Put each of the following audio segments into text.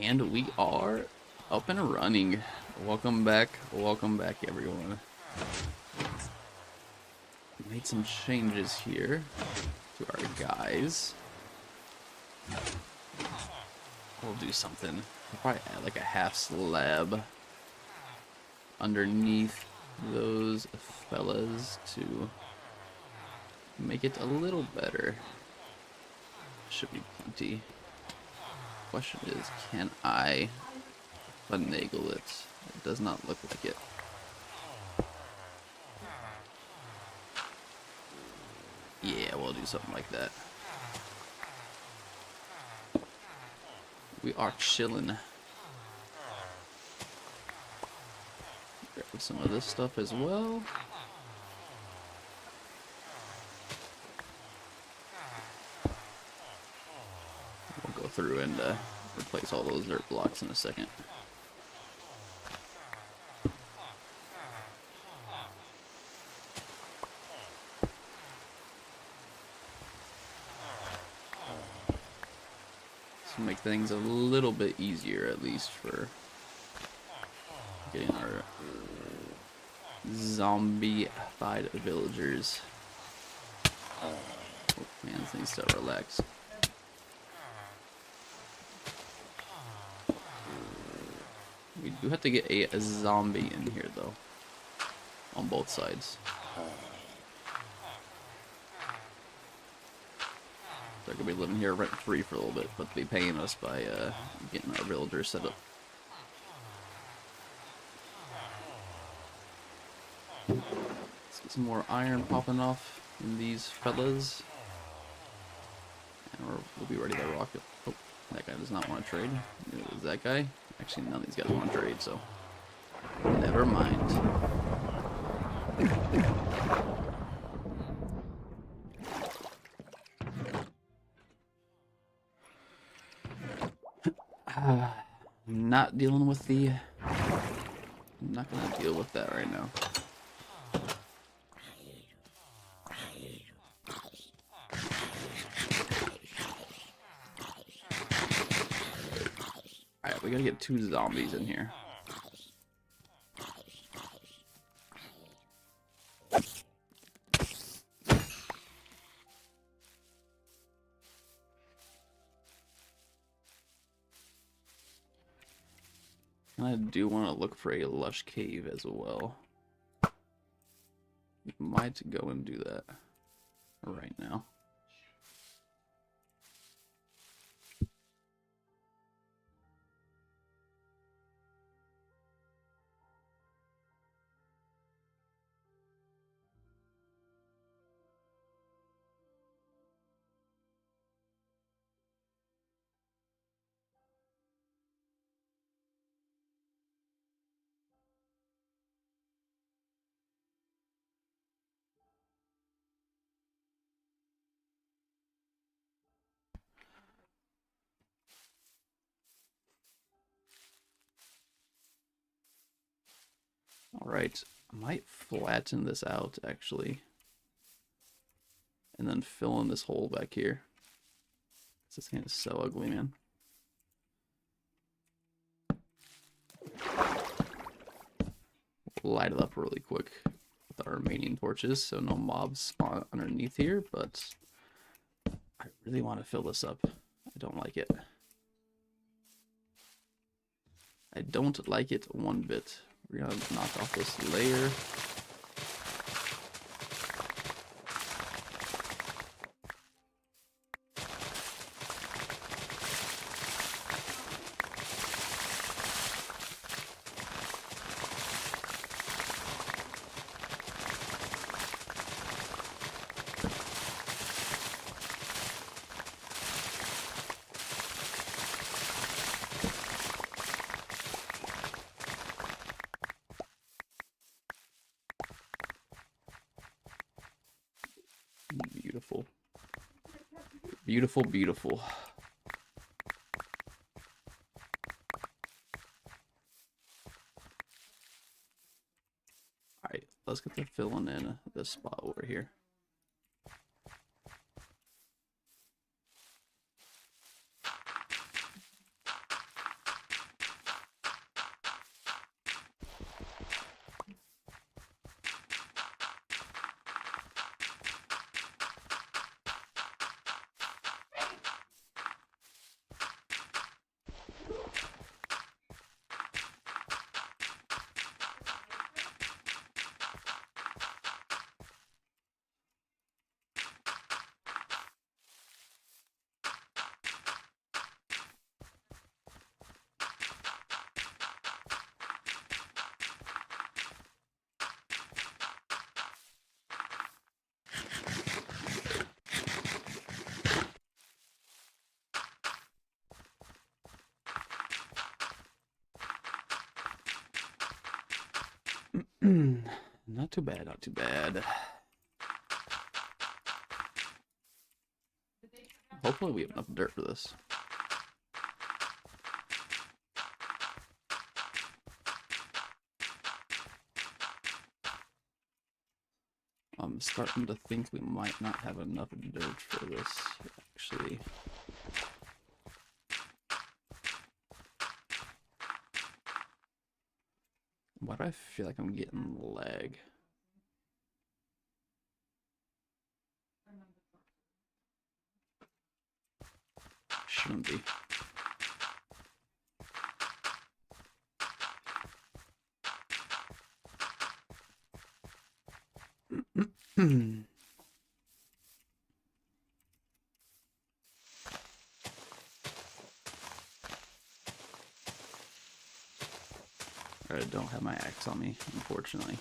And we are up and running. Welcome back, everyone. Made some changes here to our guys. We'll do something. We'll probably add like a half slab underneath those fellas to make it a little better. Should be plenty. Question is, can I finagle it? It does not look like it. Yeah, we'll do something like that. We are chilling. Grab some of this stuff as well. We'll go through and replace all those dirt blocks in a second. To make things a little bit easier, at least for getting our zombie-fied villagers. Oh man, this needs to relax. We do have to get a zombie in here, though, on both sides. They're gonna be living here rent-free for a little bit, but they'll be paying us by getting our villagers set up. Let's get some more iron popping off in these fellas. And we'll be ready to rock it. Oh, that guy does not want to trade. Neither does that guy. Actually, none of these guys want to trade, so never mind. Not dealing with the... I'm not gonna deal with that right now. Alright, we gotta get 2 zombies in here. I do want to look for a lush cave as well. We might go and do that right now. Alright, I might flatten this out, actually. And then fill in this hole back here. This thing is so ugly, man. We'll light it up really quick with our remaining torches, so no mobs spawn underneath here, but I really want to fill this up. I don't like it. I don't like it one bit. We're gonna knock off this layer. Beautiful. Beautiful, beautiful. Alright, let's get the filling in this spot over here. Not too bad, not too bad. Hopefully we have enough dirt for this. I'm starting to think we might not have enough dirt for this, actually. Why do I feel like I'm getting lag? Shouldn't be. I don't have my axe on me, unfortunately.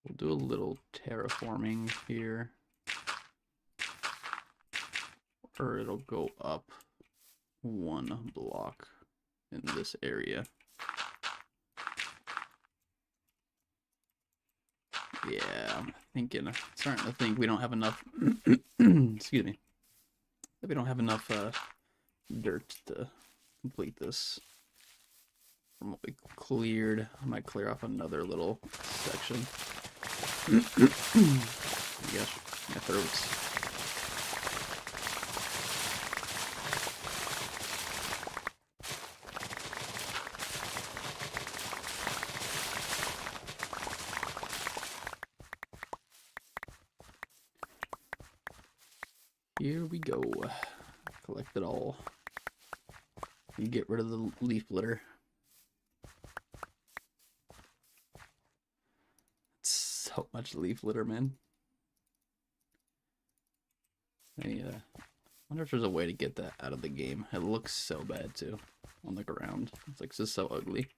We'll do a little terraforming here. Or it'll go up one block in this area. Yeah, I'm thinking, starting to think we don't have enough, excuse me, that we don't have enough dirt to complete this. From what we cleared, I might clear off another little section. Oh my gosh, my throat's. Here we go. Collect it all. And get rid of the leaf litter. So much leaf litter, man. I wonder if there's a way to get that out of the game. It looks so bad too on the ground. It's like just so ugly.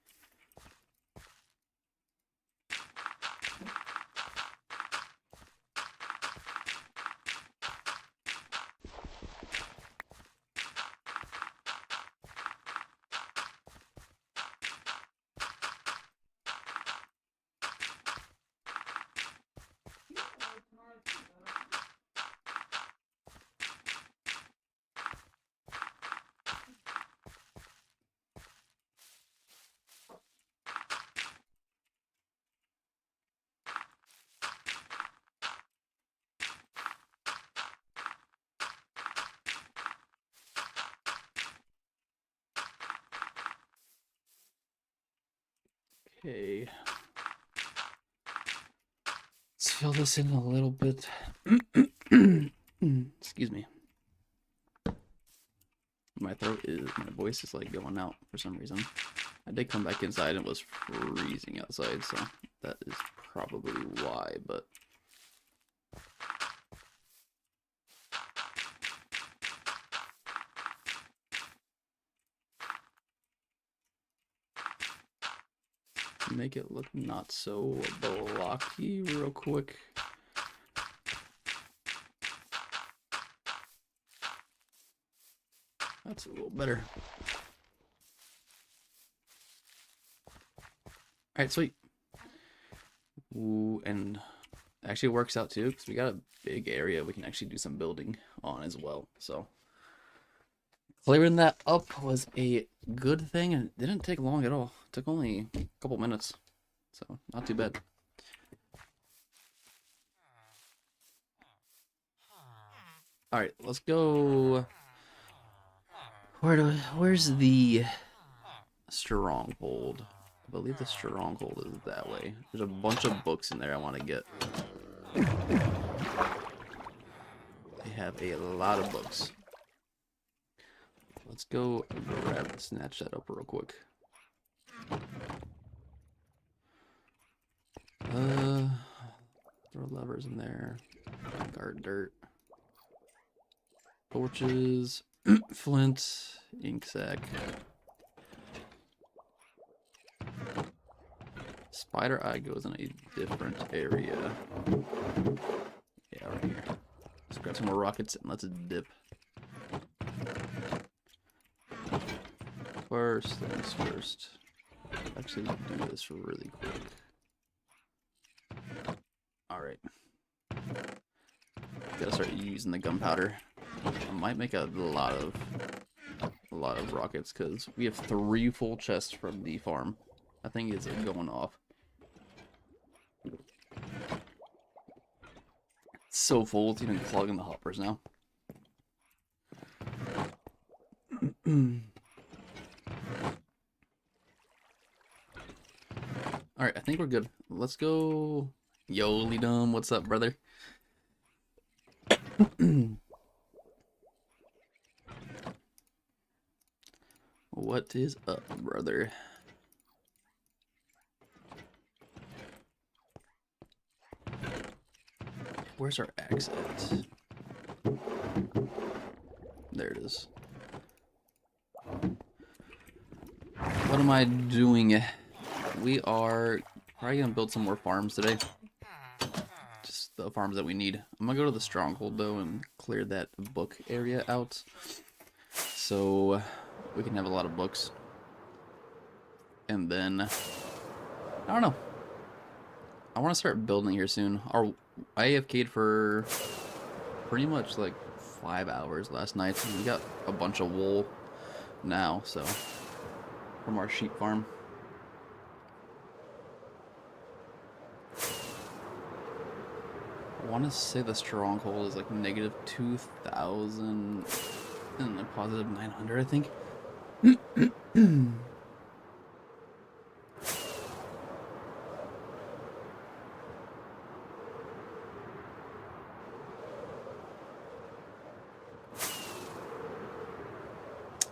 Okay. Let's fill this in a little bit. Excuse me. My voice is like going out for some reason. I did come back inside and it was freezing outside, so that is probably why, but make it look not so blocky real quick. That's a little better. Alright, sweet. Ooh, and actually works out too, because we got a big area we can actually do some building on as well. So clearing that up was a good thing, and it didn't take long at all. It took only a couple minutes, so not too bad. Alright, let's go. Where's the stronghold? I believe the stronghold is that way. There's a bunch of books in there I want to get. They have a lot of books. Let's go snatch that up real quick. Throw levers in there. Guard dirt. Torches. Flint. Ink sac. Spider eye goes in a different area. Yeah, right here. Let's grab some more rockets and let's dip. First things first. Actually, do this really quick. Alright. Gotta start using the gunpowder. I might make a lot of rockets because we have 3 full chests from the farm. I think it's going off. It's so full, it's even clogging the hoppers now. Alright, I think we're good. Let's go. Yo, Lidum, what's up, brother? What is up, brother? Where's our axe at? There it is. What am I doing? We are probably gonna build some more farms today. Just the farms that we need. I'm gonna go to the stronghold though and clear that book area out, so we can have a lot of books. And then I don't know. I want to start building here soon. I AFK'd for pretty much like 5 hours last night. And we got a bunch of wool now, so from our sheep farm. I want to say the stronghold is like negative 2,000 and a positive 900, I think.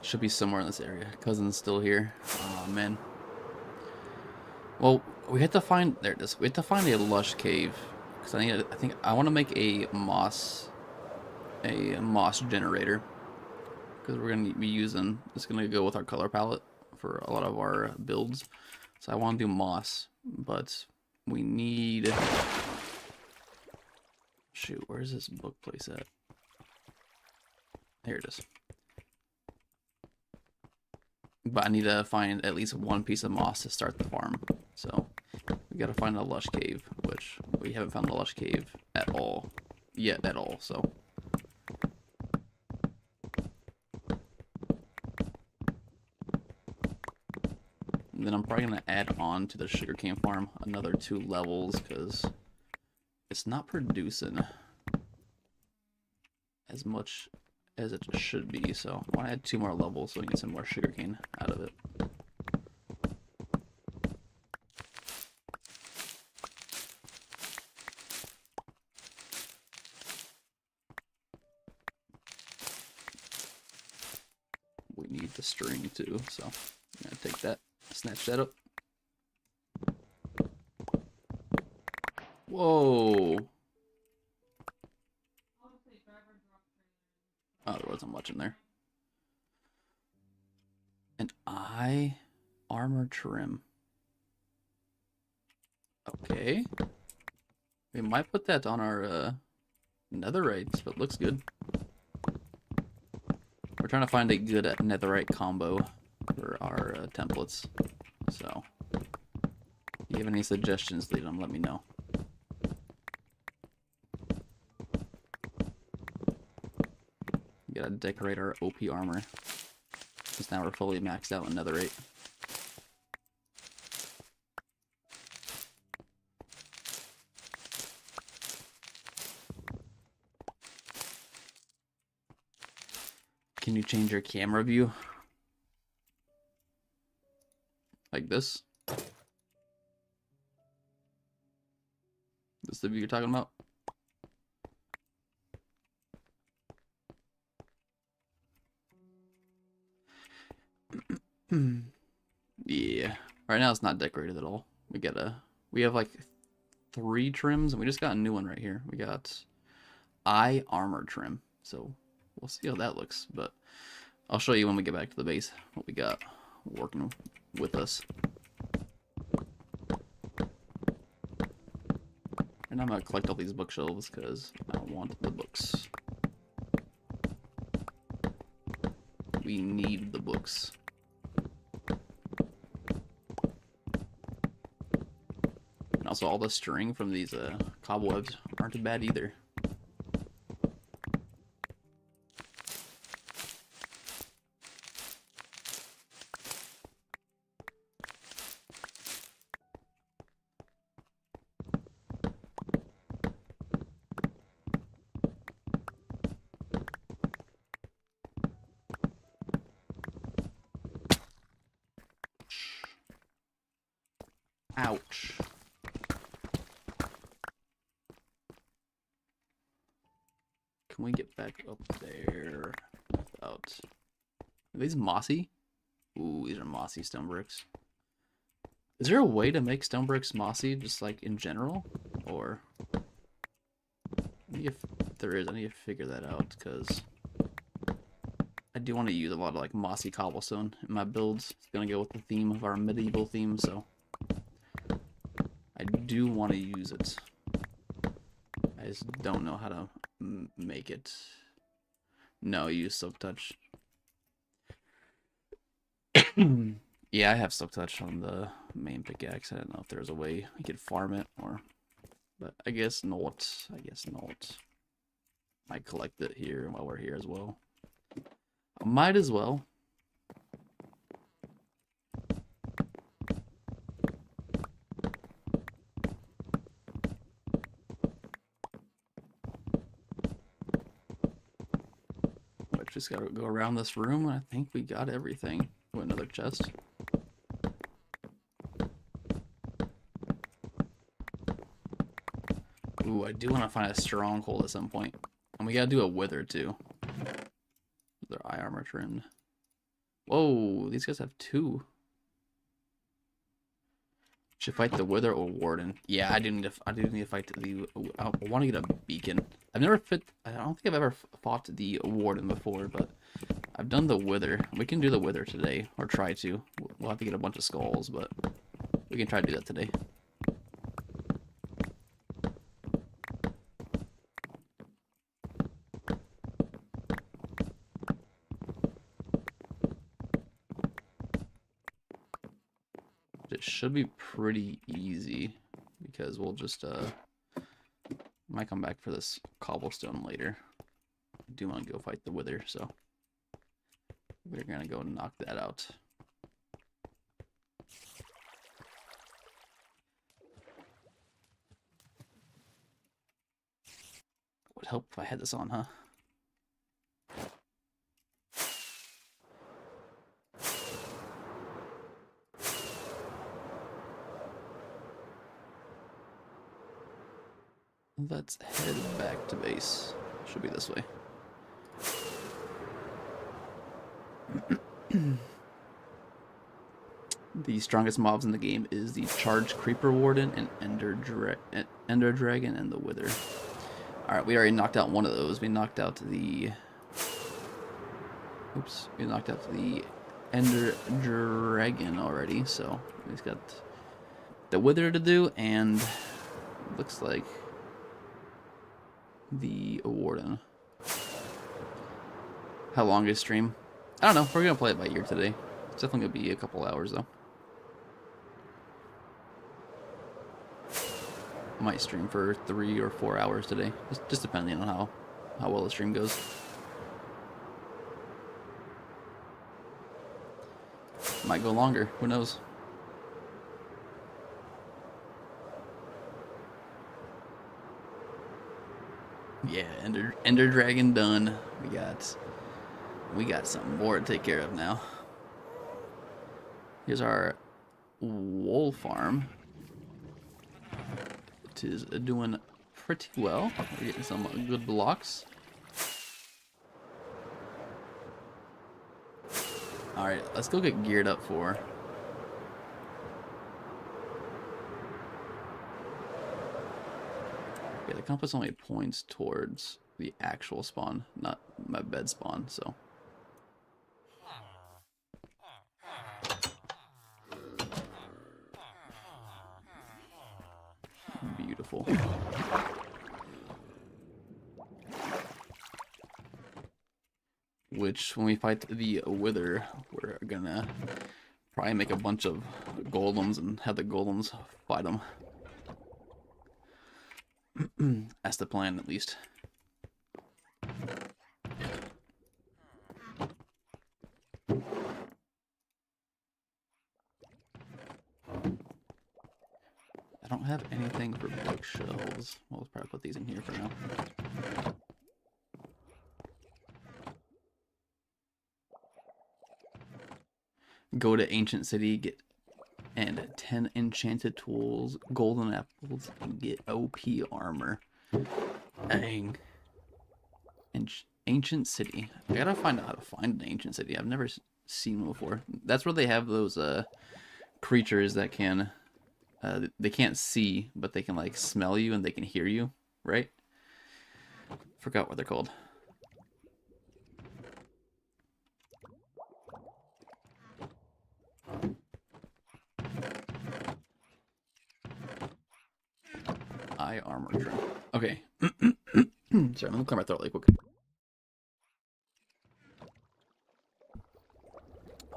Should be somewhere in this area. Cousin's still here. Oh man. Well, we had to find. There it is. We had to find a lush cave because I think I want to make a moss generator because we're gonna be using. It's gonna go with our color palette for a lot of our builds. So I want to do moss, but we need. Shoot, where's this book place at? Here it is. But I need to find at least 1 piece of moss to start the farm. So we gotta find a lush cave, which we haven't found a lush cave at all yet at all. So and then I'm probably gonna add on to the sugarcane farm another 2 levels because it's not producing as much as it should be, so I want to add 2 more levels so we can get some more sugarcane out of it. We need the string too, so I'm gonna take that, snatch that up. Whoa! Oh, there wasn't much in there. An eye armor trim. Okay. We might put that on our netherite, but it looks good. We're trying to find a good netherite combo for our templates. So, if you have any suggestions, leave them, let me know. Gotta decorate our OP armor. Because now we're fully maxed out in netherite. Can you change your camera view? Like this? This the view you're talking about? Yeah. Right now it's not decorated at all. We have like 3 trims, and we just got a new one right here. We got eye armor trim, so we'll see how that looks, but I'll show you when we get back to the base what we got working with us. And I'm gonna collect all these bookshelves because I want the books. We need the books. And also all the string from these cobwebs aren't bad either. Ouch. Can we get back up there without... Are these mossy? Ooh, these are mossy stone bricks. Is there a way to make stone bricks mossy, just like in general? Or... If there is, I need to figure that out, because... I do want to use a lot of like mossy cobblestone in my builds. It's going to go with the theme of our medieval theme, so... I do want to use it. I just don't know how to make it. No, use Silk Touch. Yeah, I have Silk Touch on the main pickaxe. I don't know if there's a way I could farm it, or... But I guess not. I guess not. Might collect it here while we're here as well. I might as well. Just gotta go around this room, and I think we got everything. Oh, another chest. Ooh, I do want to find a stronghold at some point. And we gotta do a wither, too. Their eye armor trimmed. Whoa, these guys have 2. Should fight the wither or warden. Yeah, I do need to fight the... I want to get a beacon. I don't think I've ever fought the warden before, but I've done the wither. We can do the wither today, or try to. We'll have to get a bunch of skulls, but we can try to do that today. It should be pretty easy, because we'll just might come back for this cobblestone later. I do want to go fight the wither, so we're gonna go knock that out. Would help if I had this on, huh? Let's head back to base. Should be this way. The strongest mobs in the game is the Charged Creeper Warden and Ender Dragon and the Wither. Alright, we already knocked out one of those. We knocked out the... Oops. We knocked out the Ender Dragon already, so we've got the Wither to do, and looks like the Warden. How long is stream? I don't know. We're gonna play it by ear today. It's definitely gonna be a couple hours though. I might stream for 3 or 4 hours today, just depending on how well the stream goes. Might go longer. Who knows? Yeah, Ender Dragon done. We got something more to take care of now. Here's our wool farm. It is doing pretty well. We're getting some good blocks. Alright, let's go get geared up for Yeah, the compass only points towards the actual spawn, not my bed spawn, so. Beautiful. Which, when we fight the Wither, we're gonna probably make a bunch of golems and have the golems fight them. That's the plan, at least. I don't have anything for bookshelves. We'll probably put these in here for now. Go to Ancient City, get and 10 enchanted tools, golden apples, and get OP armor. Dang. Ancient City. I gotta find out how to find an Ancient City. I've never seen one before. That's where they have those creatures that can... they can't see, but they can like smell you and they can hear you, right? Forgot what they're called. Eye armor trim. Okay. Sorry, let me clear my throat really quick.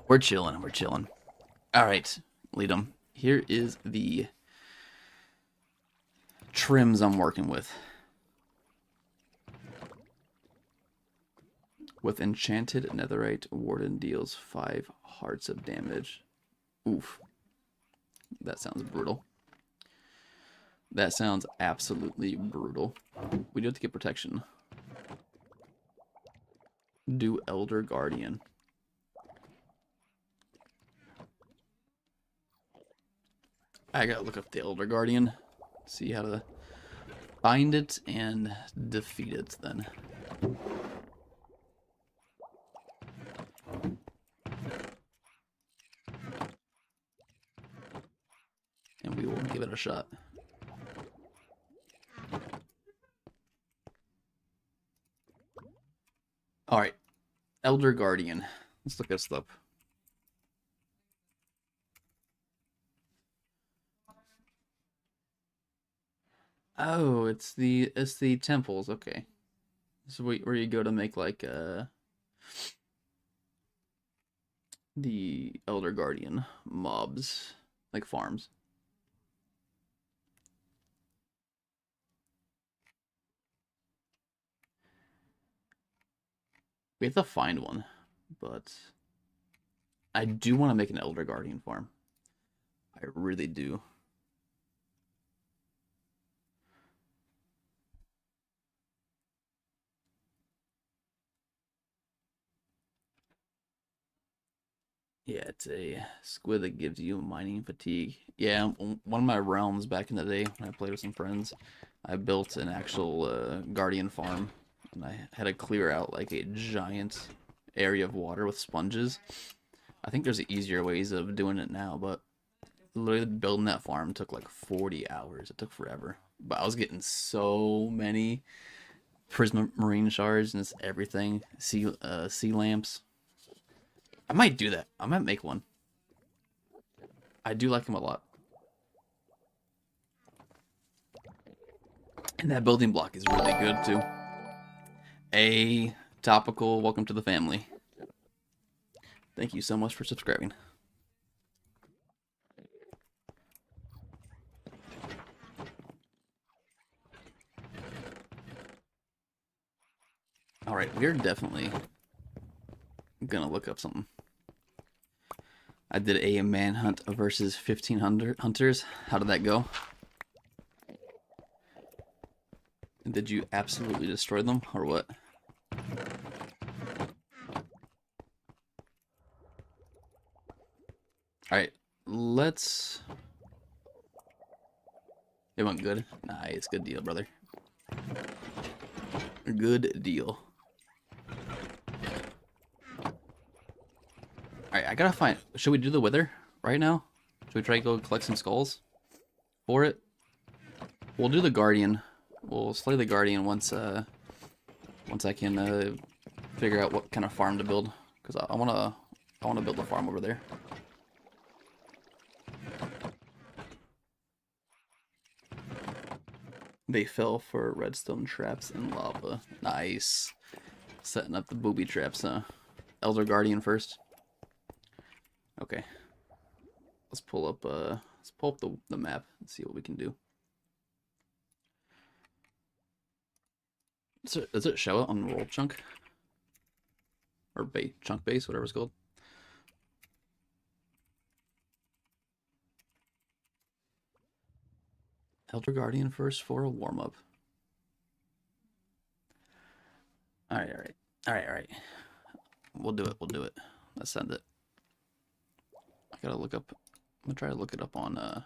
We're chilling. We're chilling. All right, lead them. Here is the trims I'm working with. With enchanted netherite, Warden deals 5 hearts of damage. Oof. That sounds brutal. That sounds absolutely brutal. We do have to get protection. Do Elder Guardian. I gotta look up the Elder Guardian. See how to find it and defeat it then. And we will give it a shot. Alright. Elder Guardian. Let's look this up. Oh, it's the temples, okay. So where you go to make like the Elder Guardian mobs, like farms. We have to find one, but I do want to make an Elder Guardian farm. I really do. Yeah, it's a squid that gives you mining fatigue. Yeah, one of my realms back in the day when I played with some friends, I built an actual guardian farm, and I had to clear out like a giant area of water with sponges. I think there's easier ways of doing it now, but literally building that farm took like 40 hours. It took forever. But I was getting so many prismarine shards and it's everything. Sea lamps. I might do that. I might make one. I do like him a lot. And that building block is really good too. A topical, welcome to the family. Thank you so much for subscribing. Alright, we're definitely gonna look up something. I did a manhunt versus 1500 hunters. How did that go? Did you absolutely destroy them, or what? Alright, let's... It went good? Nice, good deal, brother. Good deal. Alright, I gotta find... Should we do the Wither right now? Should we try to go collect some skulls for it? We'll do the Guardian We'll slay the Guardian once I can figure out what kind of farm to build, because I wanna build a farm over there. They fell for redstone traps and lava. Nice. Setting up the booby traps, huh? Elder Guardian first. Okay. Let's pull up the map and see what we can do. Does it show it on roll chunk? Or chunk base, whatever it's called. Elder Guardian first for a warm-up. Alright. We'll do it. Let's send it. I gotta look up. I'm gonna try to look it up on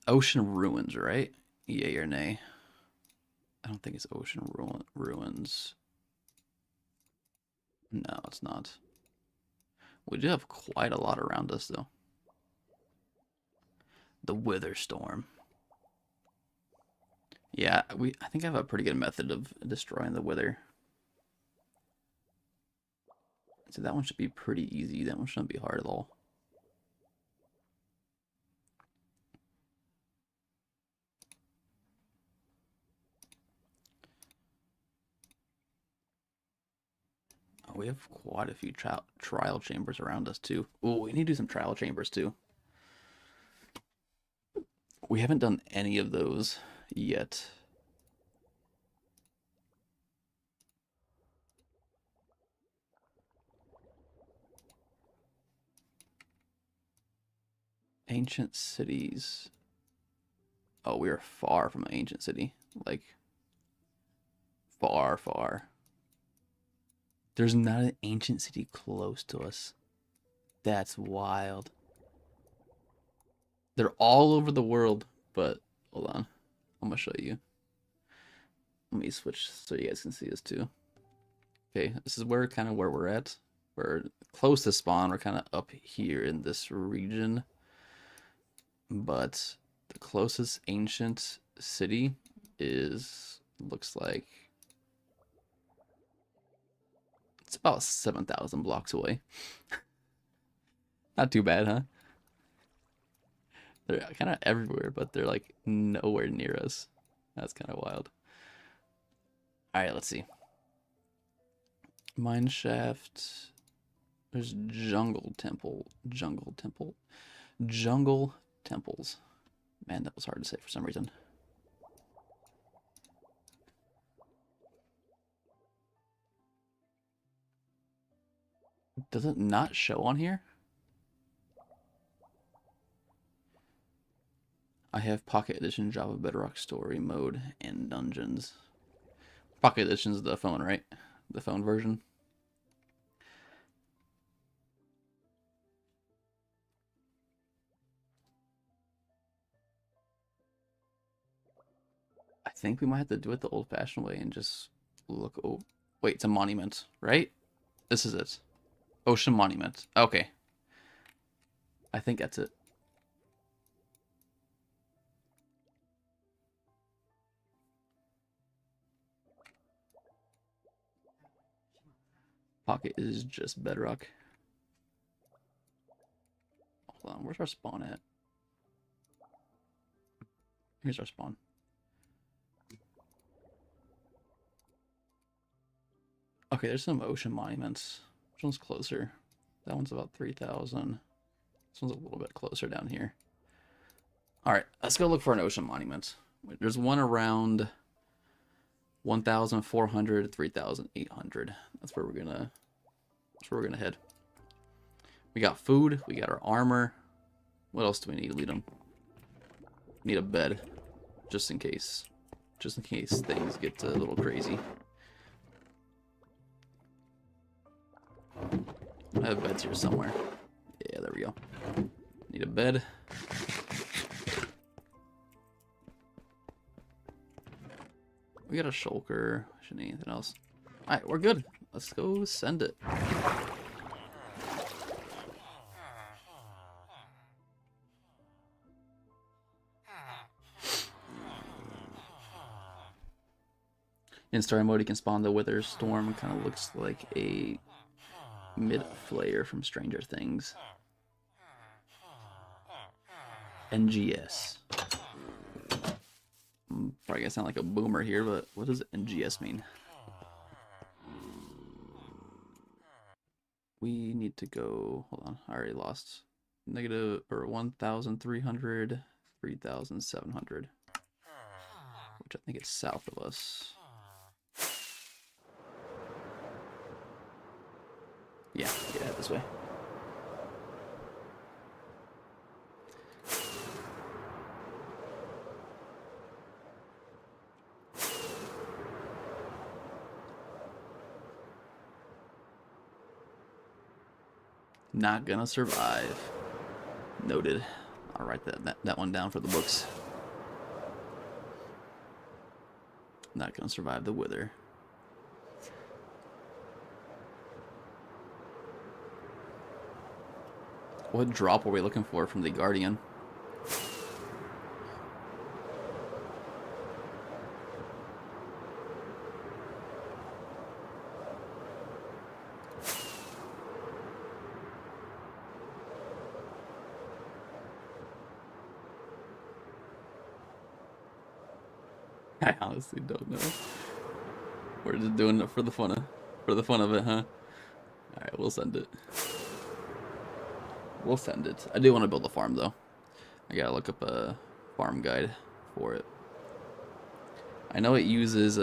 Ocean Ruins, right? Yay or nay? I don't think it's Ocean Ruins. No, it's not. We do have quite a lot around us, though. The Wither Storm. Yeah, I think I have a pretty good method of destroying the Wither. So that one should be pretty easy. That one shouldn't be hard at all. Oh, we have quite a few trial chambers around us, too. Oh, we need to do some trial chambers, too. We haven't done any of those yet. Ancient cities. Oh, we are far from an ancient city. Like, far. There's not an ancient city close to us. That's wild. They're all over the world, but hold on. I'm gonna show you. Let me switch so you guys can see this too. Okay, this is where we're at. We're close to spawn. We're kind of up here in this region. But the closest ancient city looks like it's about 7,000 blocks away. Not too bad, huh? They're kind of everywhere, but they're like nowhere near us. That's kind of wild. All right, let's see. Mine shaft. There's jungle temples. Man, that was hard to say for some reason. Does it not show on here? I have Pocket Edition, Java Bedrock Story Mode, and Dungeons. Pocket Edition is the phone, right? The phone version. I think we might have to do it the old-fashioned way and just look. Oh, wait, it's a monument, right? This is it. Ocean Monument. Okay. I think that's it. Pocket is just bedrock. Hold on, where's our spawn at? Here's our spawn. Okay, there's some ocean monuments. Which one's closer? That one's about 3,000. This one's a little bit closer down here. Alright, let's go look for an ocean monument. There's one around 1,400, 3,800. That's where we're gonna head. We got food, we got our armor. What else do we need, Leadum? Need a bed. Just in case. Just in case things get a little crazy. I have beds here somewhere. Yeah, there we go. Need a bed. We got a shulker. Shouldn't need anything else. Alright, we're good. Let's go send it. In story mode, you can spawn the Wither Storm. Kind of looks like a mid-flayer from Stranger Things. NGS. I'm probably gonna sound like a boomer here, but what does NGS mean? We need to go, hold on, I already lost. Negative, or 1,300, 3,700. Which I think is south of us. Yeah, head this way. Not gonna survive. Noted. I'll write that one down for the books. Not gonna survive the wither. What drop were we looking for from the Guardian? I honestly don't know. We're just doing it for the fun of it, huh? Alright, we'll send it. We'll send it. I do want to build a farm though. I gotta look up a farm guide for it. I know it uses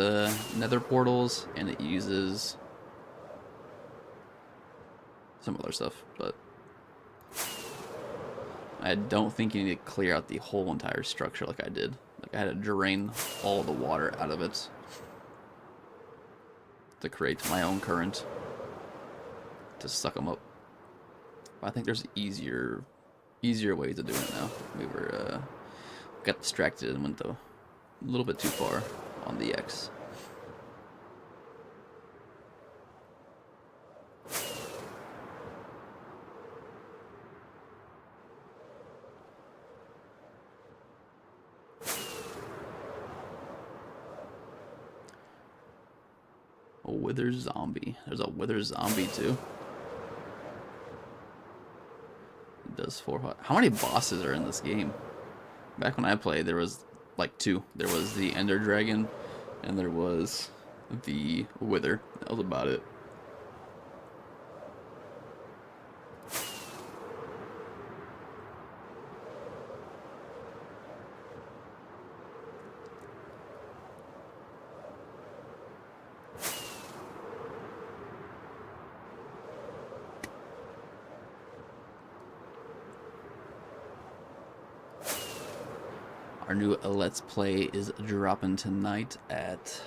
nether portals and it uses some other stuff, but I don't think you need to clear out the whole entire structure like I did. Like I had to drain all the water out of it to create my own current to suck them up. But I think there's easier ways of doing it now. We were got distracted and went a little bit too far on the X. A wither zombie. There's a wither zombie too. It does 4 hot. How many bosses are in this game? Back when I played, there was like 2. There was the Ender Dragon, and there was the Wither. That was about it. Our new Let's Play is dropping tonight at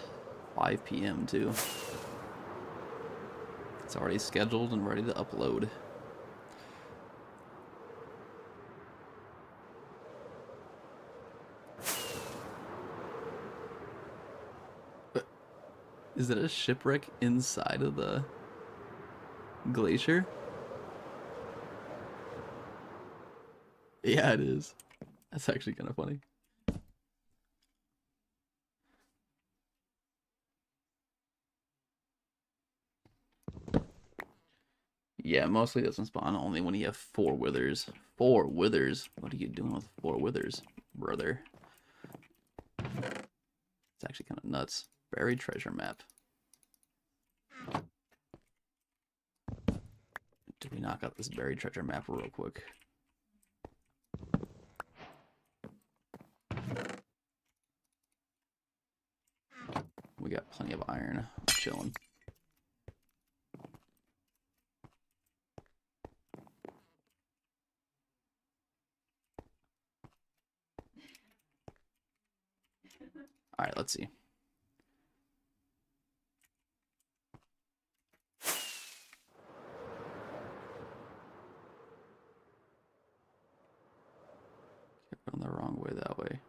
5 p.m. too. It's already scheduled and ready to upload. But is it a shipwreck inside of the glacier? Yeah, it is. That's actually kind of funny. Yeah, mostly doesn't spawn only when you have 4 withers. 4 withers? What are you doing with 4 withers, brother? It's actually kind of nuts. Buried treasure map. Do we knock out this buried treasure map real quick? We got plenty of iron. I'm chilling. Alright, let's see. Kept going the wrong way that way.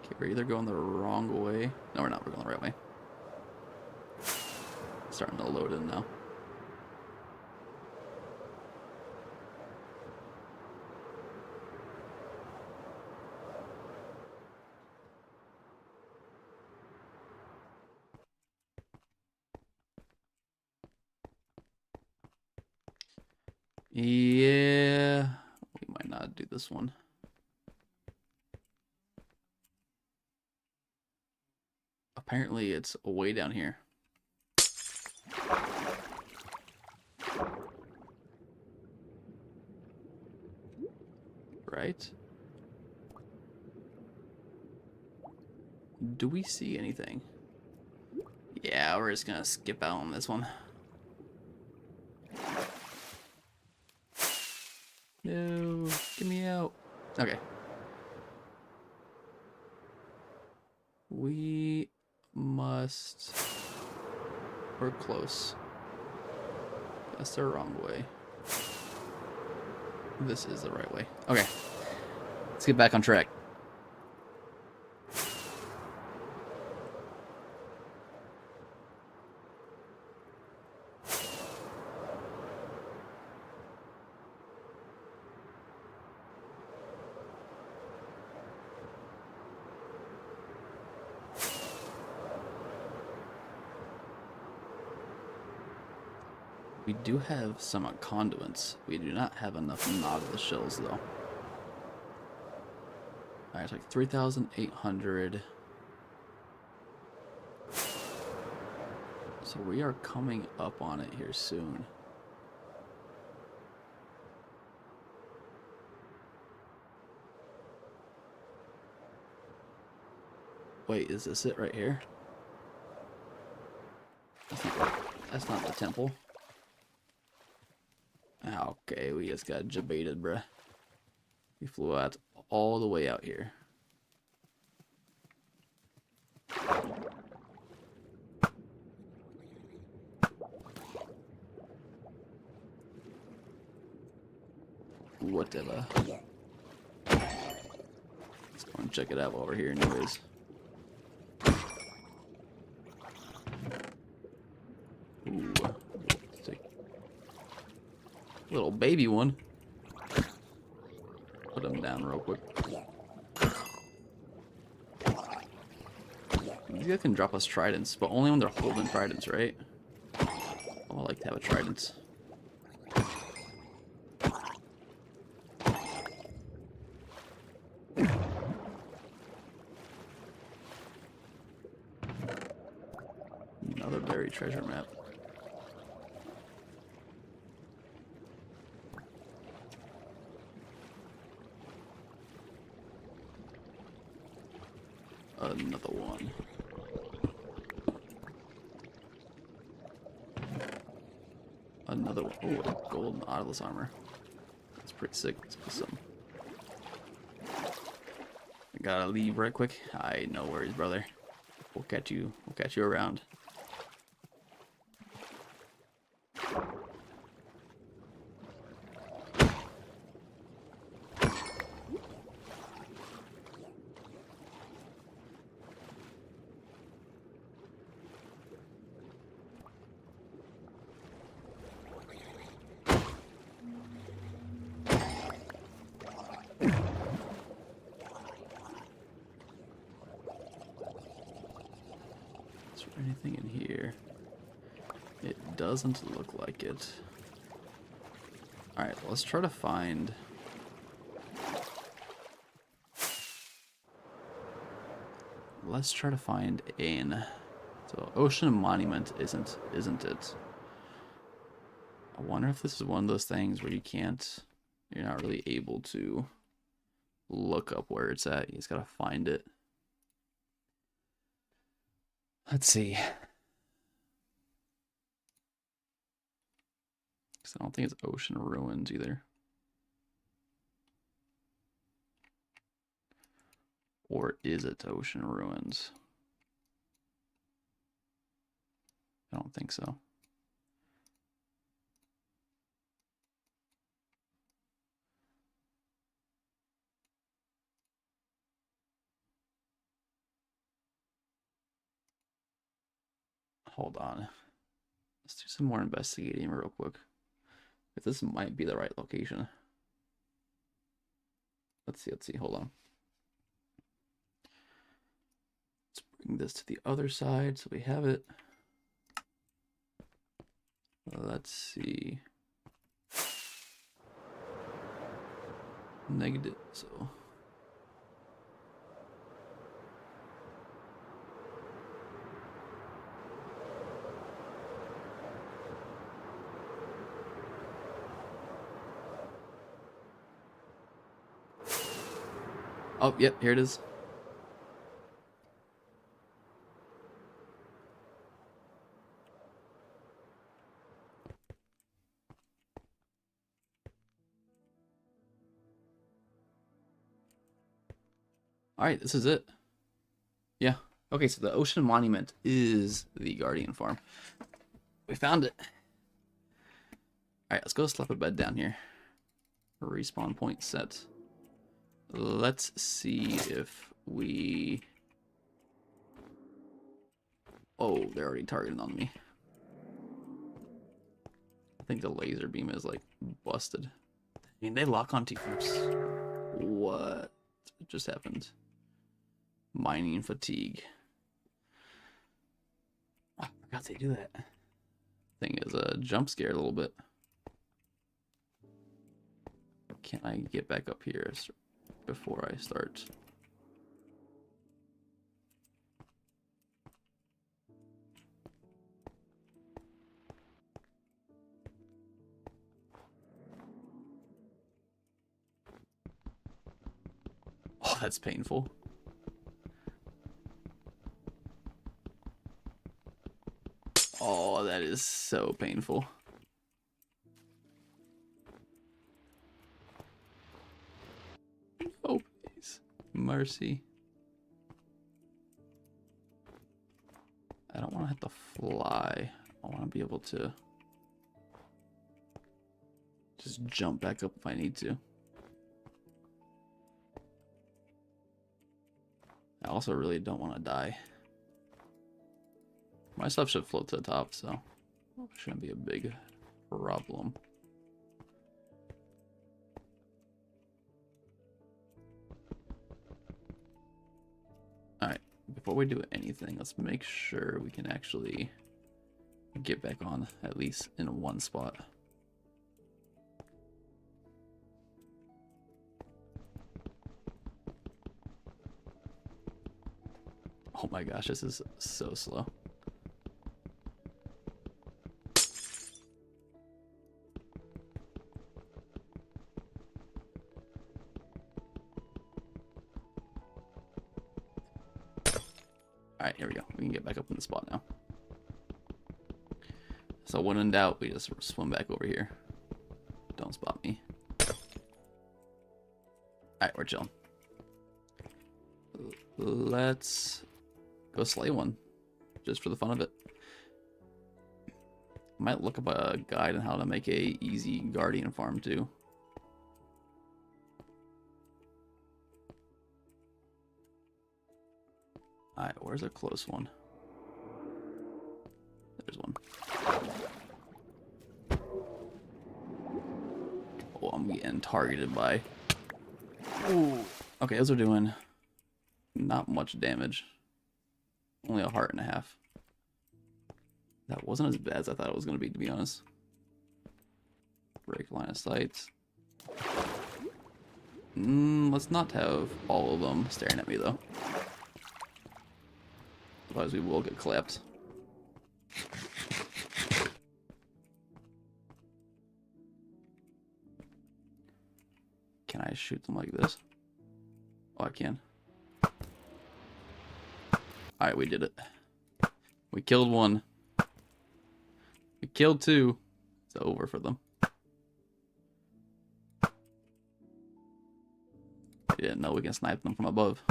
Okay, we're either going the wrong way. No, we're not. We're going the right way. Starting to load in now. Yeah, we might not do this one. Apparently it's way down here. Right? Do we see anything? Yeah, we're just gonna skip out on this one. No, get me out. Okay. We must... We're close. That's the wrong way. This is the right way. Okay. Let's get back on track. We do have some conduits. We do not have enough Nautilus shells, though. Alright, it's like 3,800. So we are coming up on it here soon. Wait, is this it right here? That's not the temple. Okay, we just got jebaited, bruh. We flew out all the way out here. Whatever. Let's go and check it out while we're here anyways. Ooh. Let's take a little baby one. Put him down real quick. These guys can drop us tridents, but only when they're holding tridents, right? Oh, I like to have a trident. Another buried treasure map. Another one. Another one. Oh, gold Nautilus armor. That's pretty sick. Let's put some. I gotta leave right quick. No worries, brother. We'll catch you. We'll catch you around. Is there anything in here? It doesn't look like it. Alright, let's try to find... Let's try to find an... So, Ocean Monument isn't it? I wonder if this is one of those things where you're not really able to look up where it's at. You just gotta find it. Let's see. Because I don't think it's Ocean Ruins either. Or is it Ocean Ruins? I don't think so. Hold on. Let's do some more investigating real quick. If this might be the right location. Let's see, hold on. Let's bring this to the other side so we have it. Let's see. Negative, so. Oh, yep, here it is. All right, this is it. Yeah. Okay, so the Ocean Monument is the Guardian Farm. We found it. All right, let's go slap a bed down here. Respawn point set. Let's see if we... Oh, they're already targeting on me. I think the laser beam is like busted. I mean, they lock onto groups. What just happened? Mining fatigue. Oh, I forgot they do that. Thing is a jump scare a little bit. Can I get back up here before I start? Oh, that's painful. Oh, that is so painful. Oh, please. Mercy. I don't want to have to fly. I want to be able to just jump back up if I need to. I also really don't want to die. My stuff should float to the top, so it shouldn't be a big problem. Alright, before we do anything, let's make sure we can actually get back on at least in one spot. Oh my gosh, this is so slow. Alright, here we go. We can get back up in the spot now. So when in doubt, we just swim back over here. Don't spot me. Alright, we're chilling. Let's go slay one. Just for the fun of it. Might look up a guide on how to make a easy guardian farm too. Alright, where's a close one? There's one. Oh, I'm getting targeted by... Ooh. Okay, those are doing not much damage. Only a heart and a half. That wasn't as bad as I thought it was going to be honest. Break line of sight. Let's not have all of them staring at me though. Otherwise we will get clapped. Can I shoot them like this? Oh, I can. Alright, we did it. We killed one. We killed two. It's over for them. I didn't know we can snipe them from above.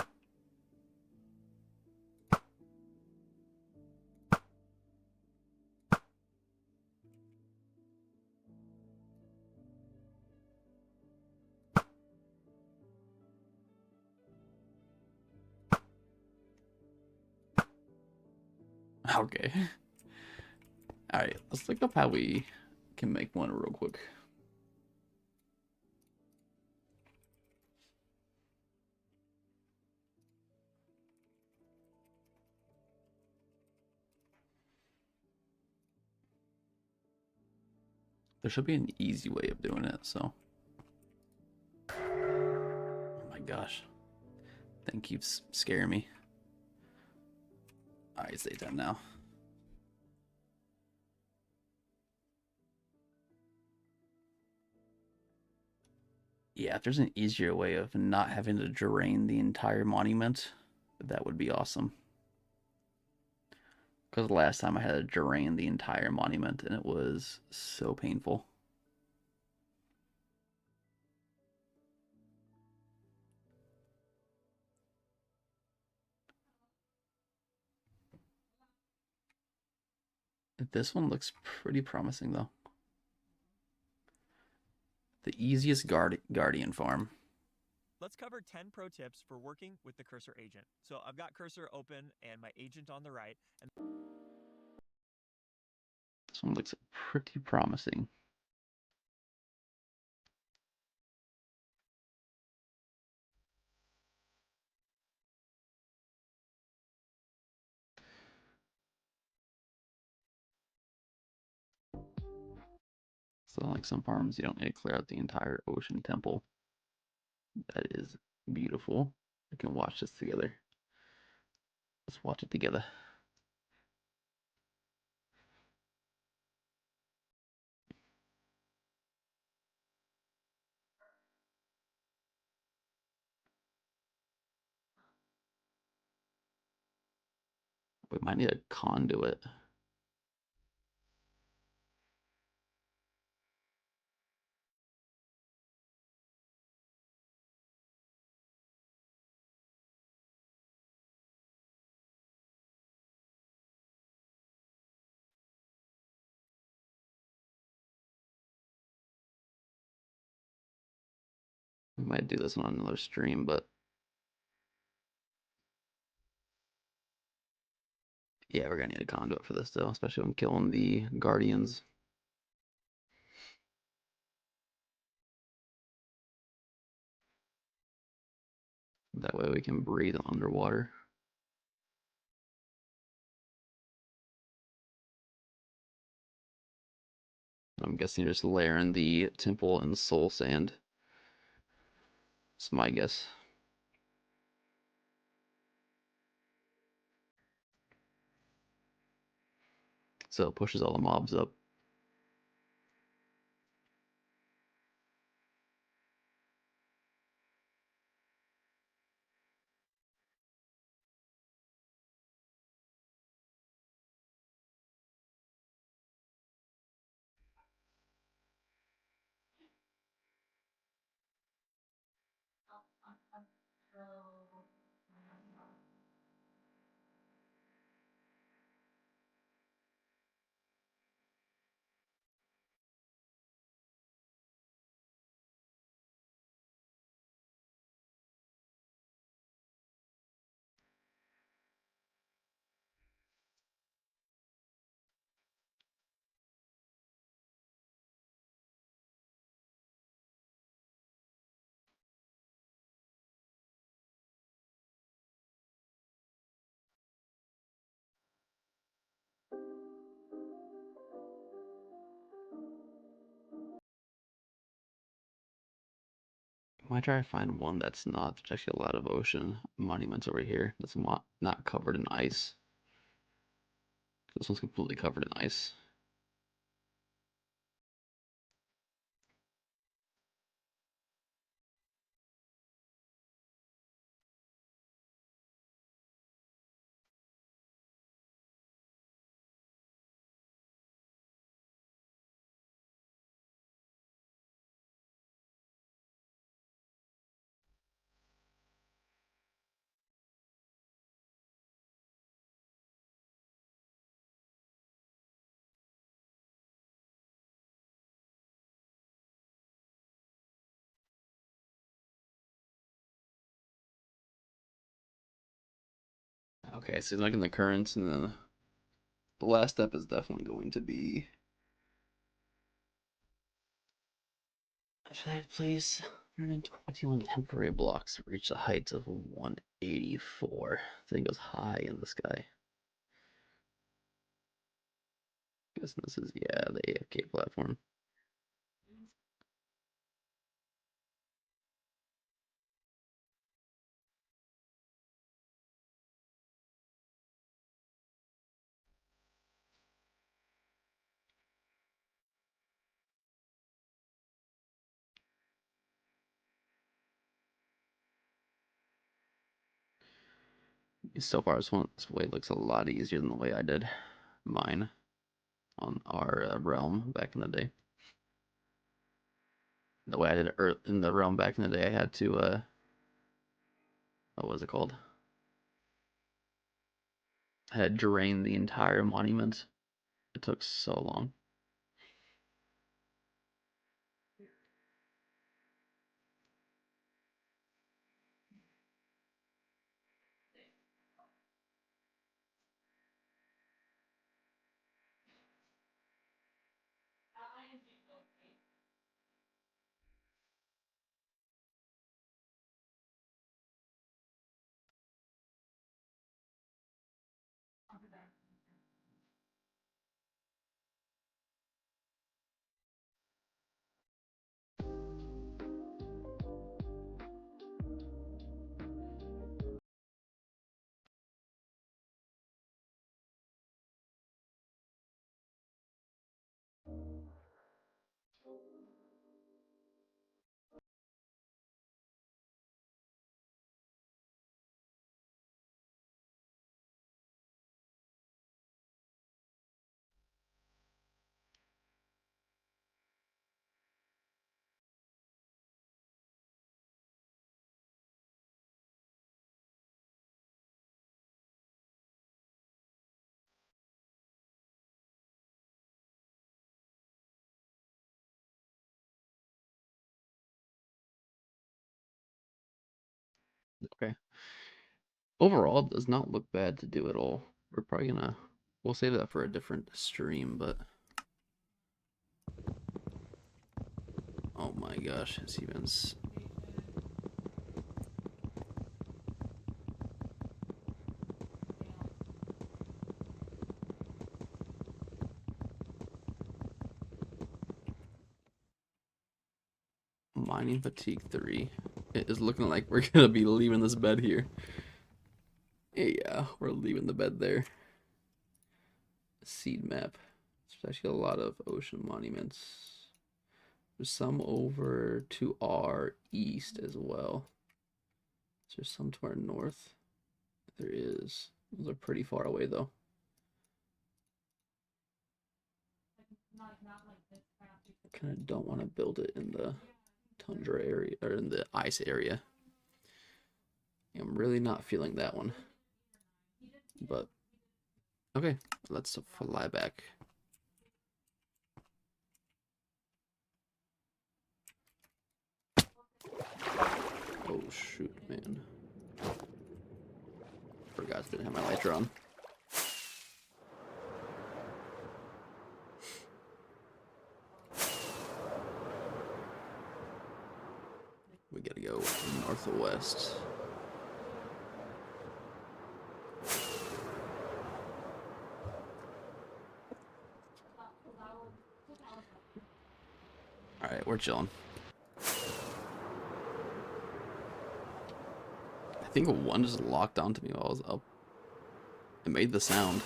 Okay. Alright, let's look up how we can make one real quick. There should be an easy way of doing it, so. Oh my gosh. Thing keeps scaring me. Alright, it's daytime now. Yeah, if there's an easier way of not having to drain the entire monument, that would be awesome. Because the last time I had to drain the entire monument and it was so painful. This one looks pretty promising though. The easiest guardian farm. Let's cover 10 pro tips for working with the cursor agent. So I've got cursor open and my agent on the right. And this one looks pretty promising. So like some farms, you don't need to clear out the entire ocean temple. That is beautiful. We can watch this together. Let's watch it together. We might need a conduit. We might do this one on another stream, but yeah, we're gonna need a conduit for this though, especially when killing the guardians. That way we can breathe underwater. I'm guessing you're just layering the temple and soul sand. That's my guess. So it pushes all the mobs up. Might try to find one that's not. There's actually a lot of ocean monuments over here that's not covered in ice. This one's completely covered in ice. Okay, so like in the currents and then The last step is definitely going to be... I should have place 121 temporary blocks to reach the heights of 184. I think it goes high in the sky. Guessing this is, yeah, the AFK platform. So far, this way looks a lot easier than the way I did mine on our realm back in the day. The way I did it in the realm back in the day, I had to, what was it called? I had drained the entire monument. It took so long. Okay. Overall, it does not look bad to do it all. We're probably gonna, we'll save that for a different stream, but oh my gosh, it's even mining fatigue 3. It is looking like we're gonna be leaving this bed here. Yeah, we're leaving the bed there. Seed map. There's actually a lot of ocean monuments. There's some over to our east as well. There's some to our north. There is. Those are pretty far away though. Kind of don't want to build it in the tundra area or in the ice area. I'm really not feeling that one. But okay, let's fly back. Oh shoot, man. Forgot I didn't have my lighter on. We gotta go north or west. Alright, we're chilling. I think one just locked onto me while I was up. It made the sound.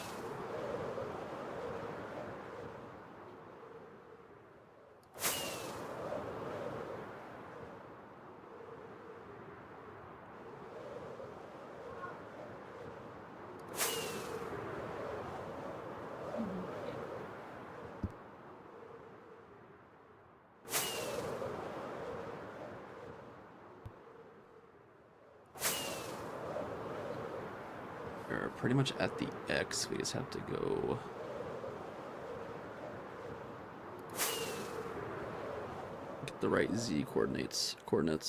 We're pretty much at the X. We just have to go get the right Z coordinates,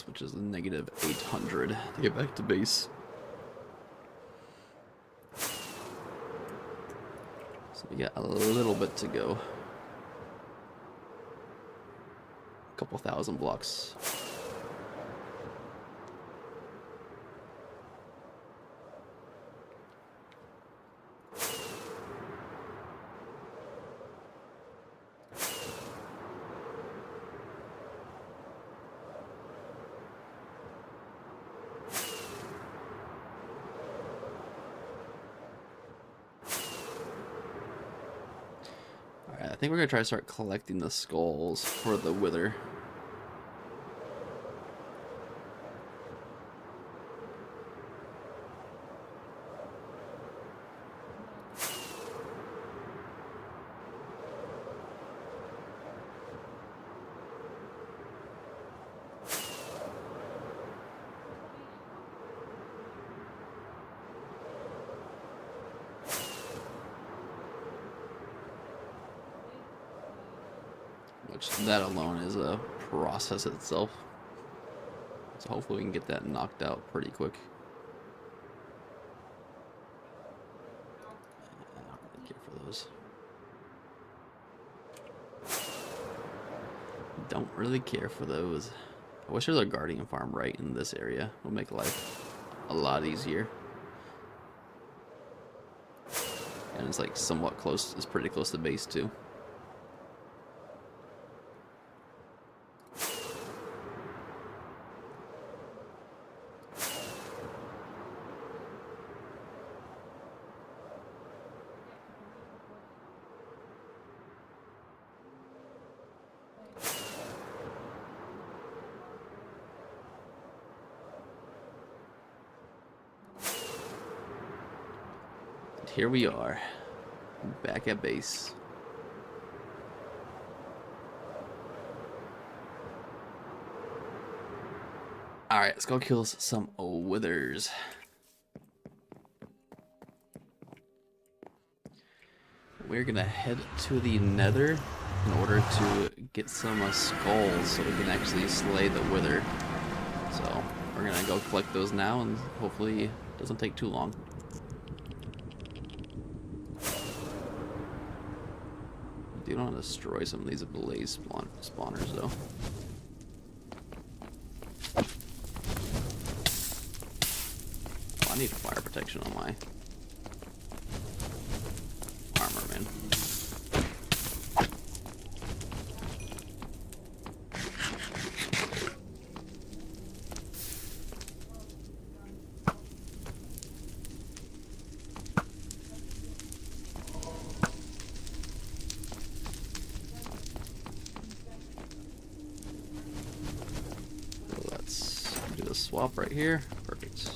which is negative 800 to get back to base. So we got a little bit to go. A couple thousand blocks. Alright, I think we're gonna try to start collecting the skulls for the wither. Which that alone is a process itself. So hopefully we can get that knocked out pretty quick. I don't really care for those. Don't really care for those. I wish there was a guardian farm right in this area. Will make life a lot easier. And it's like somewhat close, it's pretty close to base too. Here we are, back at base. Alright, let's go kill some withers. We're gonna head to the nether in order to get some skulls so we can actually slay the wither. So we're gonna go collect those now and hopefully it doesn't take too long. I do want to destroy some of these blaze spawners though. Oh, I need fire protection on my armor, man. Swap right here. Perfect.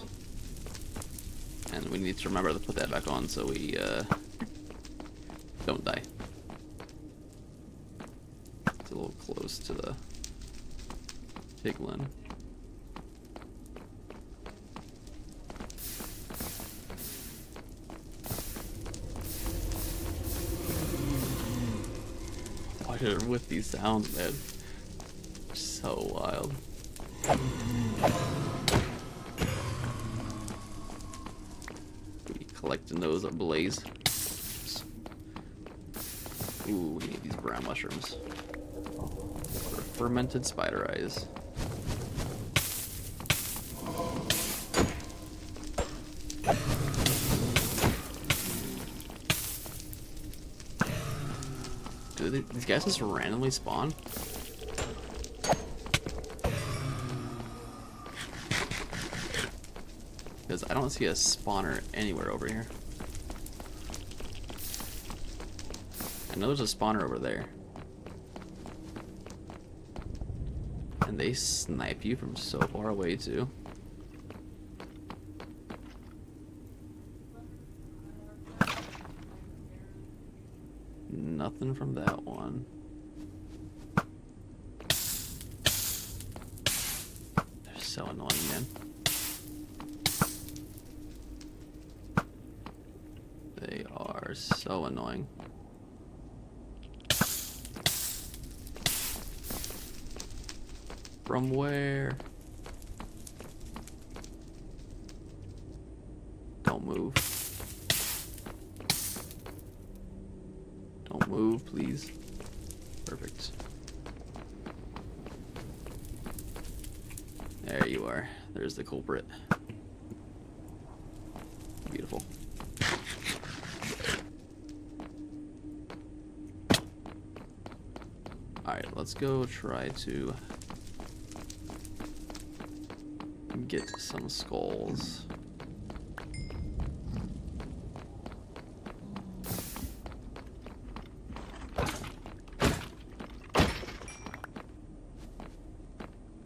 And we need to remember to put that back on so we don't die. It's a little close to the piglin. Why did it with these sounds, man? So wild. We collecting those ablaze. Ooh, we need these brown mushrooms. For fermented spider eyes. Do these guys just randomly spawn? Because I don't see a spawner anywhere over here. I know there's a spawner over there. And they snipe you from so far away too. Nothing from that one. They're so annoying, man. They are so annoying. From where? Don't move. Don't move, please. Perfect. There you are. There's the culprit. Beautiful. Alright, let's go try to get some skulls.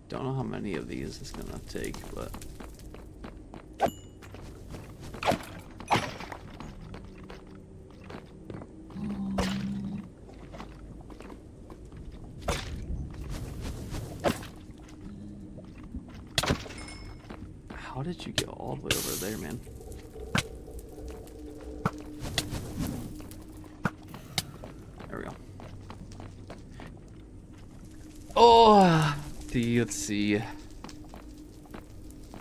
Don't know how many of these it's gonna take, but how did you get all the way over there, man? There we go. Oh, let's see.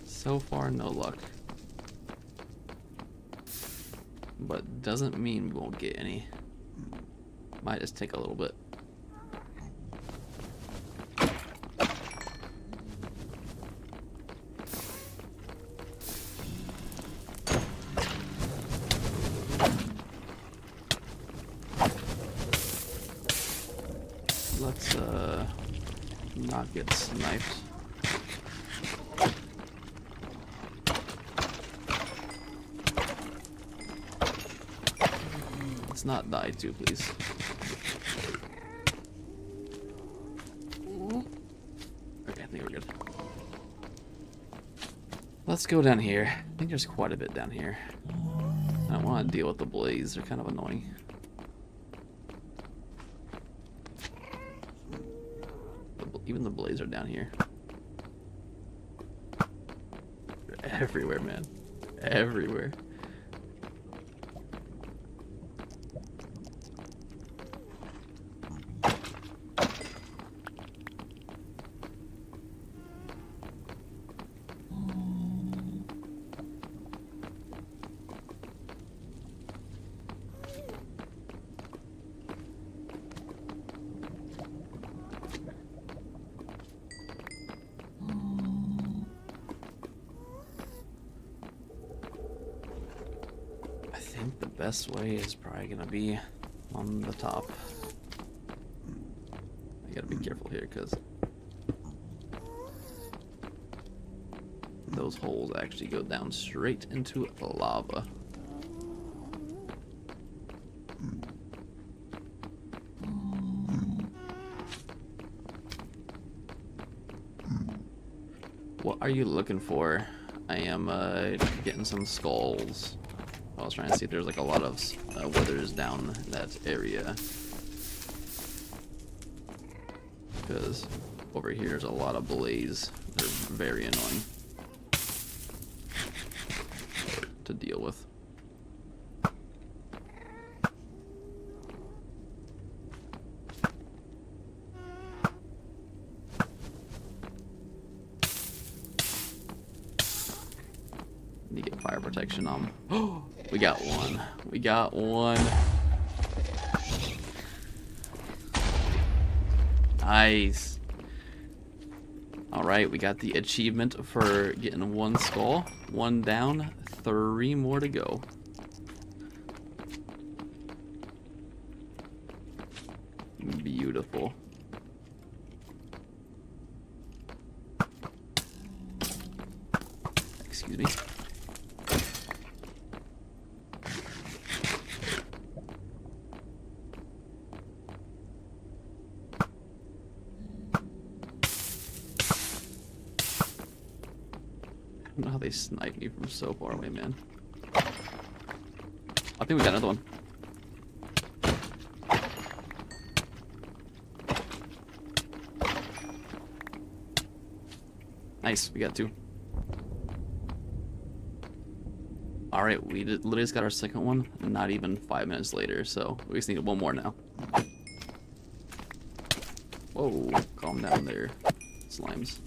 So far, no luck. But doesn't mean we won't get any. Might just take a little bit. Let's not get sniped. Let's not die too, please. Okay, I think we're good. Let's go down here. I think there's quite a bit down here. I don't want to deal with the blaze. They're kind of annoying. Even the blaze are down here. They're everywhere, man. Everywhere. I think the best way is probably gonna be on the top. I gotta be careful here because those holes actually go down straight into lava. What are you looking for? I am getting some skulls. I was trying to see if there's like a lot of withers down that area. Because over here there's a lot of blaze. They're very annoying to deal with. Need to get fire protection on. Oh, we got one. We got one. Nice. All right, we got the achievement for getting one skull. One down, 3 more to go. Beautiful. Excuse me. I don't know how they snipe me from so far away, man. I think we got another one. Nice, we got 2. Alright, we literally just got our second one, not even 5 minutes later, so we just need 1 more now. Whoa, calm down there, slimes.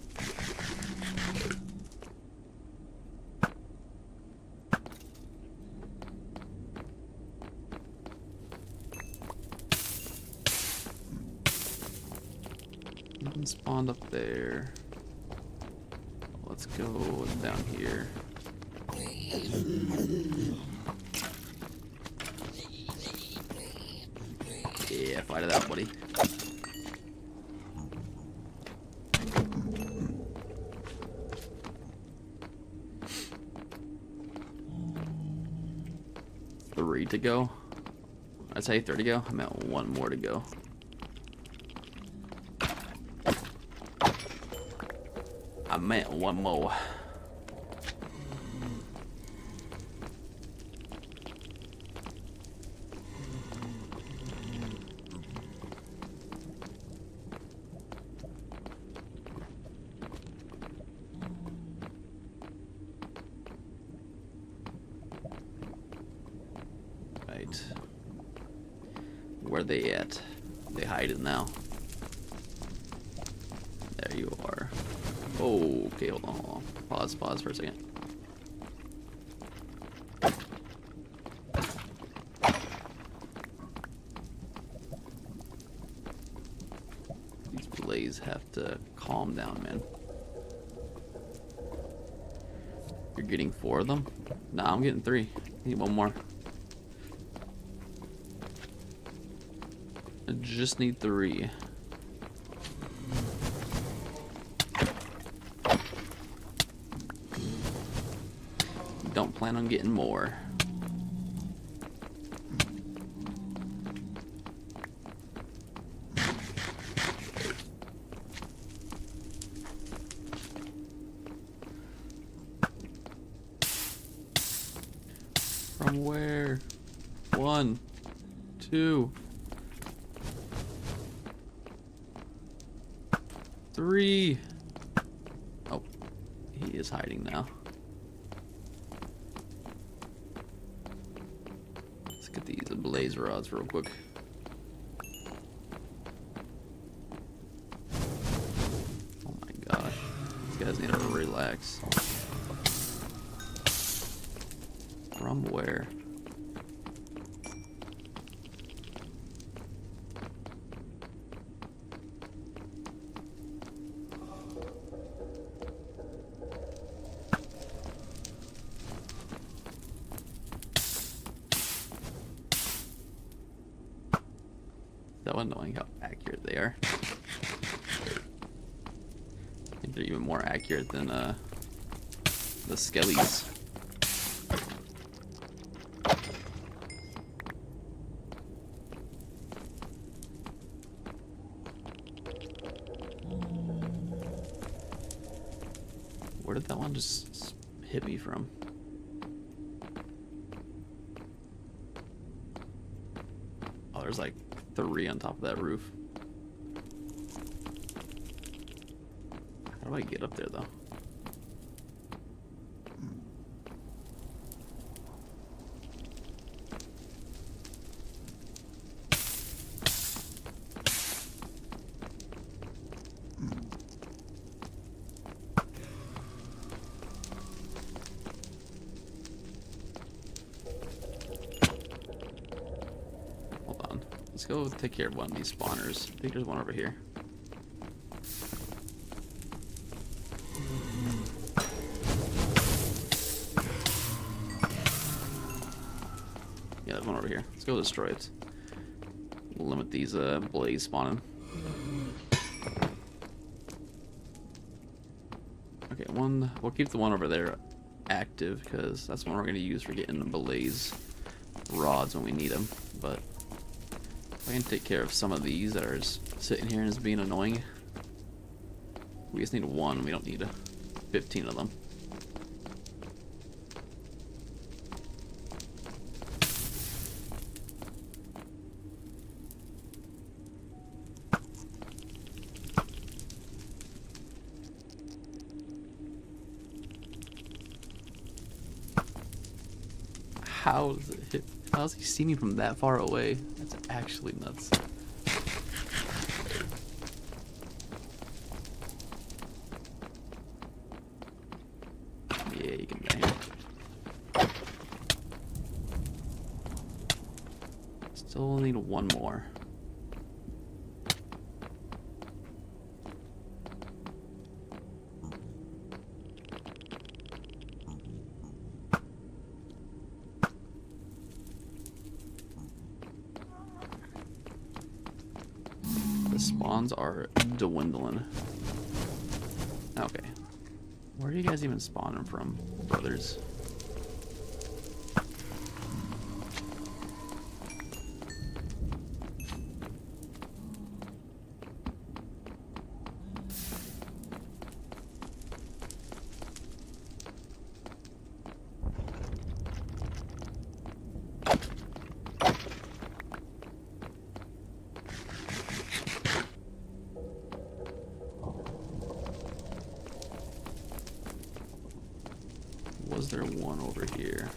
One spawned up there. Let's go down here. Yeah, fight it out, buddy. Three to go. I'd say 3 to go. I meant 1 more to go. I meant 1 more. Right. Where they at? They hiding now. There you are. Oh, okay, hold on. Pause for a second. These blaze have to calm down, man. You're getting 4 of them? Nah, I'm getting 3. I need 1 more. I just need 3. Don't plan on getting more. From where? 1, 2, 3. Oh, he is hiding now. Let's get these blaze rods real quick. Oh my gosh. These guys need to relax. From where? So annoying how accurate they are. I think they're even more accurate than the skellies. Where did that one just hit me from? Oh, there's like 3 on top of that roof. How do I get up there though? Let's go take care of one of these spawners. I think there's one over here. Yeah, there's one over here. Let's go destroy it. We'll limit these blaze spawning. Okay, we'll keep the one over there active because that's one we're going to use for getting the blaze rods when we need them. But I can take care of some of these that are just sitting here and just being annoying. We just need 1. We don't need 15 of them. How does it hit? How does he see me from that far away? That's actually nuts. Yeah, you can die here. Still need 1 more. Spawns are dwindling. Okay. Where are you guys even spawning from, brothers? Was there one over here?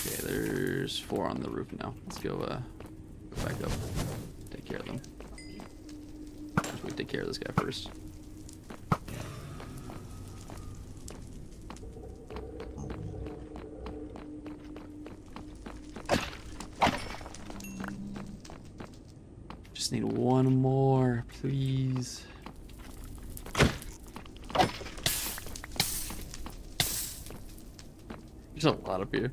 Okay, there's 4 on the roof now. Let's go back up. Take care of them. We take care of this guy first. Just need one more, please. There's a lot up here.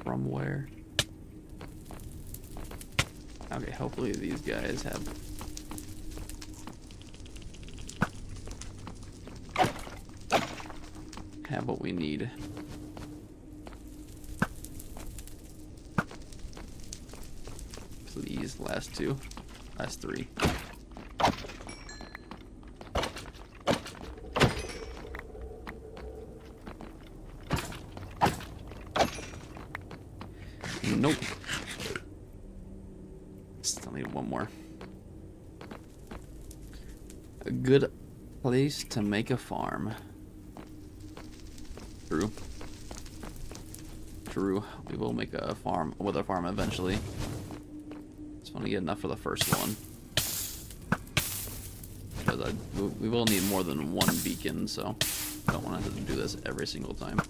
From where? Okay, hopefully these guys have what we need. Please, last 2. Last 3. Nope. Still need one more. A good place to make a farm. True. True. We will make a farm with a farm eventually. Just want to get enough for the first one. Because we will need more than 1 beacon, so I don't want to have to do this every single time.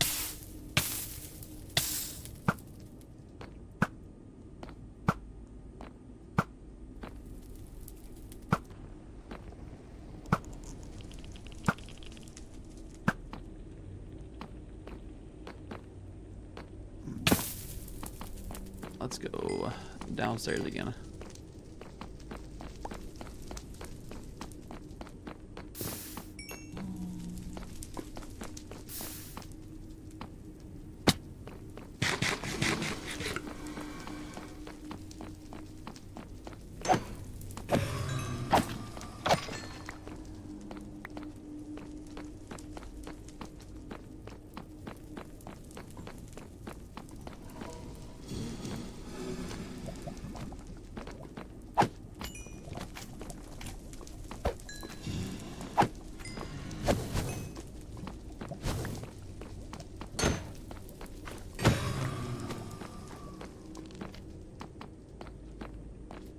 Let's go downstairs again.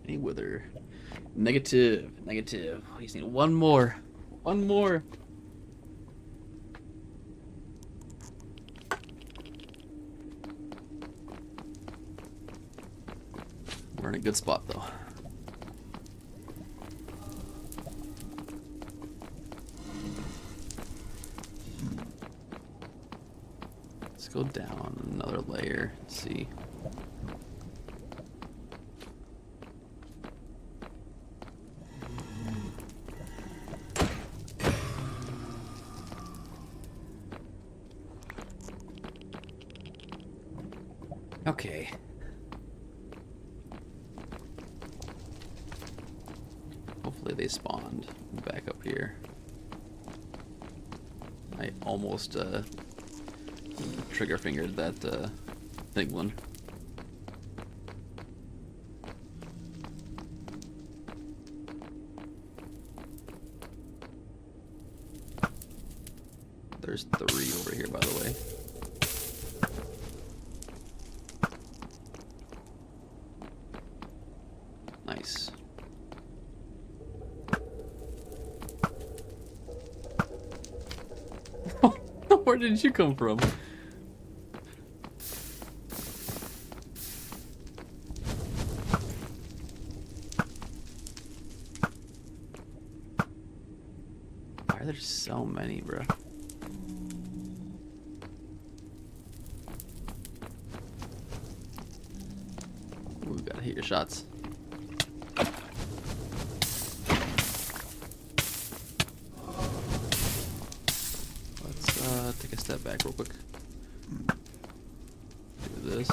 Any wither. Negative. Negative. We just need one more. One more. We're in a good spot though. Let's go down another layer and see. Okay. Hopefully apparently they spawned back up here. I almost trigger fingered that thing one. There's 3 over here, by the way. Nice. Where did you come from? Why are there so many, bro? Ooh, we gotta hit your shots. Let's take a step back real quick. Do this.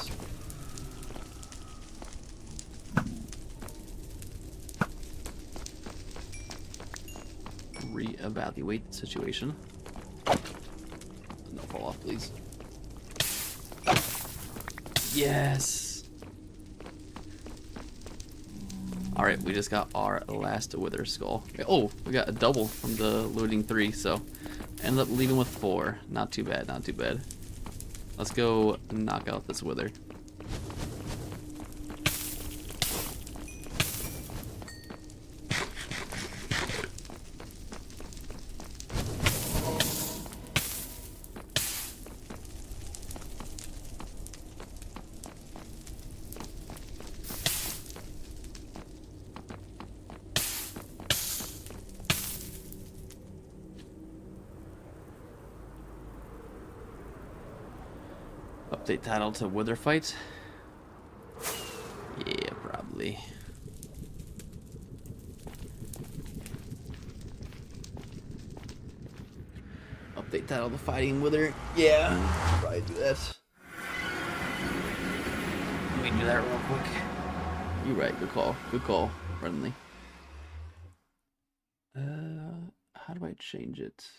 Reevaluate the situation. No, fall off, please. Yes! Alright, we just got our last Wither Skull. Oh, we got a double from the looting 3, so ended up leaving with 4. Not too bad, not too bad. Let's go knock out this Wither. Update title to Wither Fight? Yeah, probably. Update title to Fighting Wither? Yeah, probably do that. Let me do that real quick. You're right, good call. Good call, friendly. How do I change it?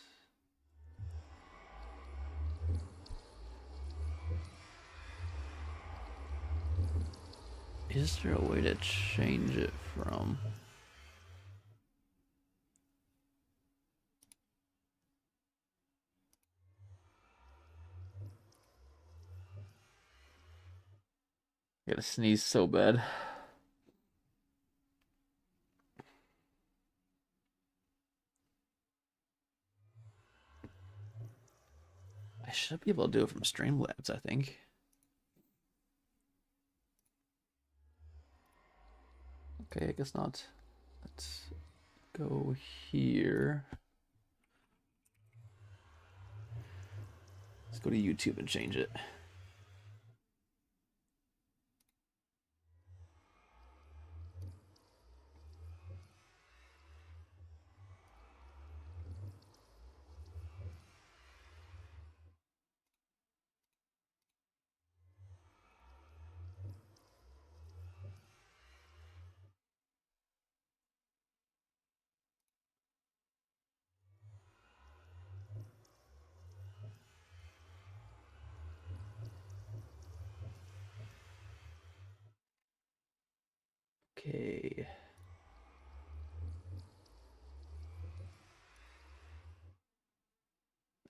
Is there a way to change it from? I gotta sneeze so bad. I should be able to do it from Streamlabs, I think. Okay, I guess not. Let's go here. Let's go to YouTube and change it. Okay.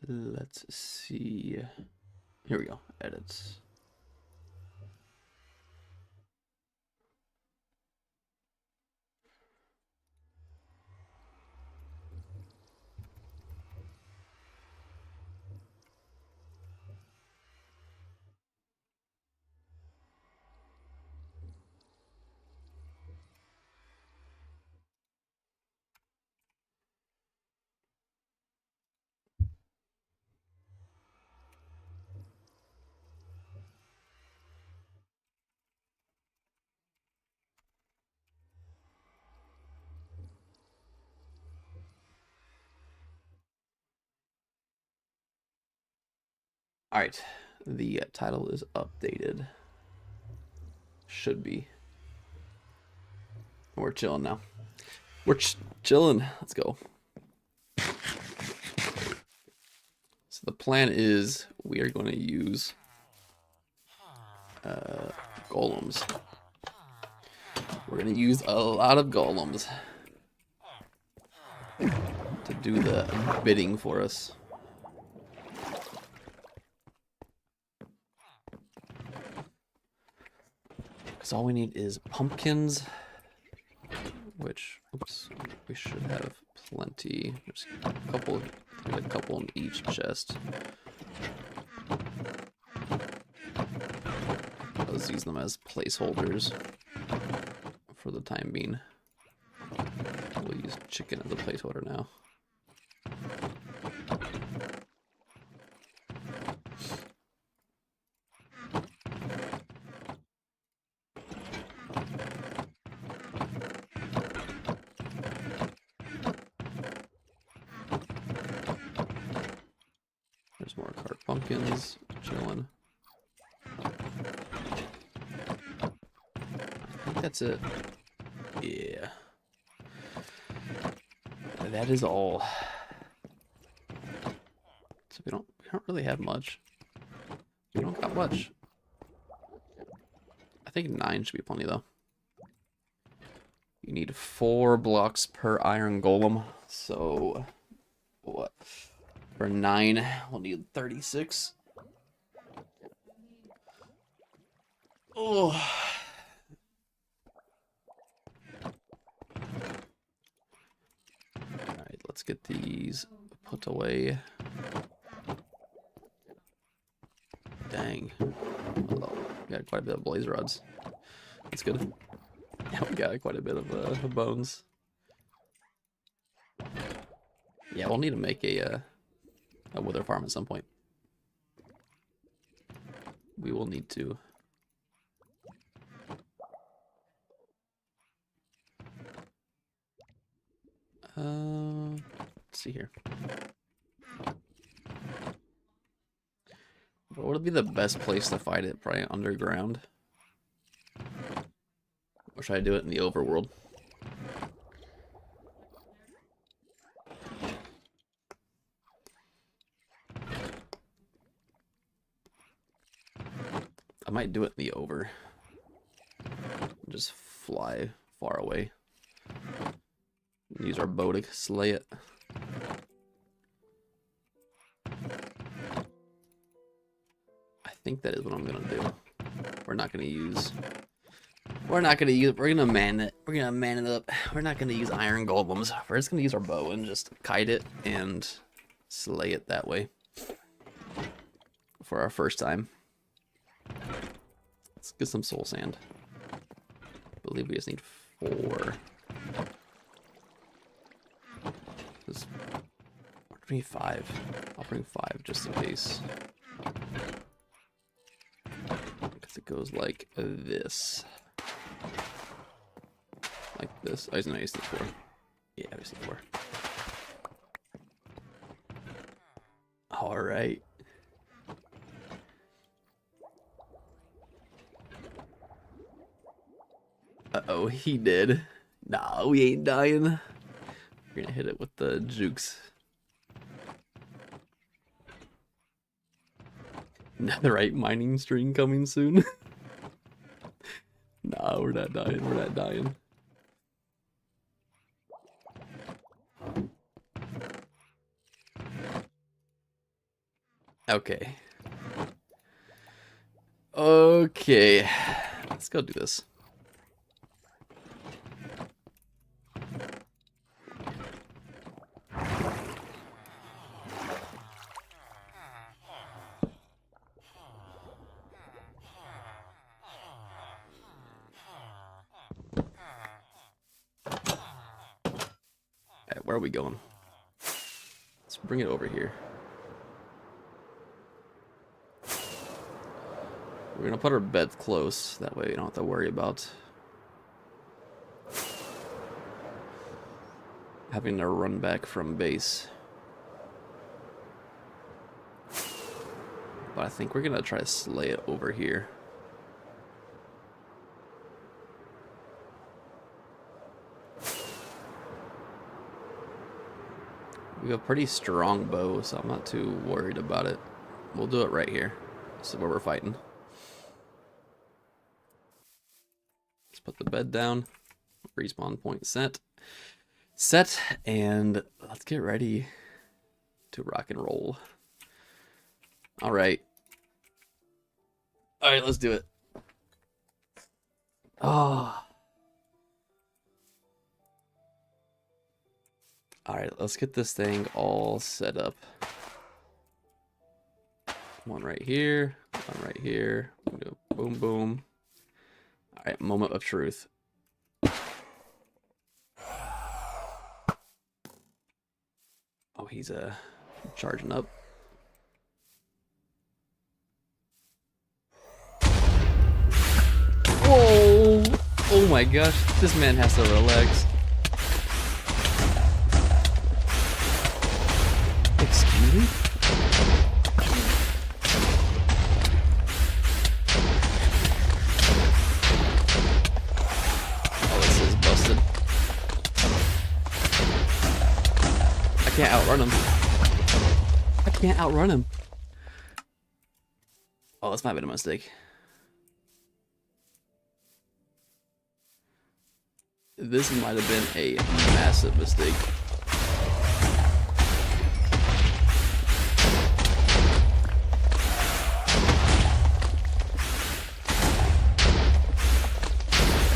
Let's see. Here we go. Edits. All right, the title is updated. Should be. We're chilling now. We're chilling. Let's go. So the plan is we are going to use golems. We're going to use a lot of golems to do the bidding for us. Because all we need is pumpkins, which, oops, we should have plenty. There's a couple in each chest. Let's use them as placeholders for the time being. We'll use chicken as a placeholder now. There's more cart pumpkins chilling. I think that's it. Yeah. That is all. So we don't really have much. We don't got much. I think 9 should be plenty though. You need 4 blocks per iron golem. So what? For 9, we'll need 36. Oh. Alright, let's get these put away. Dang. Oh, we got quite a bit of blaze rods. That's good. Yeah, we got quite a bit of bones. Yeah, we'll need to make a wither farm at some point. We will need to. Let's see here. What would be the best place to fight it? Probably underground. Or should I do it in the overworld? I might do it in the over. Just fly far away. Use our bow to slay it. I think that is what I'm gonna do. We're gonna man it. We're gonna man it up. We're not gonna use iron golems. We're just gonna use our bow and just kite it and slay it that way. For our first time. Let's get some soul sand. I believe we just need 4. I'll bring 5. I'll bring 5 just in case. Because it goes like this. Like this. Oh, no, I used 4. Yeah, I used 4. Alright. Uh-oh, he did. Nah, we ain't dying. We're gonna hit it with the jukes. Netherite mining stream coming soon. Nah, we're not dying. We're not dying. Okay. Okay. Let's go do this. Where are we going? Let's bring it over here. We're gonna put our beds close, that way we don't have to worry about having to run back from base. But I think we're gonna try to slay it over here. We have a pretty strong bow, so I'm not too worried about it. We'll do it right here. This is where we're fighting. Let's put the bed down. Respawn point set. Set, and let's get ready to rock and roll. All right. All right, let's do it. Oh. All right, let's get this thing all set up. One right here, one right here. Boom, boom. All right, moment of truth. Oh, he's charging up. Whoa! Oh my gosh, this man has to relax. Excuse me? Oh, this is busted. I can't outrun him. I can't outrun him. Oh, this might have been a mistake. This might have been a massive mistake.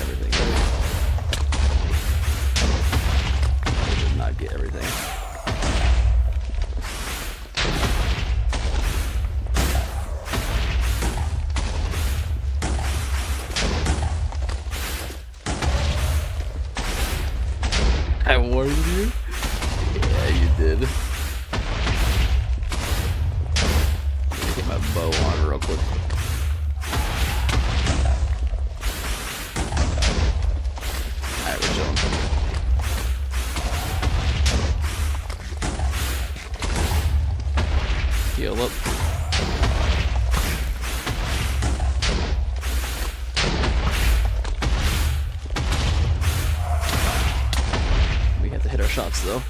Everything right. I did not get everything. I warned you? Yeah, you did. Get my bow on real quick. Alright, we're chilling. Heal up. Hit our shots though.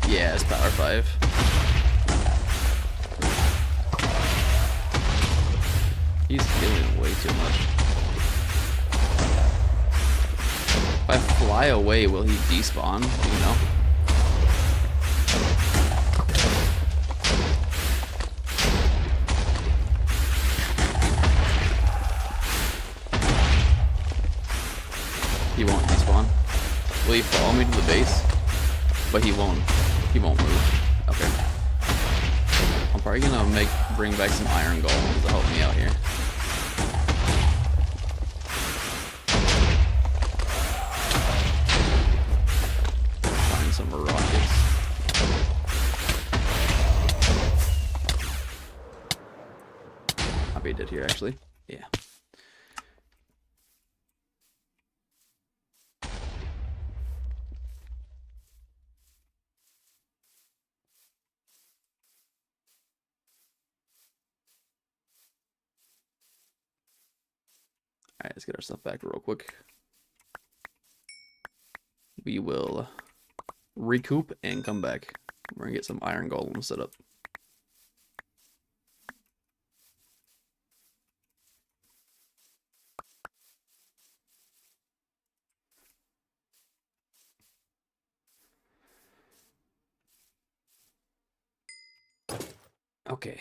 Yeah, it's power 5. He's healing way too much. If I fly away, will he despawn? Do you know? He won't despawn. Will he follow me to the base? But he won't. He won't move. Okay. I'm probably gonna bring back some iron golems to help me out here. Find some rockets. I'll be dead here actually. Yeah. Alright, let's get our stuff back real quick. We will recoup and come back. We're gonna get some iron golems set up. Okay.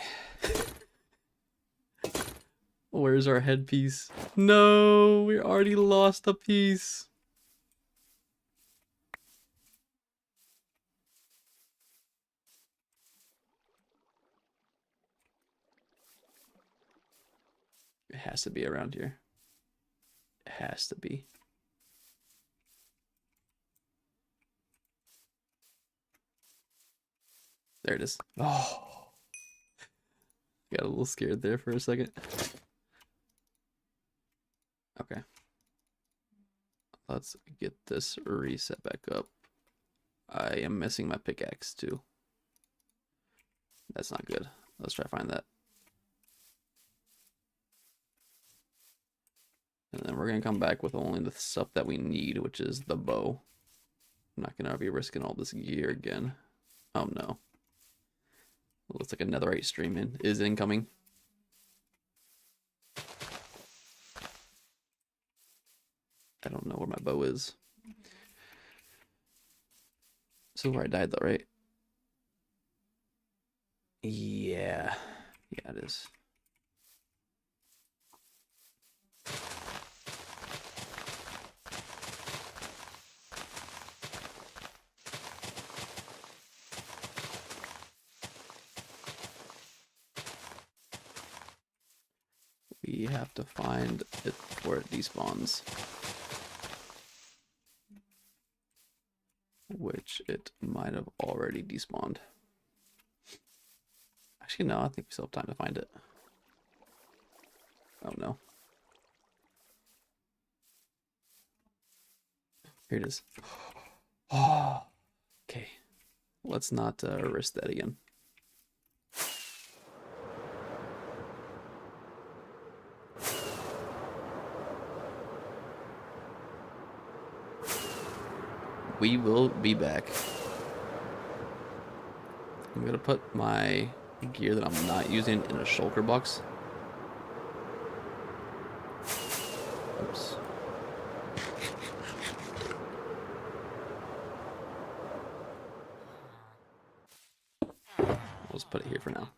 Where's our headpiece? No, we already lost a piece. It has to be around here. It has to be. There it is. Oh, got a little scared there for a second. Okay. Let's get this reset back up. I am missing my pickaxe too. That's not good. Let's try to find that. And then we're going to come back with only the stuff that we need, which is the bow. I'm not going to be risking all this gear again. Oh no. Looks like a netherite stream is incoming. I don't know where my bow is. So where I died though, right? Yeah. Yeah, it is. We have to find it where it despawns. Which it might have already despawned. Actually, no, I think we still have time to find it. Oh no. Here it is. Oh, okay. Let's not risk that again. We will be back. I'm gonna put my gear that I'm not using in a shulker box. Oops. I'll just put it here for now.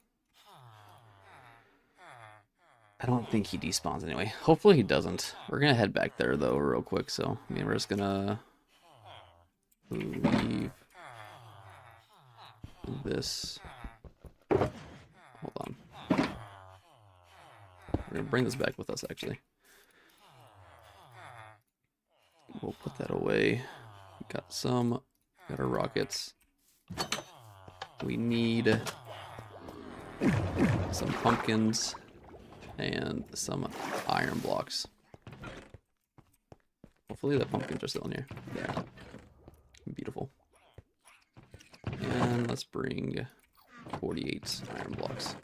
I don't think he despawns anyway. Hopefully he doesn't. We're gonna head back there though real quick, so I mean we're just gonna leave this. Hold on. We're gonna bring this back with us actually. We'll put that away. Got our rockets. We need some pumpkins and some iron blocks. Hopefully the pumpkins are still in here. Yeah. Beautiful. And let's bring 48 iron blocks.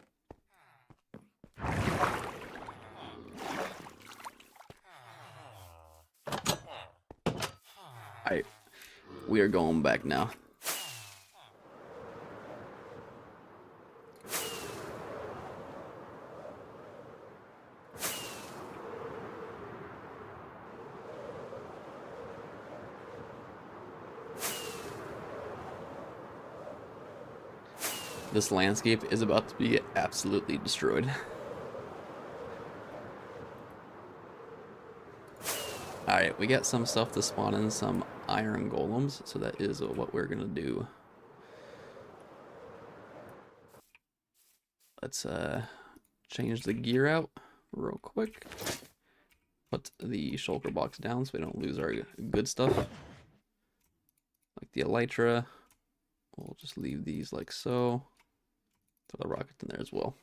Alright, we are going back now. This landscape is about to be absolutely destroyed. Alright, we got some stuff to spawn in some iron golems, so that is what we're gonna do. Let's change the gear out real quick. Put the shulker box down so we don't lose our good stuff. Like the elytra. We'll just leave these like so. Throw the rockets in there as well.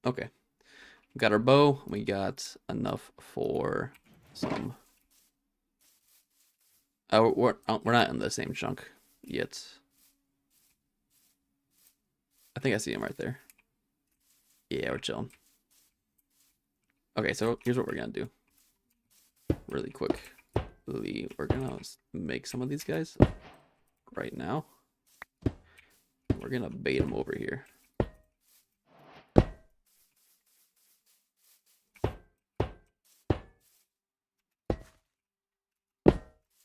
Okay. We got our bow. We got enough for some. Oh, we're not in the same chunk yet. I think I see him right there. Yeah, we're chilling. Okay, so here's what we're gonna do. Really quick. We're gonna make some of these guys right now. We're gonna bait them over here.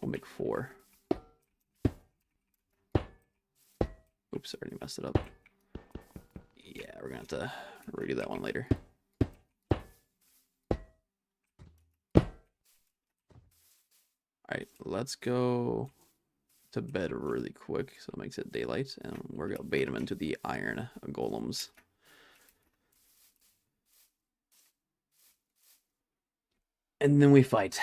We'll make 4. Oops, I already messed it up. Yeah, we're gonna have to redo that one later. Alright, let's go to bed really quick so it makes it daylight, and we're gonna bait them into the iron golems. And then we fight.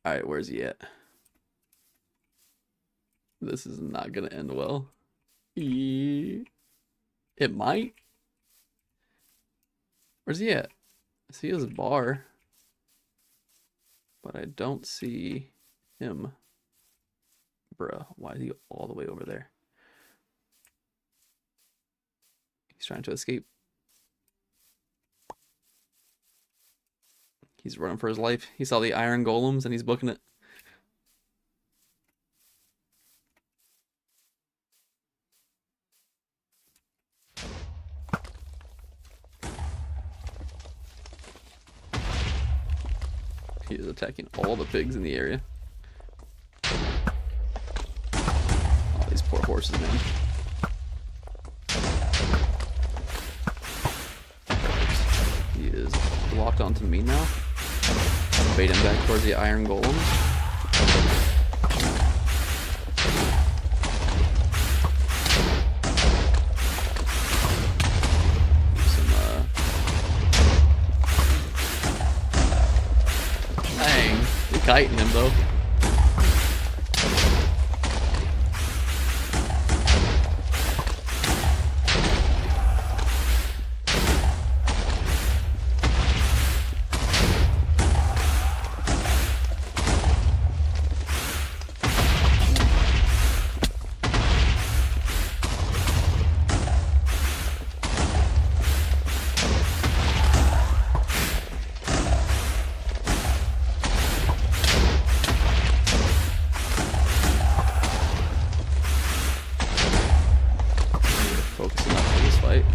Alright, where's he at? This is not gonna end well. It might. Where's he at? I see his bar, but I don't see him. Bruh, why is he all the way over there? He's trying to escape. He's running for his life. He saw the iron golems and he's booking it. He is attacking all the pigs in the area. All these poor horses, man. He is locked onto me now. Bait him back towards the iron golems. Kiting him though. Focusing up for this fight.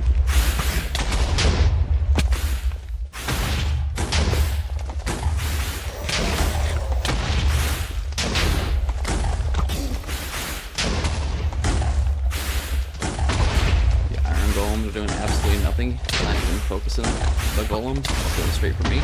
The iron golems are doing absolutely nothing. Not even focusing on the golems. Going straight for me.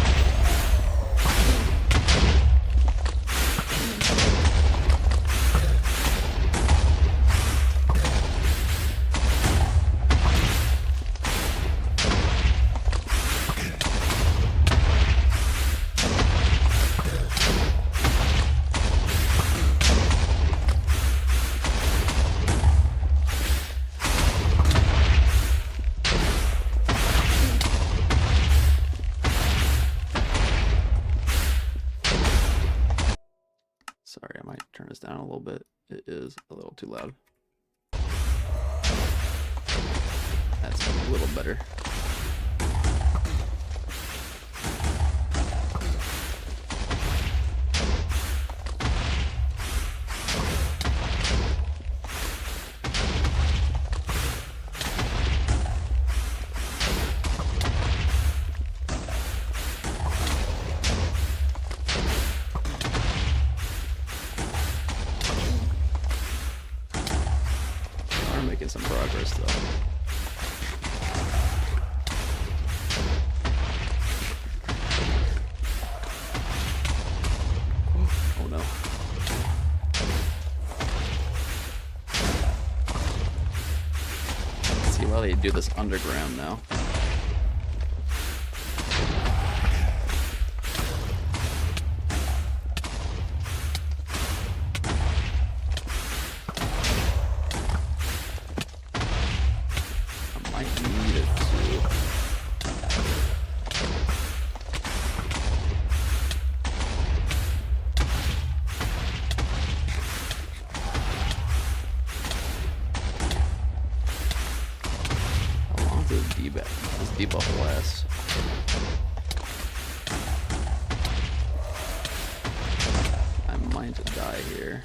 Sorry, I might turn this down a little bit. It is a little too loud. That's a little better. Making some progress though. Oh no. Let's see why they do this underground now. This debuff lasts. I might die here.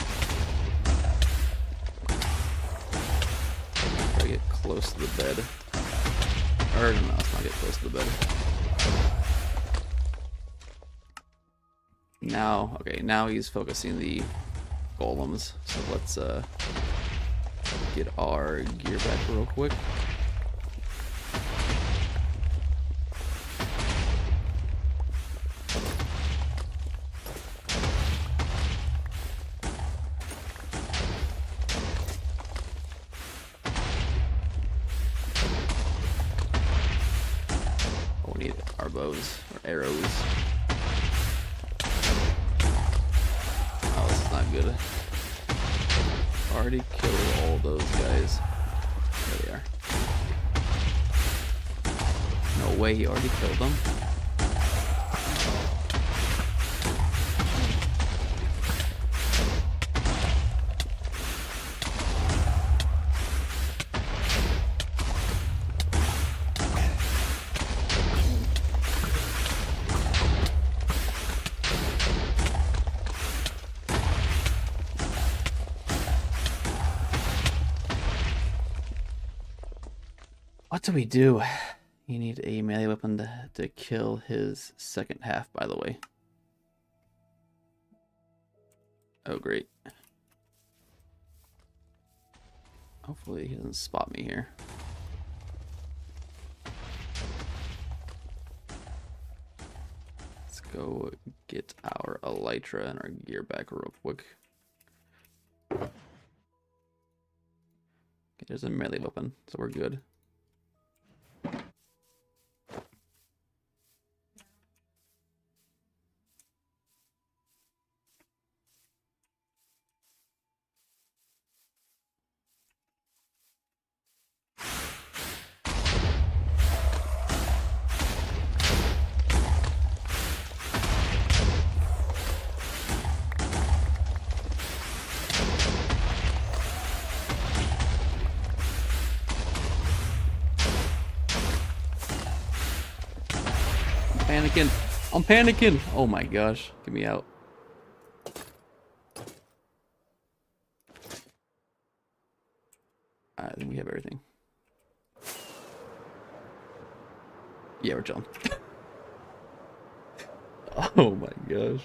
Try to get close to the bed. Or no, let's not get close to the bed. Now, okay, now he's focusing the golems. So let's get our gear back real quick. We need our bows or arrows. good. Already killed all those guys. There they are. No way, he already killed them. What do we do? You need a melee weapon to kill his second half, by the way. Oh, great. Hopefully he doesn't spot me here. Let's go get our elytra and our gear back real quick. Okay, there's a melee weapon, so we're good. Panicking. I'm panicking. Oh my gosh. Get me out. Alright, then we have everything. Yeah, we're chilling. Oh my gosh.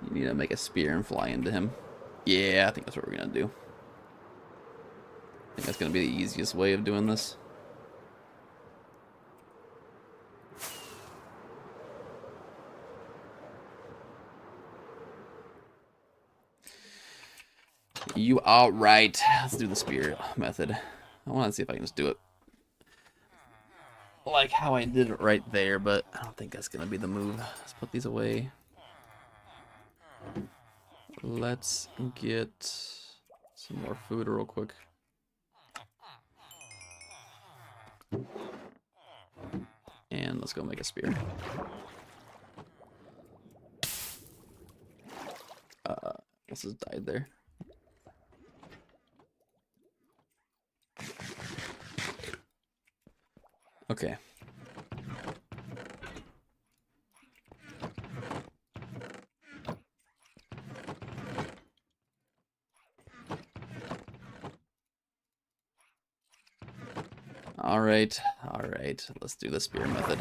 You need to make a spear and fly into him. Yeah, I think that's what we're gonna do. I think that's gonna be the easiest way of doing this. You are right. Let's do the spear method. I want to see if I can just do it like how I did it right there, but I don't think that's going to be the move. Let's put these away. Let's get some more food real quick. And let's go make a spear. This has died there. Okay. All right. Let's do the spear method.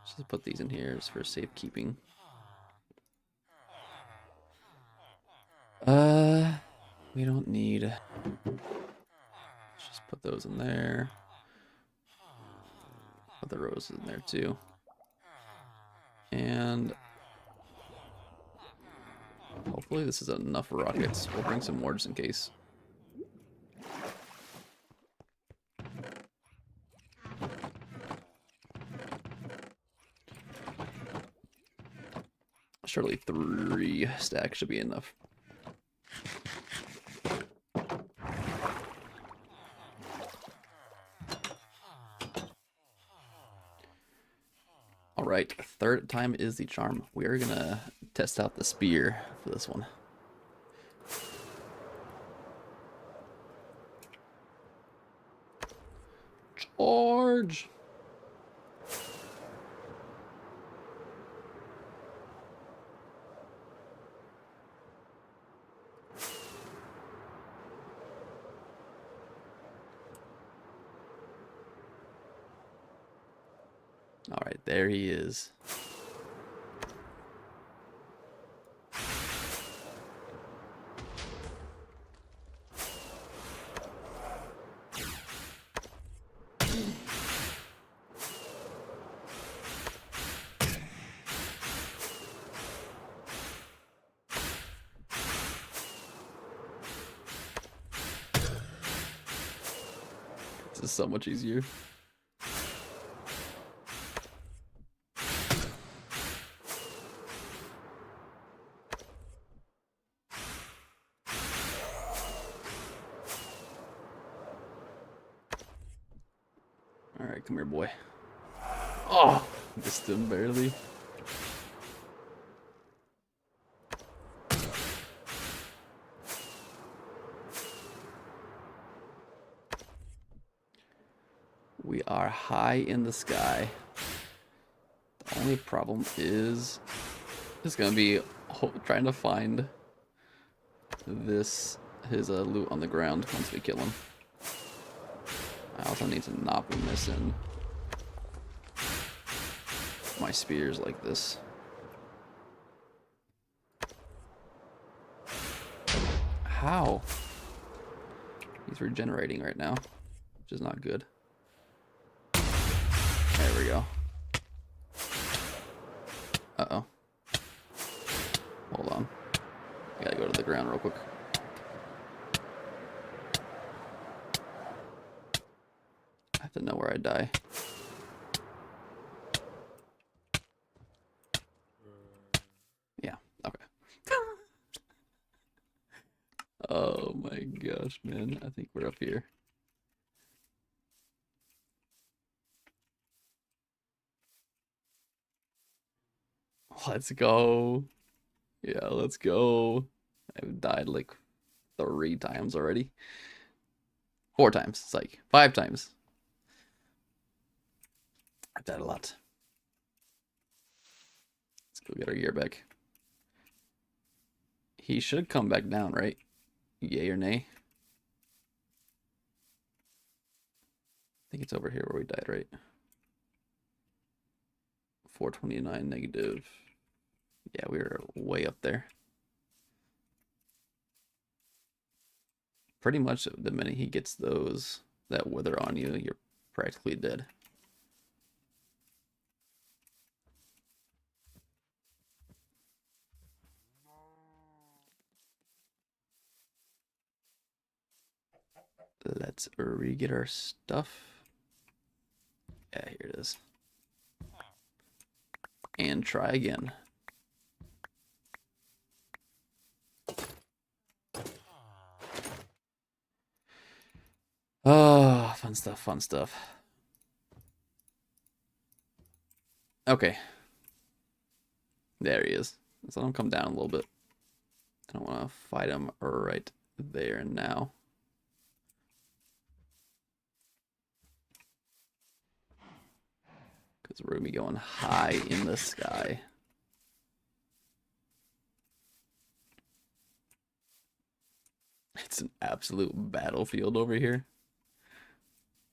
Just put these in here just for safekeeping. We don't need. Let's just put those in there. Put the roses in there too. And hopefully this is enough rockets. We'll bring some more just in case. Surely 3 stacks should be enough. Alright, third time is the charm. We are gonna test out the spear for this one. Charge! Alright, there he is. This is so much easier. Alright, come here, boy. Oh! Just barely. We are high in the sky. The only problem is it's gonna be trying to find his loot on the ground once we kill him. I also need to not be missing my spears like this. How? He's regenerating right now, which is not good. There we go. Uh-oh. Hold on. I gotta go to the ground real quick. I have to know where I die. Yeah, okay. Oh my gosh, man. I think we're up here. Let's go. Yeah, let's go. I've died like 3 times already. 4 times. It's like 5 times. I've died a lot. Let's go get our gear back. He should come back down, right? Yay or nay? I think it's over here where we died, right? 429 negative. Yeah, we were way up there. Pretty much the minute he gets that wither on you, you're practically dead. Let's re-get our stuff. Yeah, here it is. And try again. Oh, fun stuff, fun stuff. Okay. There he is. Let's let him come down a little bit. I don't want to fight him right there and now. Because we're going to be going high in the sky. It's an absolute battlefield over here.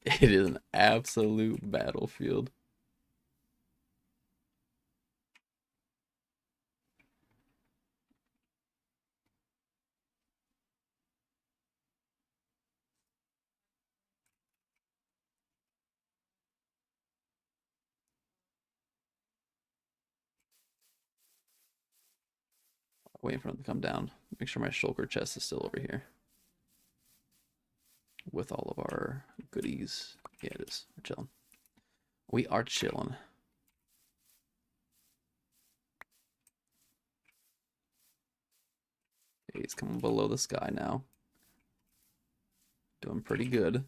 It is an absolute battlefield. Waiting for him to come down. Make sure my shulker chest is still over here. With all of our goodies. Yeah, it is. We're chilling. We are chilling. Okay, he's coming below the sky now. Doing pretty good.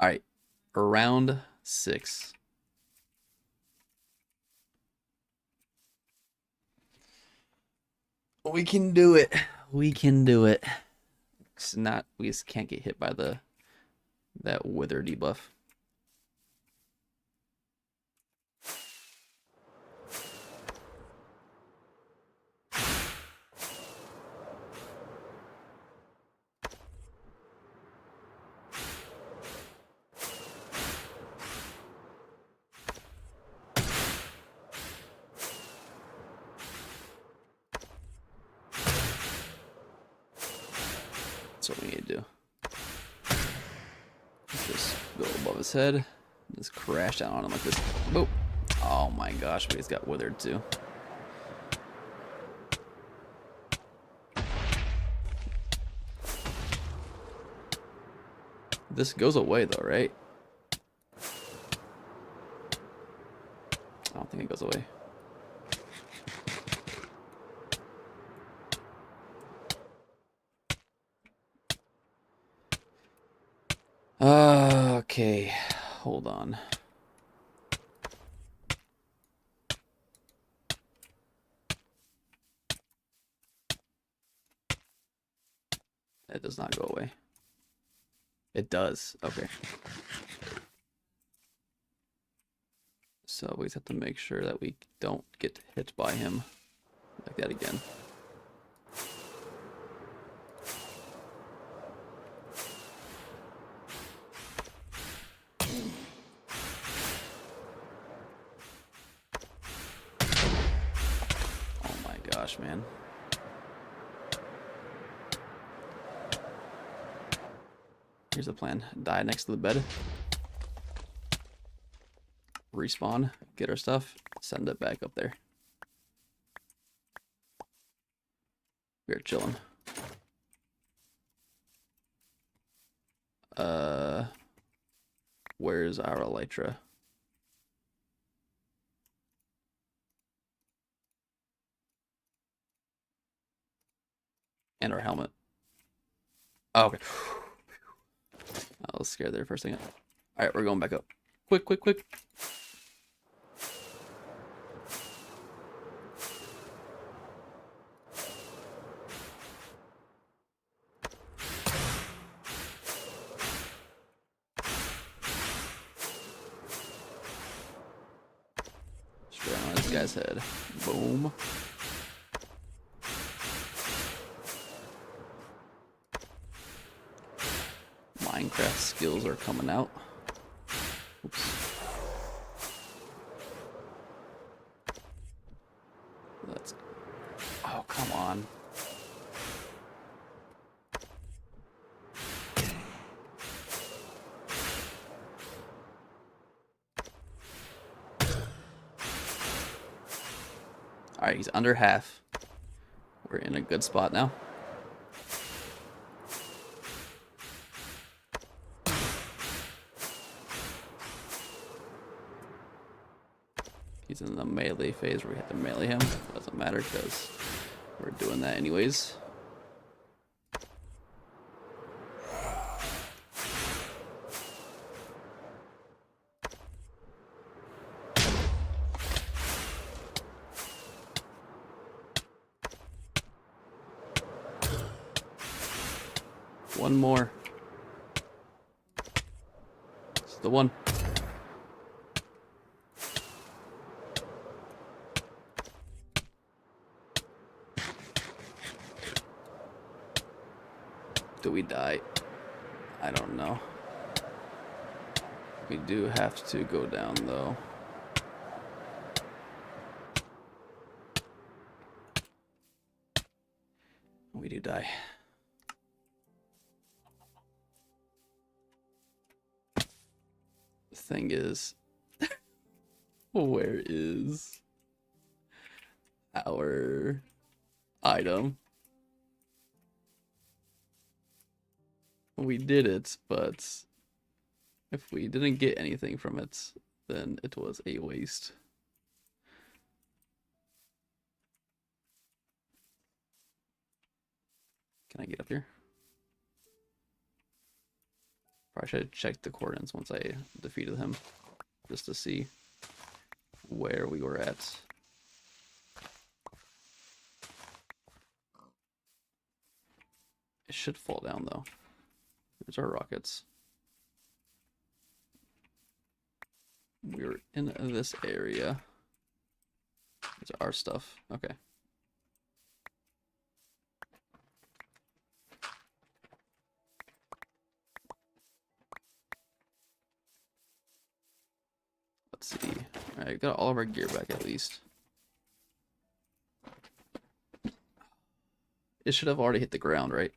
Alright. Round 6. We can do it. We can do it. It's not, we just can't get hit by that wither debuff. That's what we need to do. Just go above his head. Just crash down on him like this. Boop. Oh my gosh, but he's got withered too. This goes away though, right? I don't think it goes away. Okay, Hold on. It does not go away. It does. Okay. So we just have to make sure that we don't get hit by him like that again. Oh my gosh, man. Here's the plan. Die next to the bed. Respawn, get our stuff, send it back up there. We're chilling. Where's our elytra? And our helmet. Oh, okay. I was scared there for a second. Alright, we're going back up. Quick, quick, quick. Straight on this guy's head. Boom. Minecraft skills are coming out. Oops. Let's... Oh, come on. Alright, he's under half. We're in a good spot now. He's in the melee phase where we have to melee him. Doesn't matter because we're doing that anyways. One more. It's the one. Do we die? I don't know. We do have to go down though. We do die. The thing is, where is our item? We did it, but if we didn't get anything from it, then it was a waste. Can I get up here? Probably should have checked the coordinates once I defeated him, just to see where we were at. It should fall down though. There's our rockets. We're in this area. There's our stuff. Okay. Let's see. Alright, got all of our gear back at least. It should have already hit the ground, right?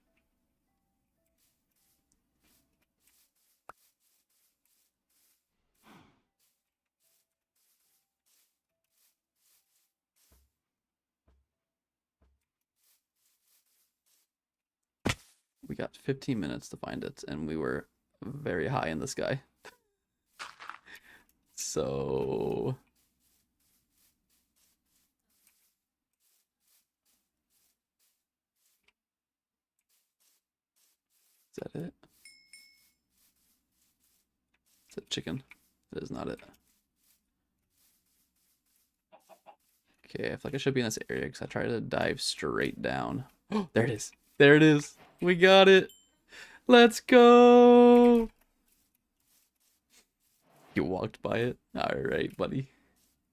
We got 15 minutes to find it, and we were very high in the sky. So... Is that it? It's a chicken. That is not it. Okay, I feel like I should be in this area because I tried to dive straight down. Oh, there it is. There it is. We got it. Let's go. You walked by it. All right, buddy.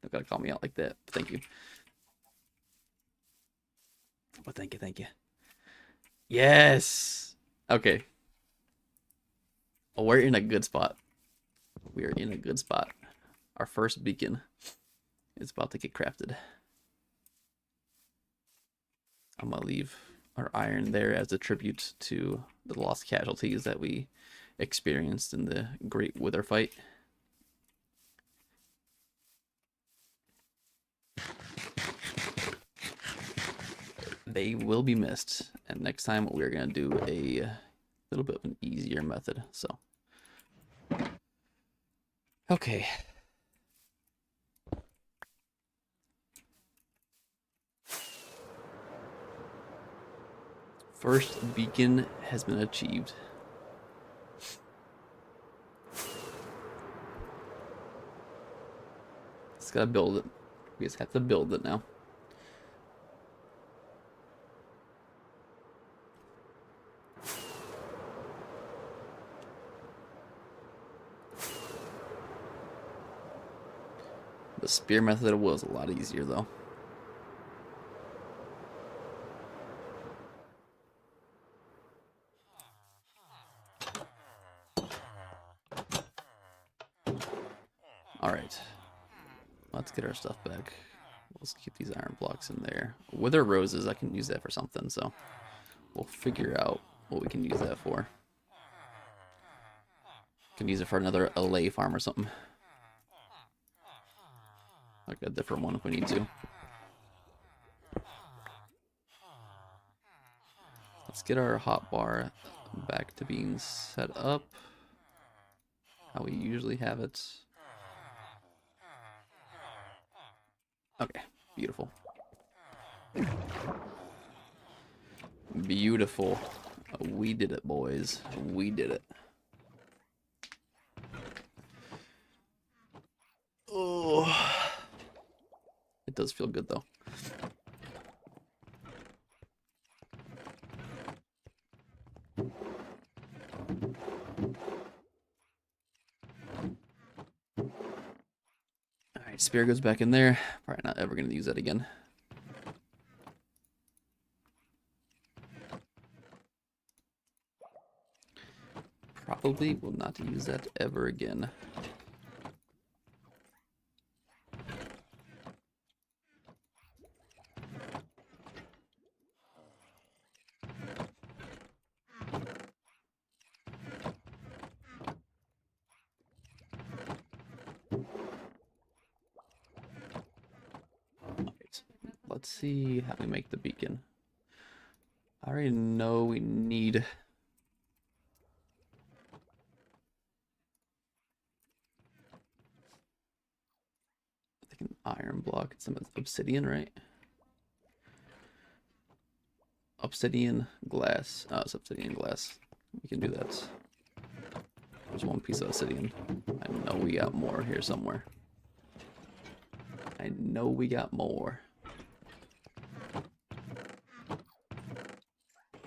Don't gotta call me out like that. Thank you. Well, thank you, thank you. Yes. Okay. Well, we're in a good spot. We are in a good spot. Our first beacon is about to get crafted. I'm gonna leave our iron there as a tribute to the lost casualties that we experienced in the Great Wither fight. They will be missed, and next time we're gonna do a little bit of an easier method. So, okay. First beacon has been achieved. Just gotta build it. We just have to build it now. The spear method was a lot easier though. Alright. Let's get our stuff back. Let's keep these iron blocks in there. Wither roses, I can use that for something, so we'll figure out what we can use that for. Can use it for another LA farm or something. Like a different one if we need to. Let's get our hotbar back to being set up how we usually have it. Okay, beautiful. Beautiful. We did it, boys. We did it. Oh, it does feel good though. Alright, spear goes back in there. Probably not ever going to use that again. Probably will not use that ever again. Let's see how we make the beacon. I already know we need an iron block and some obsidian, right? Obsidian glass. Oh, it's obsidian glass. We can do that. There's one piece of obsidian. I know we got more here somewhere. I know we got more.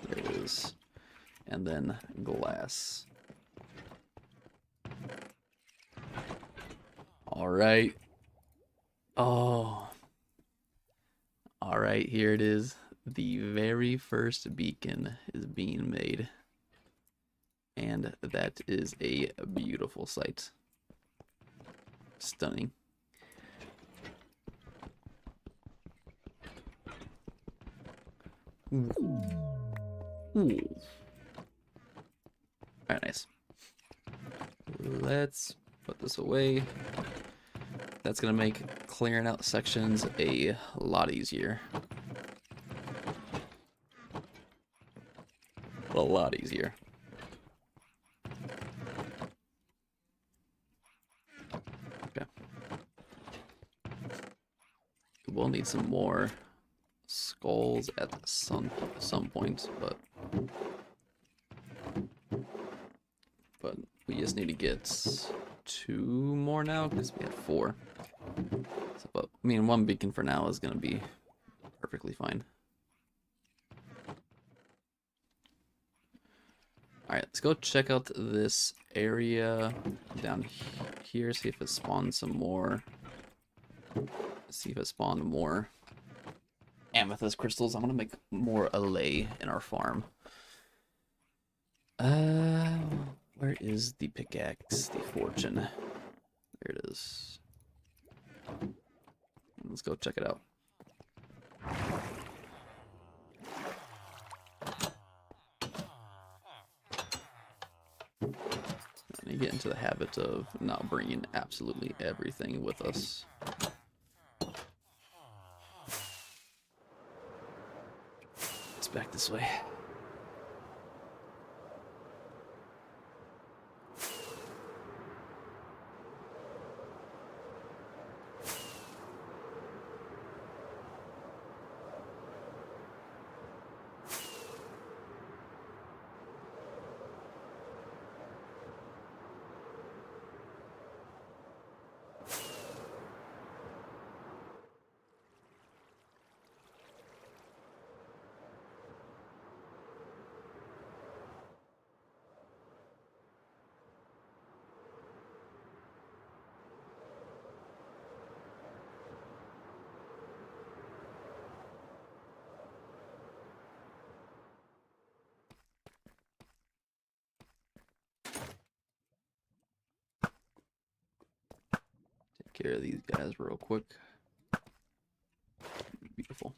There it is. And then glass. All right. Oh. All right, here it is. The very first beacon is being made. And that is a beautiful sight. Stunning. Ooh. Ooh. Very nice. Let's put this away. That's gonna make clearing out sections a lot easier. A lot easier. Okay. We'll need some more skulls at some point, but we just need to get 2 more now because we had 4. So, but I mean, 1 beacon for now is gonna be perfectly fine. Alright, let's go check out this area down here, see if it spawns some more. See if it spawned more amethyst crystals. I'm gonna make more allay in our farm. Where is the pickaxe? The fortune. There it is. Let's go check it out. I need to get into the habit of not bringing absolutely everything with us. It's back this way. Take care of these guys real quick. Beautiful.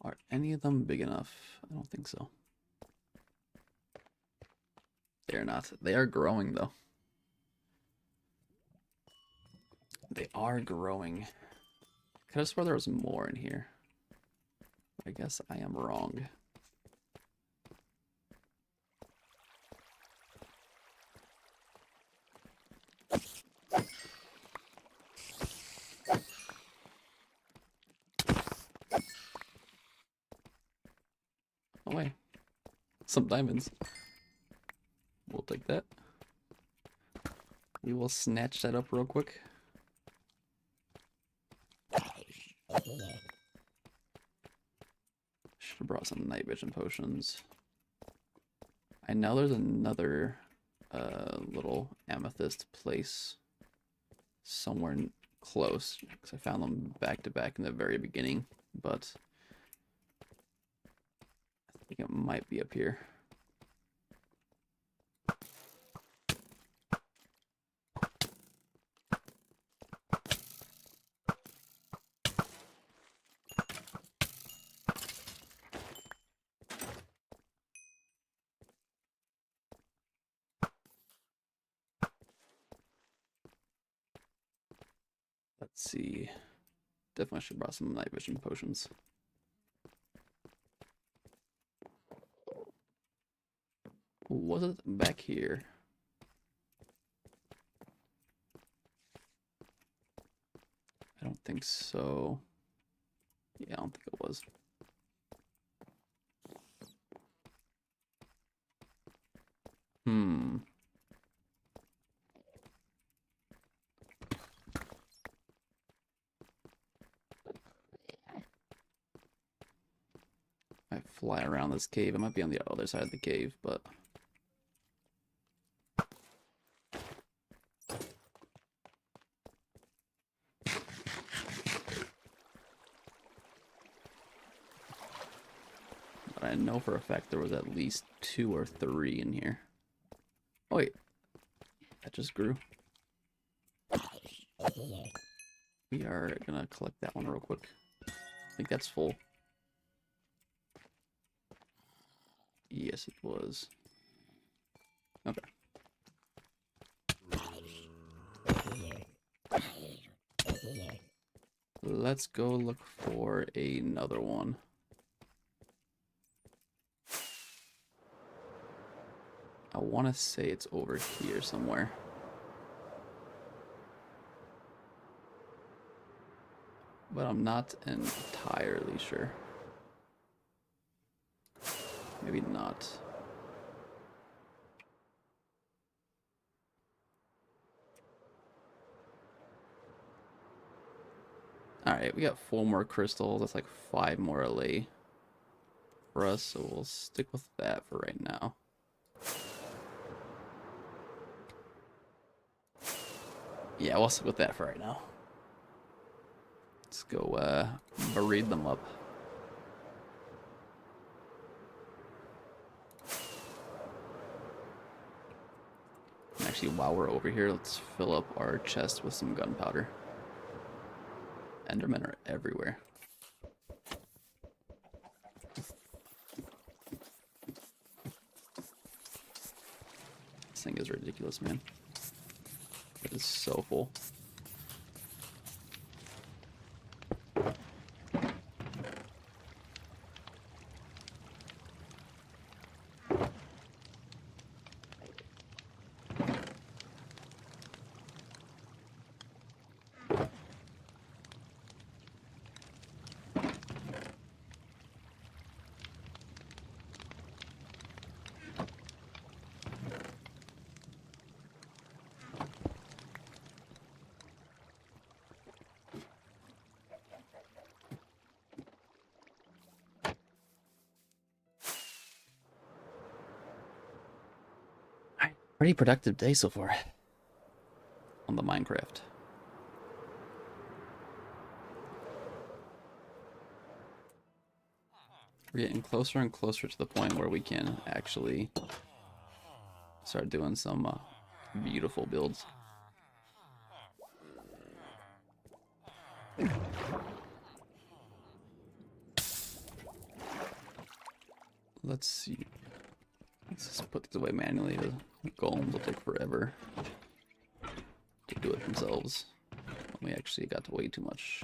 Are any of them big enough? I don't think so. They're not. They are growing though. They are growing. Could have sworn there was more in here. I guess I am wrong. Oh wait. Some diamonds. We'll take that. We will snatch that up real quick. Should have brought some night vision potions. I know there's another little amethyst place somewhere close because I found them back to back in the very beginning, but I think it might be up here. Let's see. Definitely should have brought some night vision potions. Was it back here? I don't think so. Yeah, I don't think it was. I fly around this cave. It might be on the other side of the cave, but I know for a fact there was at least 2 or 3 in here. Oh wait, that just grew. We are gonna collect that one real quick. I think that's full. Yes, it was. Okay. Let's go look for another one. I want to say it's over here somewhere. But I'm not entirely sure. Maybe not. Alright, we got 4 more crystals. That's like 5 more LA for us, so we'll stick with that for right now. Yeah, we'll stick with that for right now. Let's go breed them up. And actually, while we're over here, let's fill up our chest with some gunpowder. Endermen are everywhere. This thing is ridiculous, man. It is so full. Pretty productive day so far on the Minecraft. We're getting closer and closer to the point where we can actually start doing some beautiful builds. Let's see. Let's just put these away manually. The golems will take forever to do it themselves. We actually got to way too much.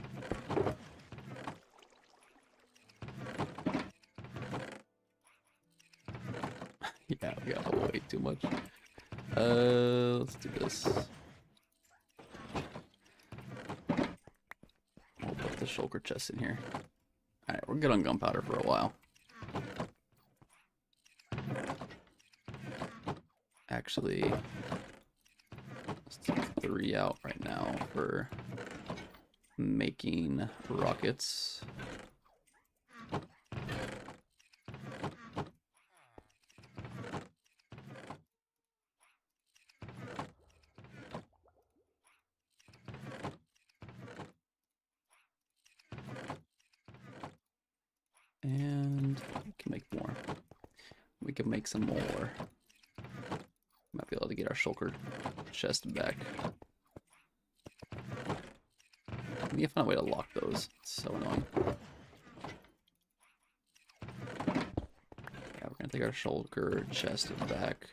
Yeah, we got way too much. Let's do this. We'll put the shulker chest in here. Alright, we're good on gunpowder for a while. Actually, let's take 3 out right now for making rockets. And we can make more. We can make some more. Might be able to get our shulker chest back. We need to find a way to lock those. It's so annoying. Yeah, we're gonna take our shulker chest back.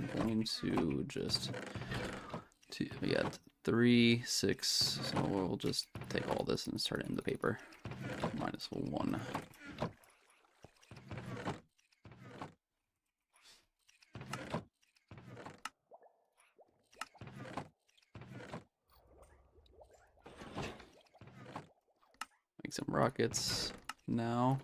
I'm going to just... we got 3, 6, so we'll just take all this and start it in the paper. -1. Make some rockets now.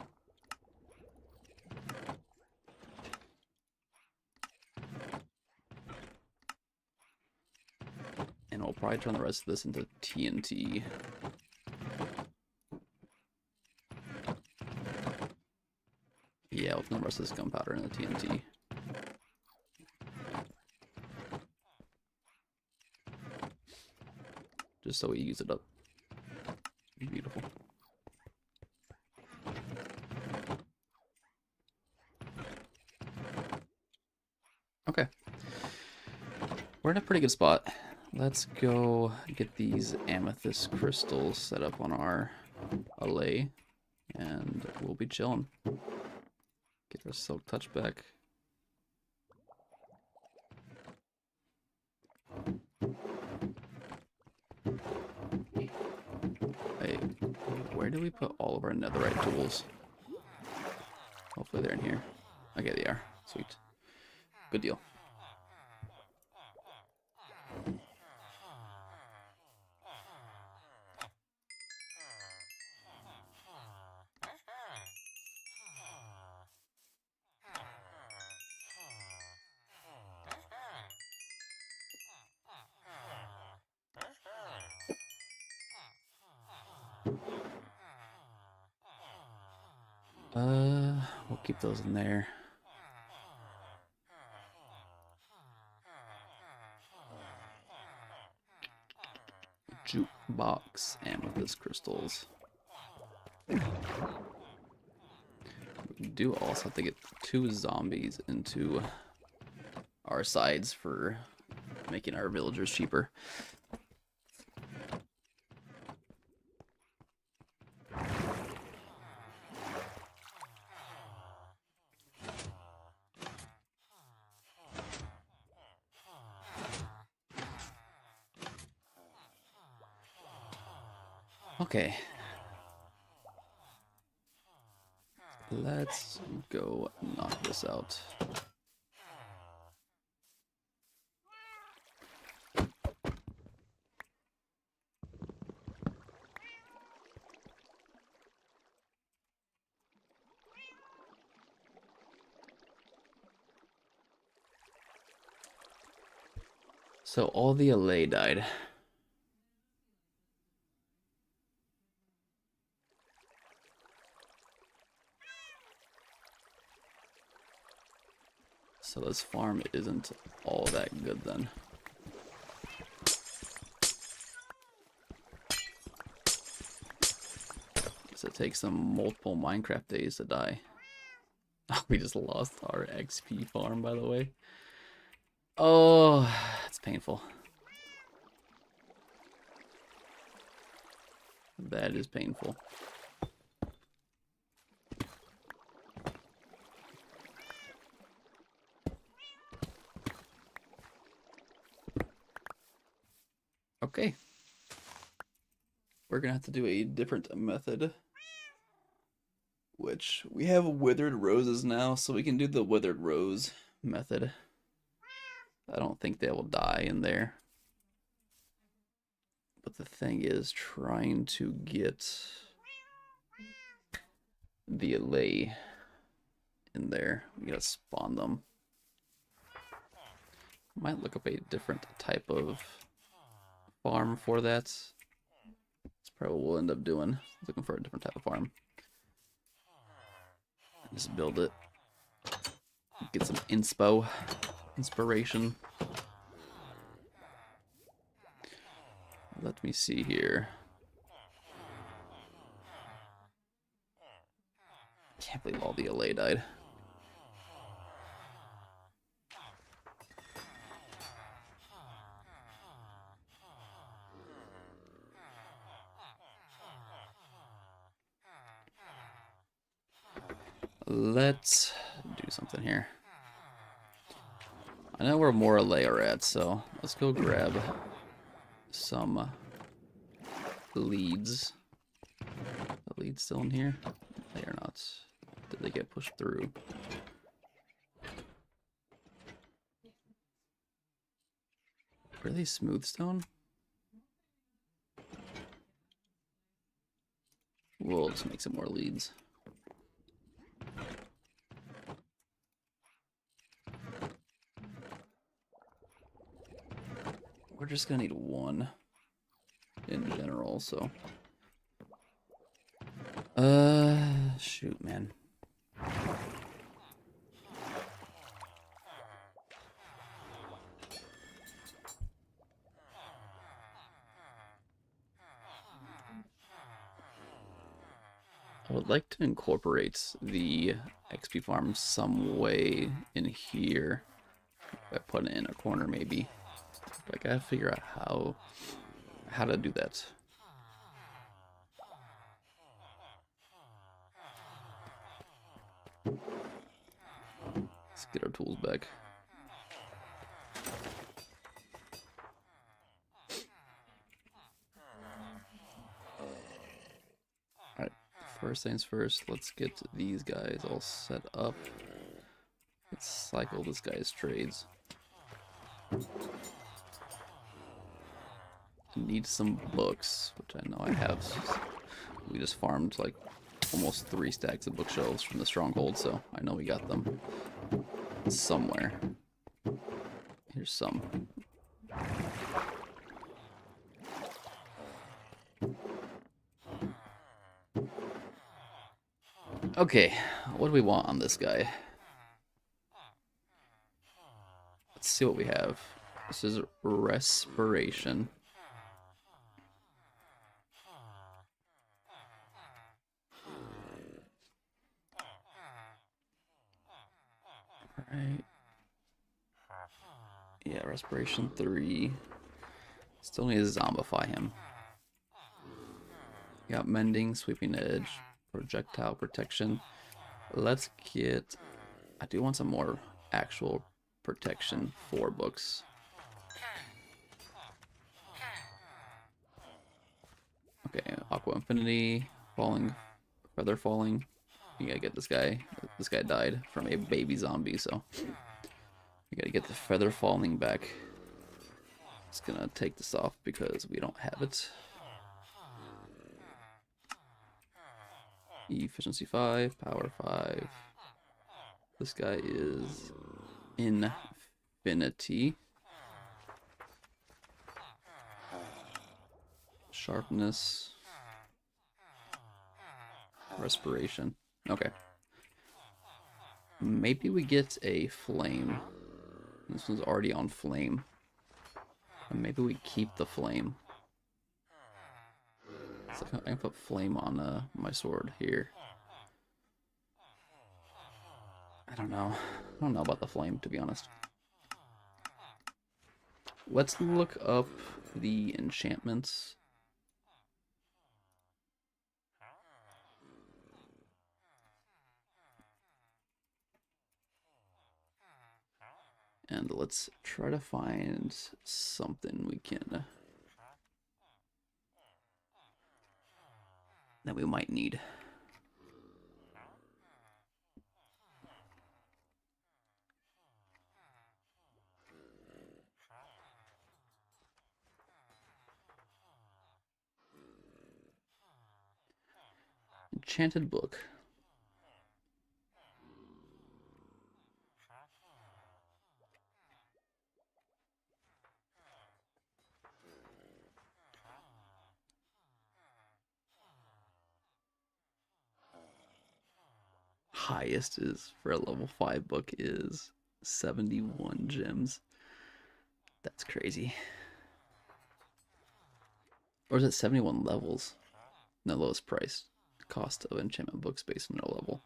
And we'll probably turn the rest of this into TNT. Yeah, we'll turn the rest of this gunpowder into TNT. Just so we use it up. Beautiful. Okay. We're in a pretty good spot. Let's go get these amethyst crystals set up on our allay, and we'll be chilling. Get our silk touch back. Hey, where do we put all of our netherite tools? Hopefully they're in here. Okay, they are. Sweet. Good deal. We'll keep those in there. Jukebox amethyst crystals. We do also have to get 2 zombies into our sides for making our villagers cheaper. Okay. Let's go knock this out. So all the LA died. So this farm isn't all that good then. Guess it takes them multiple Minecraft days to die. We just lost our XP farm, by the way. Oh, it's painful. That is painful. Okay. We're gonna have to do a different method. Which, we have withered roses now, so we can do the withered rose method. I don't think they will die in there. But the thing is trying to get the allay in there. We gotta spawn them. Might look up a different type of farm for that. That's probably what we'll end up doing. Looking for a different type of farm. Just build it. Get some inspiration. Let me see here. Can't believe all the LA died. Let's do something here. I know where more LA are at, so let's go grab some leads. The leads still in here? They are not. Did they get pushed through? Are they smooth stone? We'll just make some more leads. We're just gonna need 1 in general, so. Shoot, man. I would like to incorporate the XP farm some way in here. By putting it in a corner, maybe. But I gotta figure out how to do that. Let's get our tools back. Alright, first things first, let's get these guys all set up. Let's cycle this guy's trades. Need some books, which I know I have. We just farmed like almost 3 stacks of bookshelves from the stronghold, so I know we got them somewhere. Here's some. Okay, what do we want on this guy? Let's see what we have. This is respiration. Alright. Yeah, respiration 3. Still need to zombify him. We got mending, sweeping edge, projectile protection. Let's get... I do want some more actual protection for books. Okay, Aqua Infinity, falling, feather falling. You gotta get this guy. This guy died from a baby zombie, so we gotta get the feather falling back. Just gonna take this off because we don't have it. Efficiency 5, power 5. This guy is infinity. Sharpness. Respiration. Okay. Maybe we get a flame. This one's already on flame. And maybe we keep the flame. So I can put flame on my sword here. I don't know. I don't know about the flame, to be honest. Let's look up the enchantments. And let's try to find something we can... that we might need. Enchanted book. Highest is for a level 5 book is 71 gems. That's crazy. Or is it 71 levels? No, lowest price. Cost of enchantment books based on no level.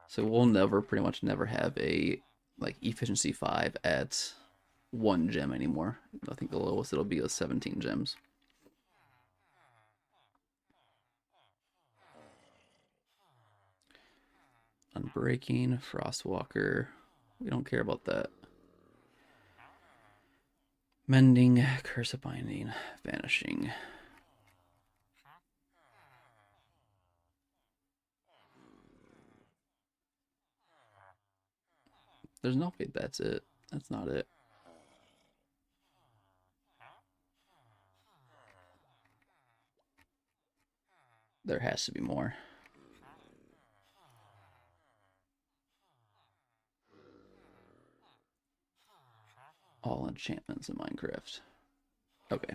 So we'll never, pretty much never have a like efficiency 5 at 1 gem anymore. I think the lowest it'll be is 17 gems. Unbreaking, Frostwalker. We don't care about that. Mending, Curse of Binding, Vanishing. There's no way that's it. That's not it. There has to be more. All enchantments in Minecraft. Okay.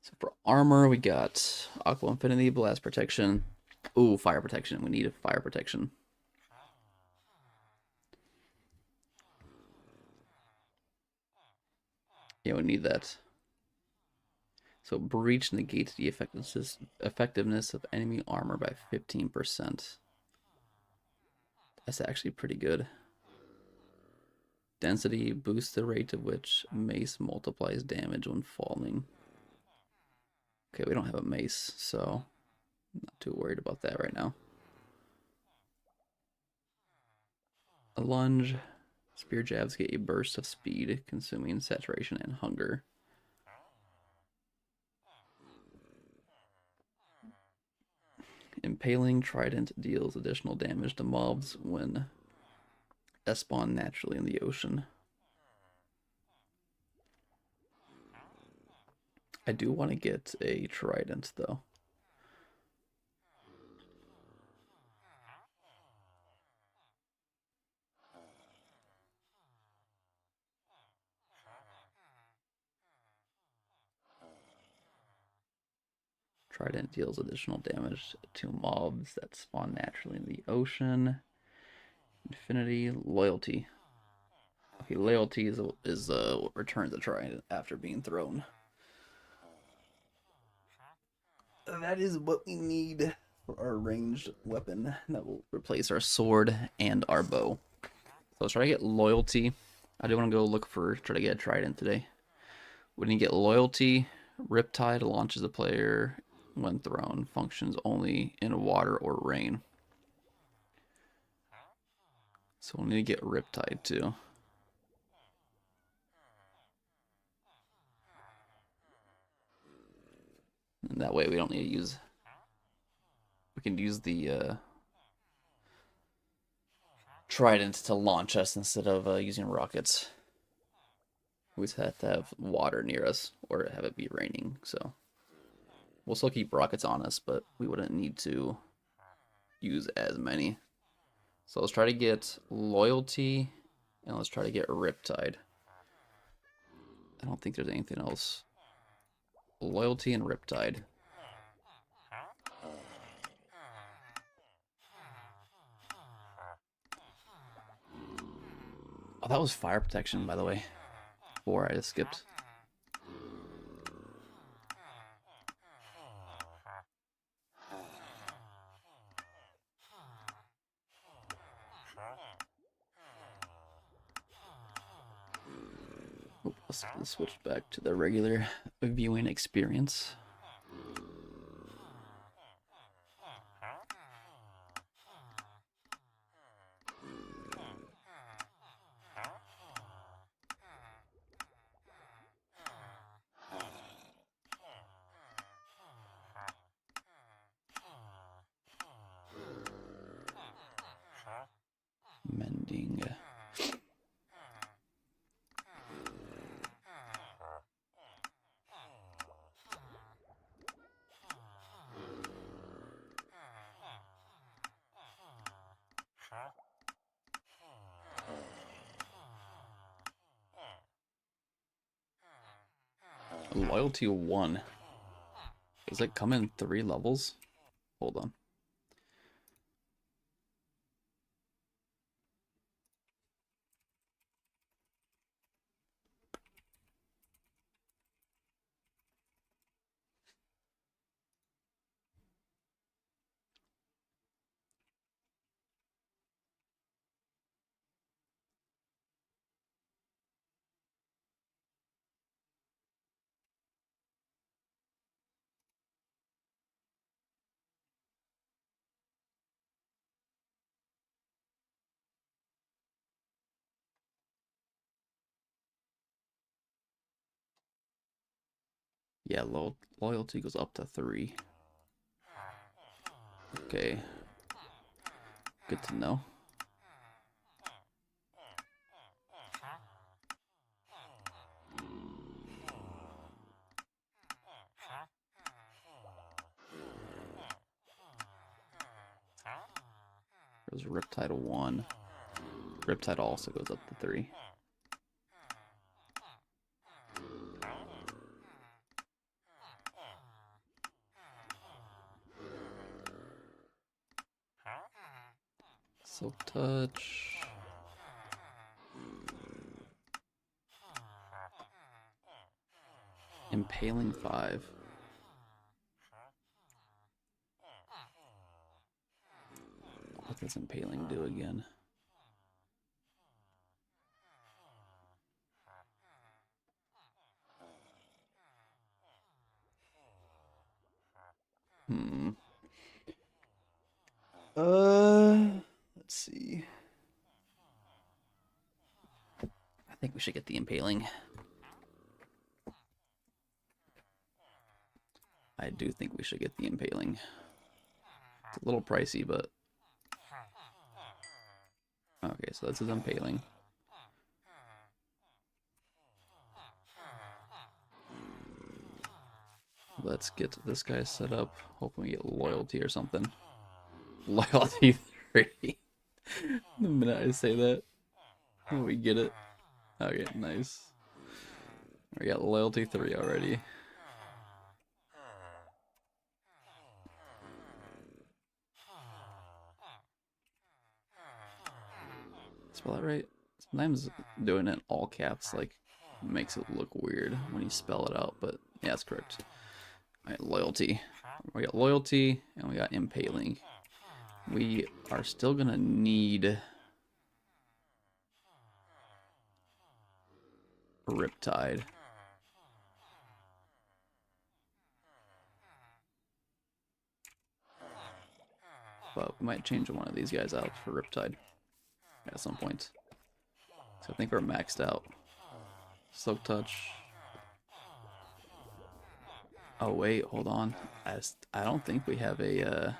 So for armor, we got Aqua Infinity, Blast Protection. Ooh, Fire Protection. We need Fire Protection. Yeah, we need that. So Breach negates the effectiveness of enemy armor by 15%. That's actually pretty good. Density boosts the rate at which mace multiplies damage when falling. Okay, we don't have a mace, so I'm not too worried about that right now. A lunge. Spear jabs get a burst of speed, consuming saturation and hunger. Impaling Trident deals additional damage to mobs when spawn naturally in the ocean. I do want to get a Trident, though. Trident deals additional damage to mobs that spawn naturally in the ocean. Infinity, loyalty. Okay, loyalty is what returns a trident after being thrown. That is what we need for our ranged weapon that will replace our sword and our bow. So let's try to get loyalty. I do want to go try to get a trident today. When you get loyalty, Riptide launches a player when thrown, functions only in water or rain. So we'll need to get Riptide too. And that way we don't need to use... We can use the trident to launch us instead of using rockets. We just have to have water near us or have it be raining, so... We'll still keep rockets on us, but we wouldn't need to use as many. So let's try to get loyalty, and let's try to get Riptide. I don't think there's anything else. Loyalty and Riptide. Oh, that was fire protection, by the way. Before I just skipped. Let's switch back to the regular viewing experience. Mending. Loyalty 1. Does it come in 3 levels? Hold on. Yeah, loyalty goes up to 3. Okay. Good to know. There's Riptide 1. Riptide also goes up to 3. Silk Touch. Impaling 5. What does Impaling do again? Let's see. I think we should get the Impaling. I do think we should get the Impaling. It's a little pricey, but... Okay, so that's his Impaling. Let's get this guy set up. Hopefully we get loyalty or something. Loyalty 3. The minute I say that, we get it. Okay, nice. We got loyalty 3 already. spell that right? Sometimes doing it all caps like makes it look weird when you spell it out, but yeah, that's correct. Alright, loyalty. We got loyalty and we got impaling. We are still gonna need Riptide. But we might change one of these guys out for Riptide at some point. So I think we're maxed out. Silk Touch. Oh wait, hold on. I don't think we have a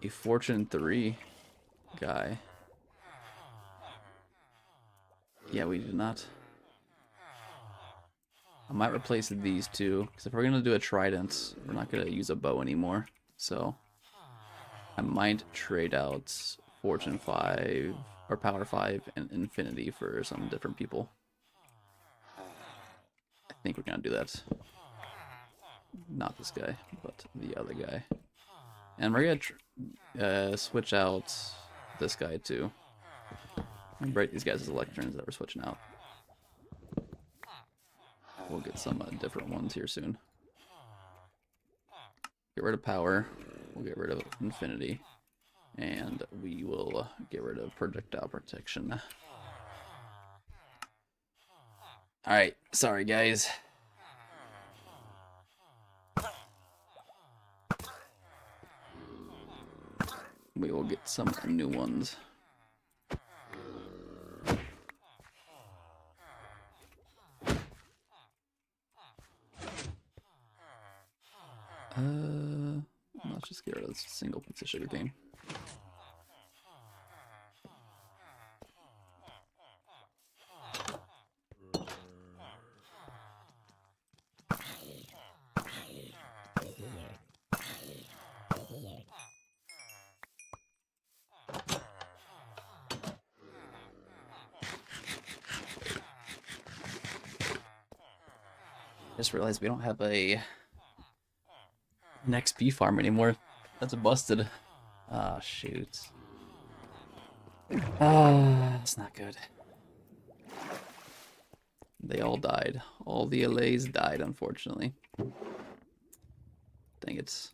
Fortune 3 guy. Yeah, we did not. I might replace these two, because if we're going to do a trident, we're not going to use a bow anymore. So I might trade out Fortune 5 or Power 5 and Infinity for some different people. I think we're going to do that. Not this guy, but the other guy. And we're going to switch out this guy too. And break these guys as electrons that we're switching out. We'll get some different ones here soon. Get rid of power. We'll get rid of infinity. And we will get rid of projectile protection. Alright, sorry guys. We will get some new ones. Let's just get rid of this single piece of sugar cane. Just realized we don't have an XP farm anymore. That's busted. Ah, shoot. Ah, that's not good. They all died. All the allays died, unfortunately. Dang it.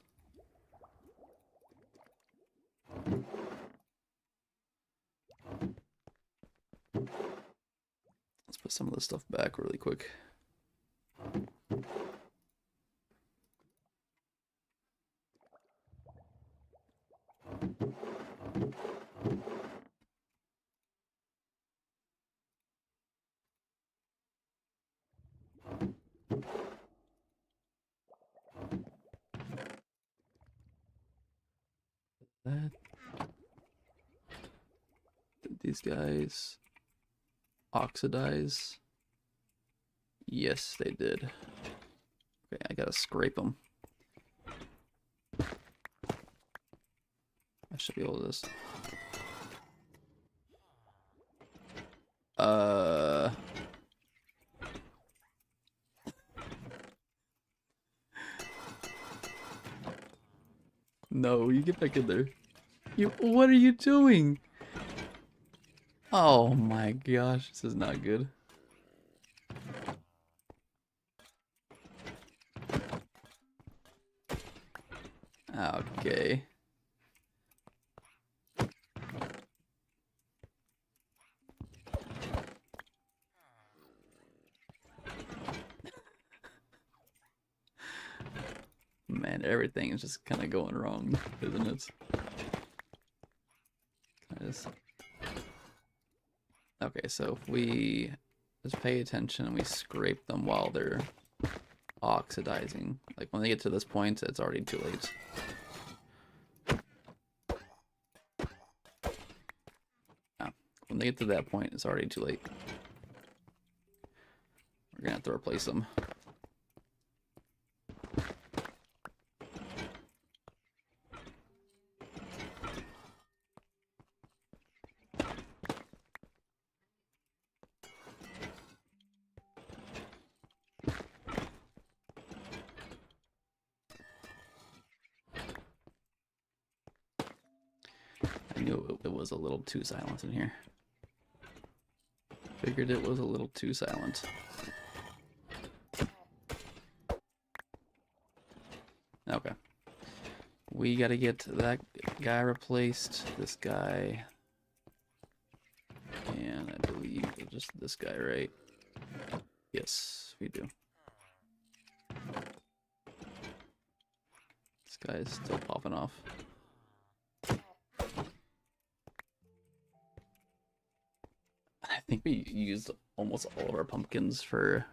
Let's put some of this stuff back really quick. That. Did these guys oxidize? Yes, they did. Okay, I gotta scrape them. I should be able to just... No, you get back in there. What are you doing? Oh my gosh, this is not good. Okay. Man, everything is just kind of going wrong, isn't it? Okay, so if we just pay attention and we scrape them while they're oxidizing, like when they get to this point, it's already too late. Yeah, when they get to that point, it's already too late. We're gonna have to replace them. I knew knew it was a little too silent in here. Figured it was a little too silent. Okay. We gotta get that guy replaced, this guy, and I believe just this guy, right? Yes, we do. This guy is still popping off. I think we used almost all of our pumpkins for...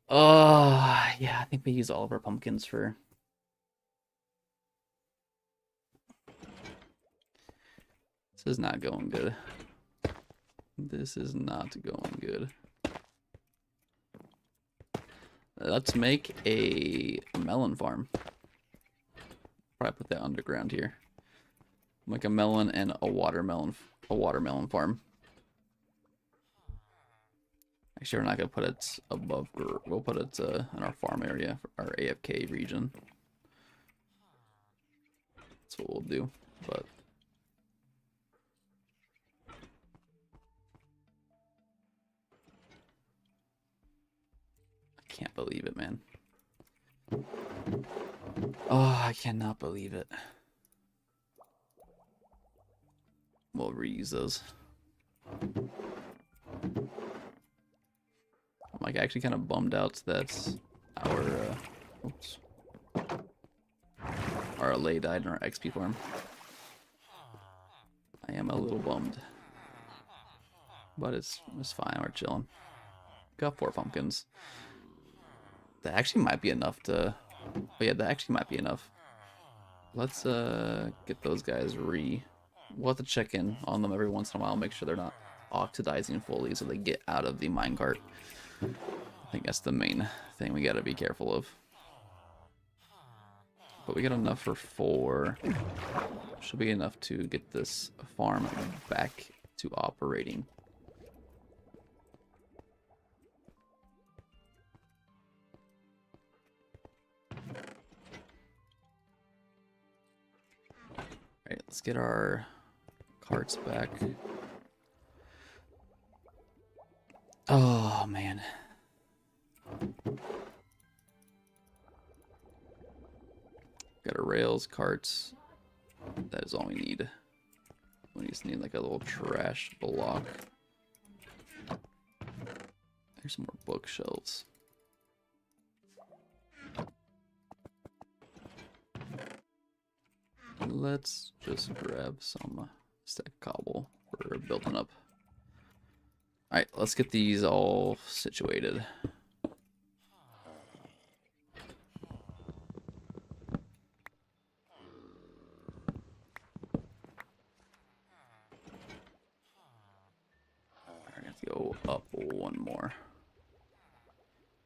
Oh, yeah, I think we used all of our pumpkins for... This is not going good. This is not going good. Let's make a melon farm. Probably put that underground here. Like a melon and a watermelon farm. Actually, we're not gonna put it above. We'll put it in our farm area, our AFK region. That's what we'll do. But I can't believe it, man. Oh, I cannot believe it. We'll reuse those. I'm like actually kind of bummed out that our LA died in our XP farm. I am a little bummed, but it's fine. We're chilling. Got 4 pumpkins. That actually might be enough to. Oh yeah, that actually might be enough. Let's get those guys We'll have to check in on them every once in a while, make sure they're not oxidizing fully so they get out of the minecart. I think that's the main thing we gotta be careful of. But we got enough for 4. Should be enough to get this farm back to operating. Alright, let's get our carts back. Oh, man. Got our rails, carts. That is all we need. We just need like a little trash block. There's some more bookshelves. Let's just grab some stack cobble for building up. Alright, let's get these all situated. I have to go up 1 more.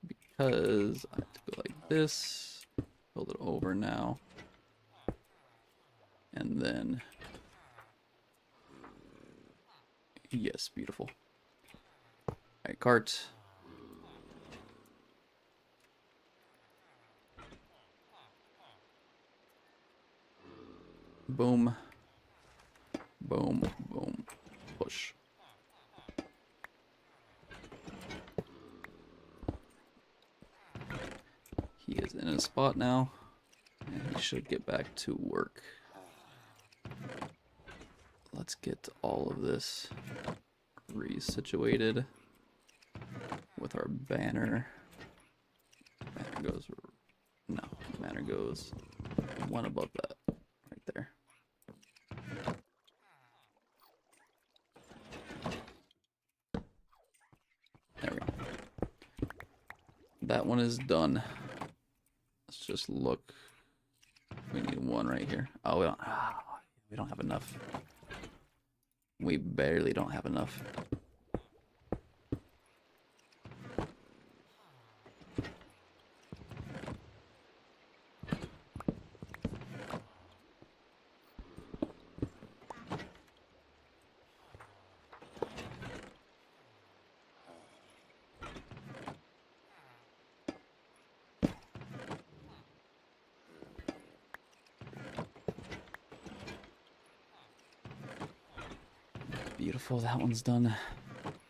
Because I have to go like this, build it over now. And then, yes, beautiful. All right, cart. Boom. Boom, boom, push. He is in his spot now, and he should get back to work. Let's get all of this resituated with our banner. Banner goes, no, banner goes 1 above that, right there. There we go. That one is done. Let's just look. We need 1 right here. Oh, we don't have enough. We barely don't have enough. Beautiful, that one's done.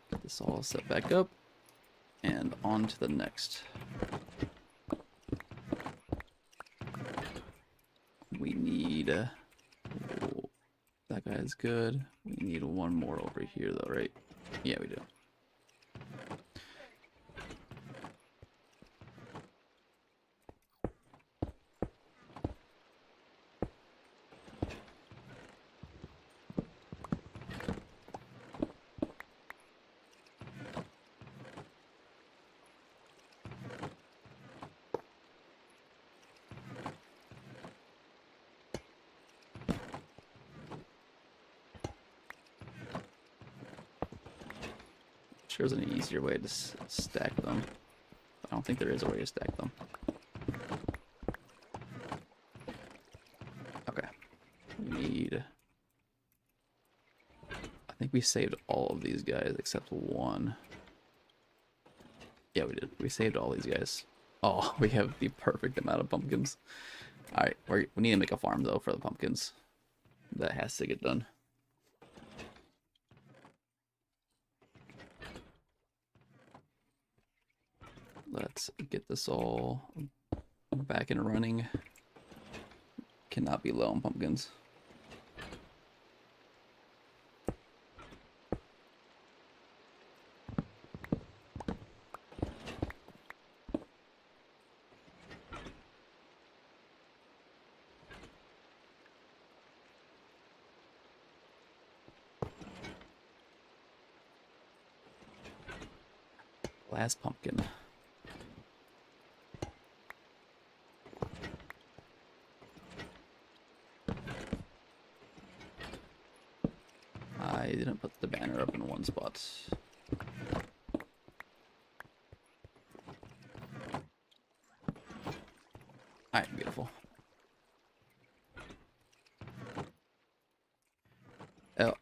Get this all set back up. And on to the next. We need... oh, that guy's good. We need one more over here though, right? Yeah, we do. Sure, there's an easier way to stack them. I don't think there is a way to stack them. Okay. We need... I think we saved all of these guys except one. Yeah, we did. We saved all these guys. Oh, we have the perfect amount of pumpkins. Alright, we need to make a farm, though, for the pumpkins. That has to get done. Let's get this all back and running. Cannot be low on pumpkins. Last pumpkin. I didn't put the banner up in one spot. Alright, beautiful.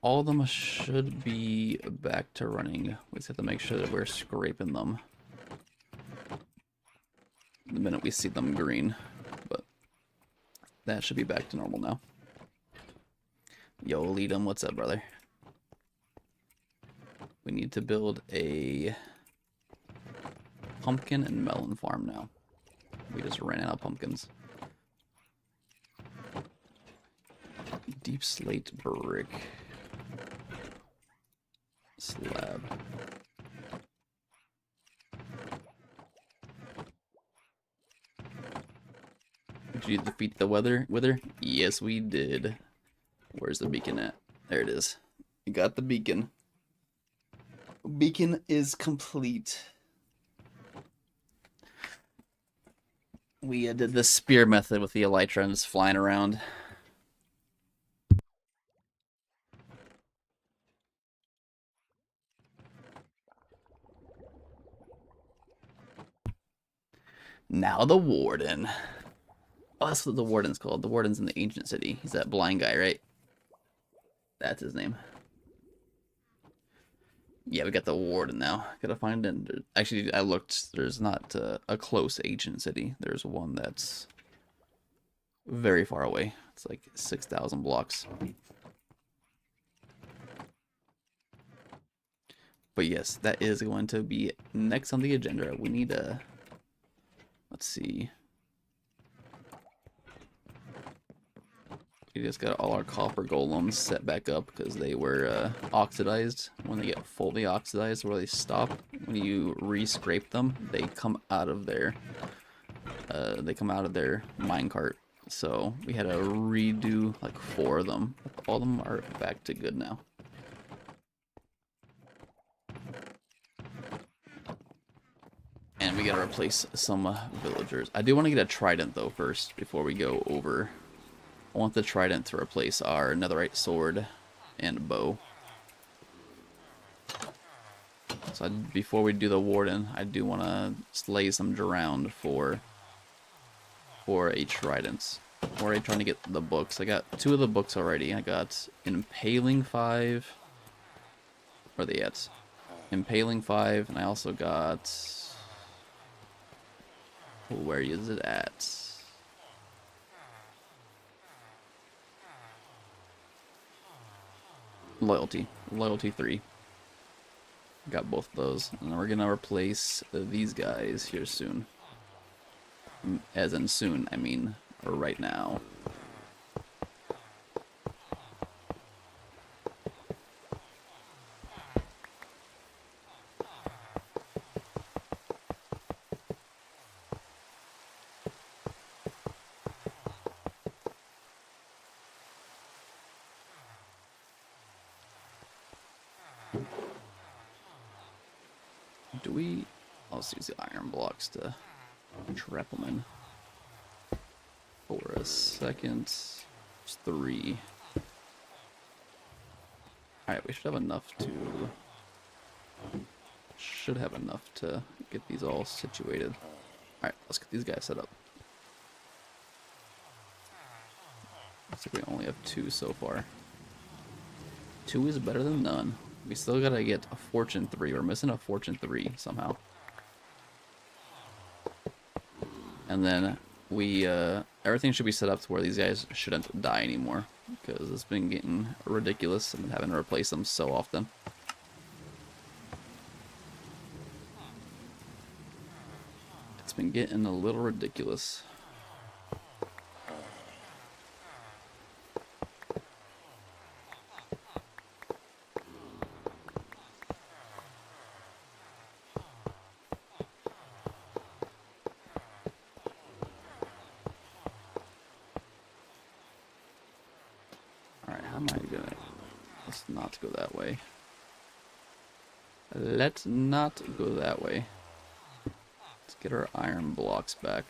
All of them should be back to running. We just have to make sure that we're scraping them the minute we see them green. But that should be back to normal now. Yo, lead them. What's up, brother? We need to build a pumpkin and melon farm now. We just ran out of pumpkins. Deep slate brick slab. Did you defeat the wither? Yes, we did. Where's the beacon at? There it is. You got the beacon. Beacon is complete. We did the spear method with the elytra and just flying around. Now the warden. Oh, that's what the warden's called. The warden's in the ancient city. He's that blind guy, right? That's his name. Yeah, we got the warden now. Gotta find it. Actually, I looked. There's not a close ancient city. There's one that's very far away. It's like 6,000 blocks. But yes, that is going to be next on the agenda. We need a... Let's see. We just got all our copper golems set back up because they were oxidized. When they get fully oxidized, where they stop, when you re-scrape them, they come out of their minecart. So we had to redo like 4 of them. All of them are back to good now. And we gotta replace some villagers. I do want to get a trident though first before we go over. I want the trident to replace our netherite sword and bow. So before we do the warden, I do want to slay some drowned for a trident. Or are you trying to get the books? I got 2 of the books already. I got Impaling 5. Where are they at? Impaling 5, and I also got... Where is it at? Loyalty. Loyalty 3. Got both of those. And we're gonna replace these guys here soon. As in soon, I mean right now. Do we... Let's use the iron blocks to trap them in. For a second. It's 3. Alright, we should have enough to... Should have enough to get these all situated. Alright, let's get these guys set up. Looks like we only have 2 so far. 2 is better than none. We still gotta get a fortune 3. We're missing a fortune 3 somehow. And then we, everything should be set up to where these guys shouldn't die anymore. Because it's been getting ridiculous and having to replace them so often. It's been getting a little ridiculous. Alright, how am I gonna... Let's not go that way. Let's not go that way. Let's get our iron blocks back.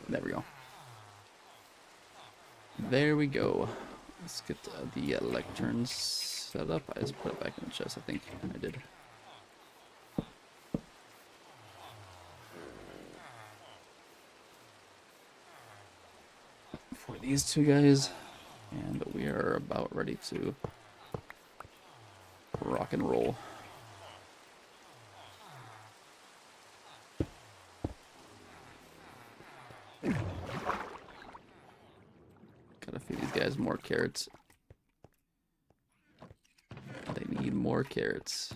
There we go. There we go. Let's get the lecterns set up. I just put it back in the chest, I think I did. For these 2 guys, and we are about ready to rock and roll. Gotta feed these guys more carrots. They need more carrots.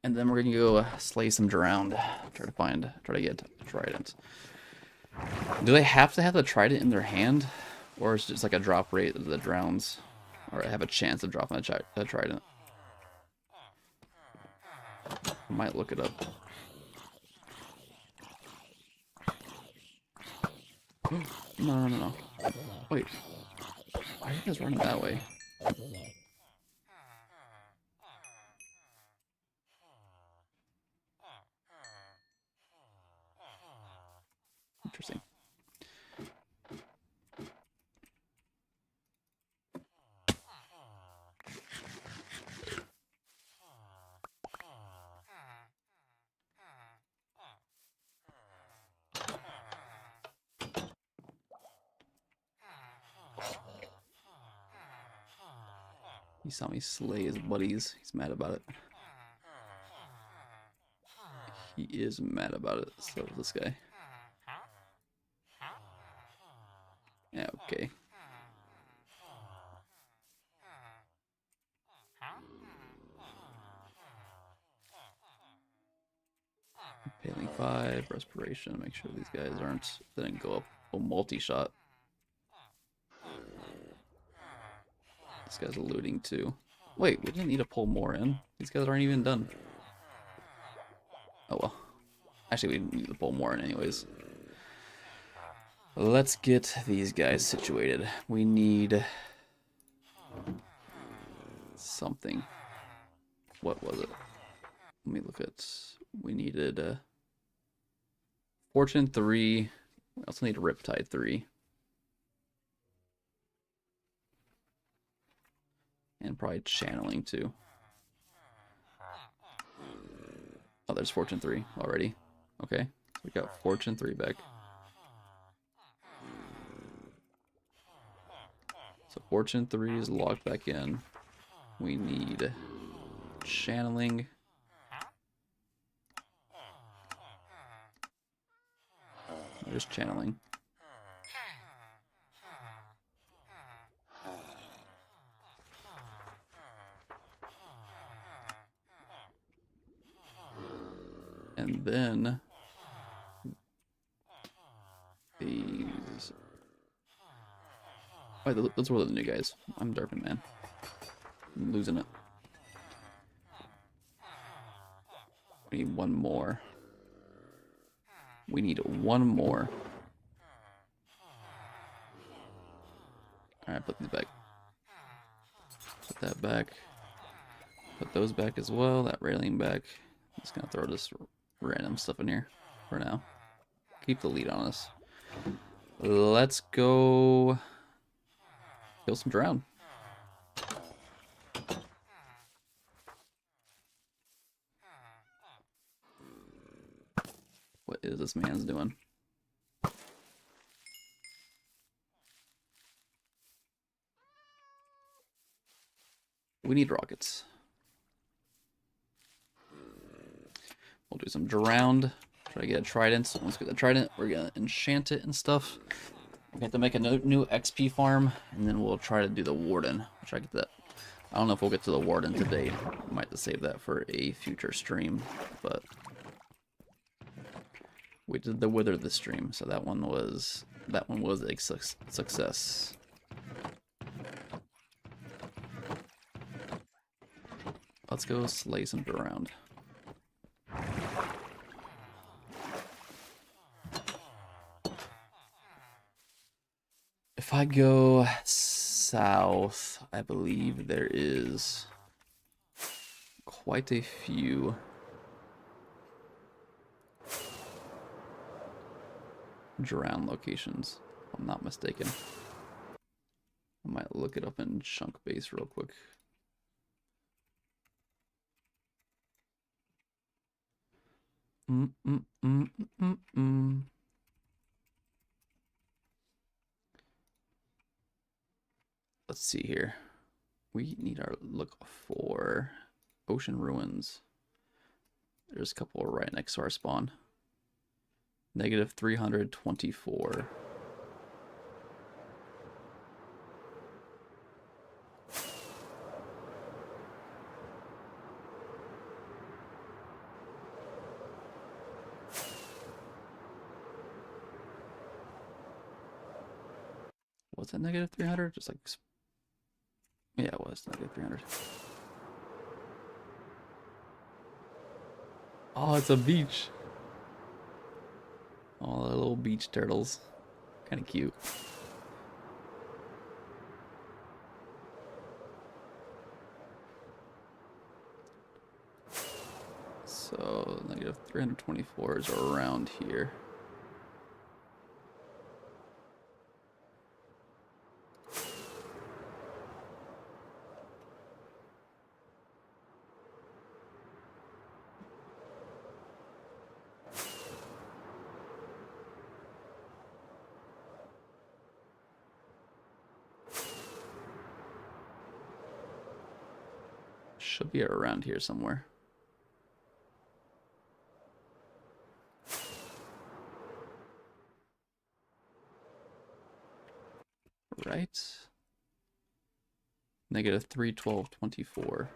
And then we're gonna go slay some drowned. Try to get a trident. Do they have to have the trident in their hand? Or is it just like a drop rate of the drowns? Or have a chance of dropping a trident? I might look it up. No. Wait. Why are you guys running that way? Interesting. He saw me slay his buddies. He's mad about it. He is mad about it. So is this guy. Yeah, okay. Paling 5, respiration. Make sure these guys didn't go up a multi-shot. This guy's looting too. Wait, we didn't need to pull more in. These guys aren't even done. Oh well. Actually, we need to pull more in anyways. Let's get these guys situated. We need something. What was it? Let me look at... We needed Fortune 3. We also need Riptide 3. And probably Channeling too. Oh, there's Fortune 3 already. Okay, we got Fortune 3 back. So Fortune 3 is logged back in. We need channeling. There's channeling. And then these. Oh, those were the new guys. I'm derping, man. I'm losing it. We need one more. We need one more. Alright, put these back. Put that back. Put those back as well. That railing back. I'm just gonna throw this random stuff in here for now. Keep the lead on us. Let's go kill some drown. What is this man's doing? We need rockets. We'll do some drowned. Try to get a trident. Once we get the trident, we're gonna enchant it and stuff. We have to make a new XP farm, and then we'll try to do the warden. We'll try to get that. I don't know if we'll get to the warden today. We might have to save that for a future stream, but we did the wither this stream, so that one was a success. Let's go slay some drowned. If I go south, I believe there is quite a few drown locations, if I'm not mistaken. I might look it up in Chunk Base real quick. Let's see here. We need our look for ocean ruins. There's a couple right next to our spawn. Negative 324. Was it negative 300? Just like, yeah, it was negative 300. Oh, it's a beach. Oh, the little beach turtles. Kind of cute. So, negative 324 is around here. Should be around here somewhere. Right? Negative 312.24.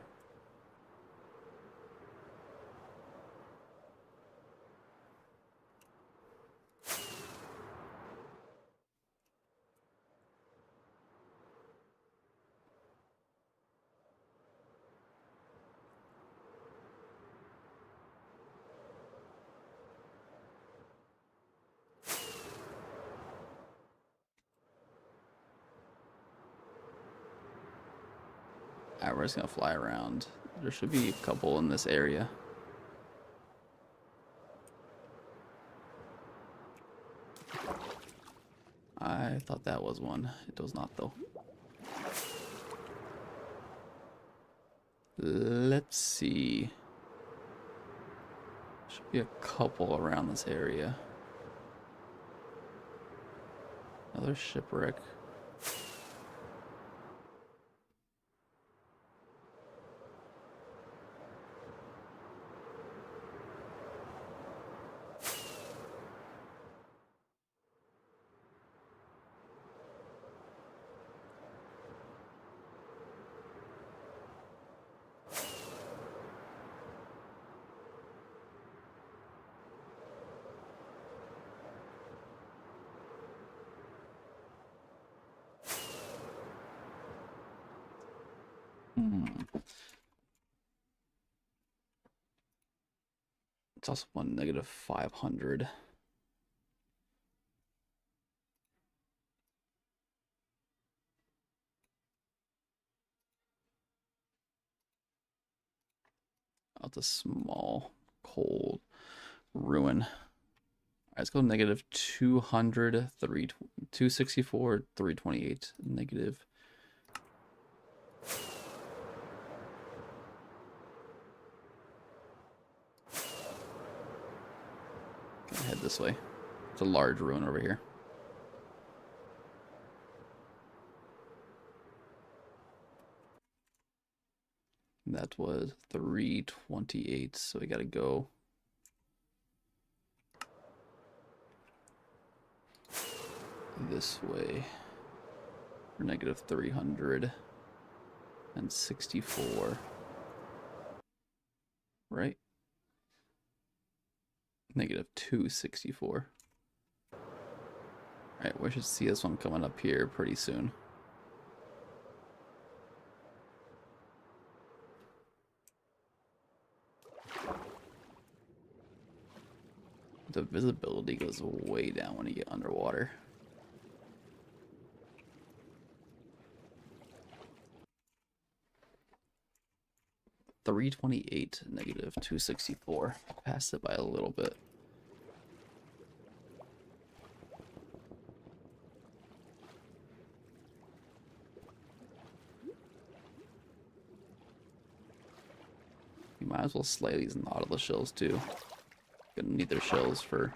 Alright, we're just gonna fly around. There should be a couple in this area. I thought that was one. It was not, though. Let's see. Be a couple around this area. Another shipwreck. It's also one negative 500. That's a small, cold ruin. All right, let's go negative 200, 264, 328, negative. Gonna head this way. It's a large ruin over here. That was 328, so we gotta go this way for negative 364. Right? Negative 264. Alright, we should see this one coming up here pretty soon. The visibility goes way down when you get underwater. $328, negative 264. Passed it by a little bit. You might as well slay these Nautilus shells too. Gonna need their shells for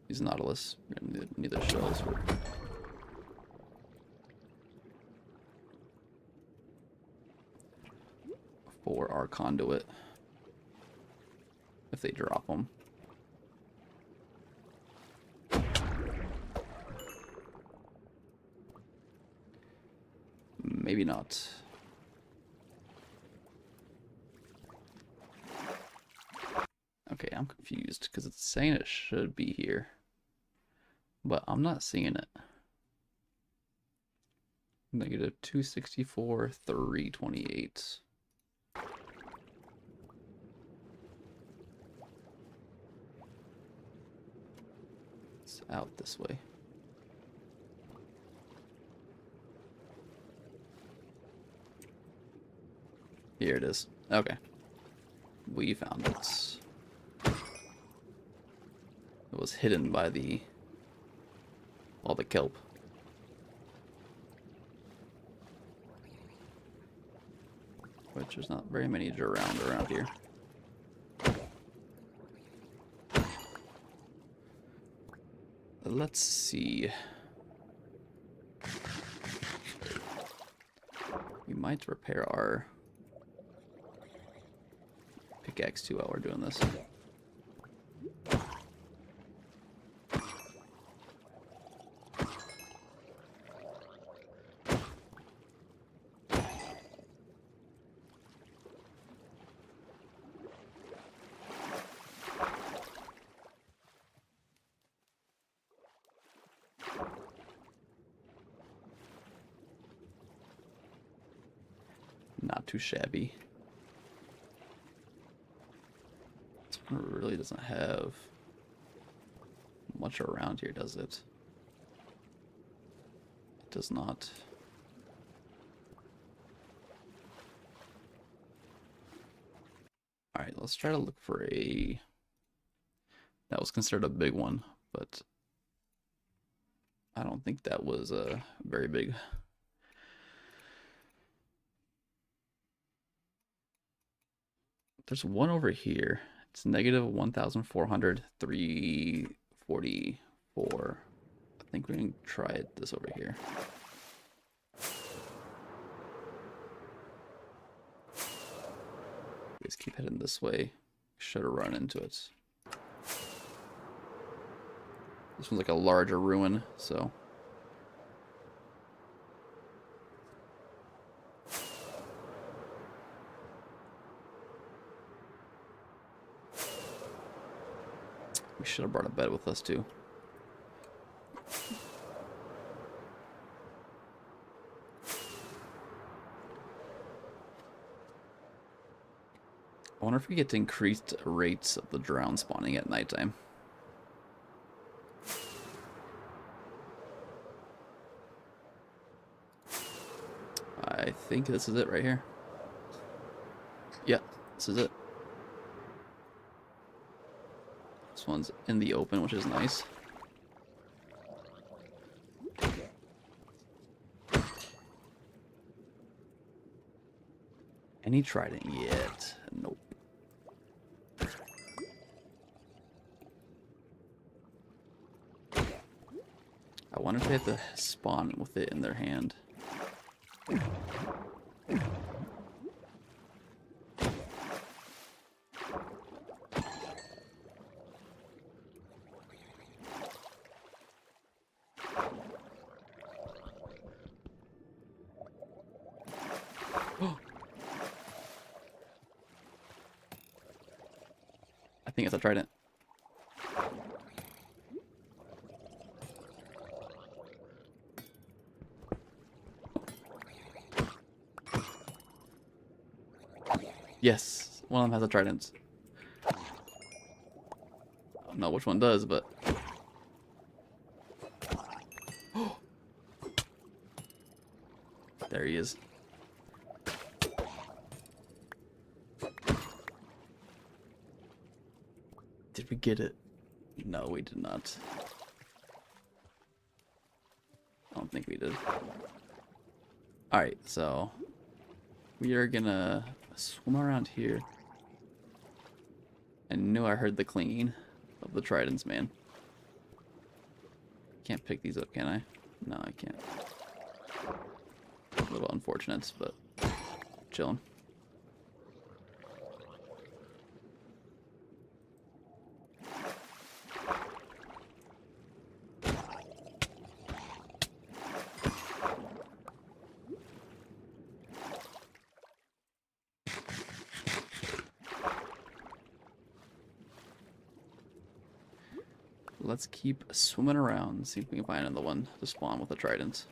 these Nautilus. Gonna need their shells for our conduit if they drop them. Maybe not. Okay, I'm confused because it's saying it should be here, but I'm not seeing it. Negative 264, 328. It's out this way. Here it is. Okay. We found it. It was hidden by all the kelp. Which there's not very many around here. Let's see. We might repair our pickaxe too while we're doing this. Not too shabby. This one really doesn't have much around here, does it? It does not. Alright, let's try to look for a... That was considered a big one, but I don't think that was very big. There's one over here, It's negative 1,400, 344. I think we can try this over here. We just keep heading this way. Should have run into it. This one's like a larger ruin, so. We should have brought a bed with us too. I wonder if we get increased rates of the drown spawning at nighttime. I think this is it right here. Yeah, this is it. This one's in the open, which is nice. Any trident yet? Nope. I wonder if they have to spawn with it in their hand. I think it's a trident. Yes, one of them has a trident. I don't know which one does, but... There he is. Did we get it? No, we did not. I don't think we did. Alright, so... we are gonna swim around here. I knew I heard the clinging of the tridents, man. Can't pick these up, can I? No, I can't. A little unfortunate, but chilling. Let's keep swimming around, see if we can find another one to spawn with a trident.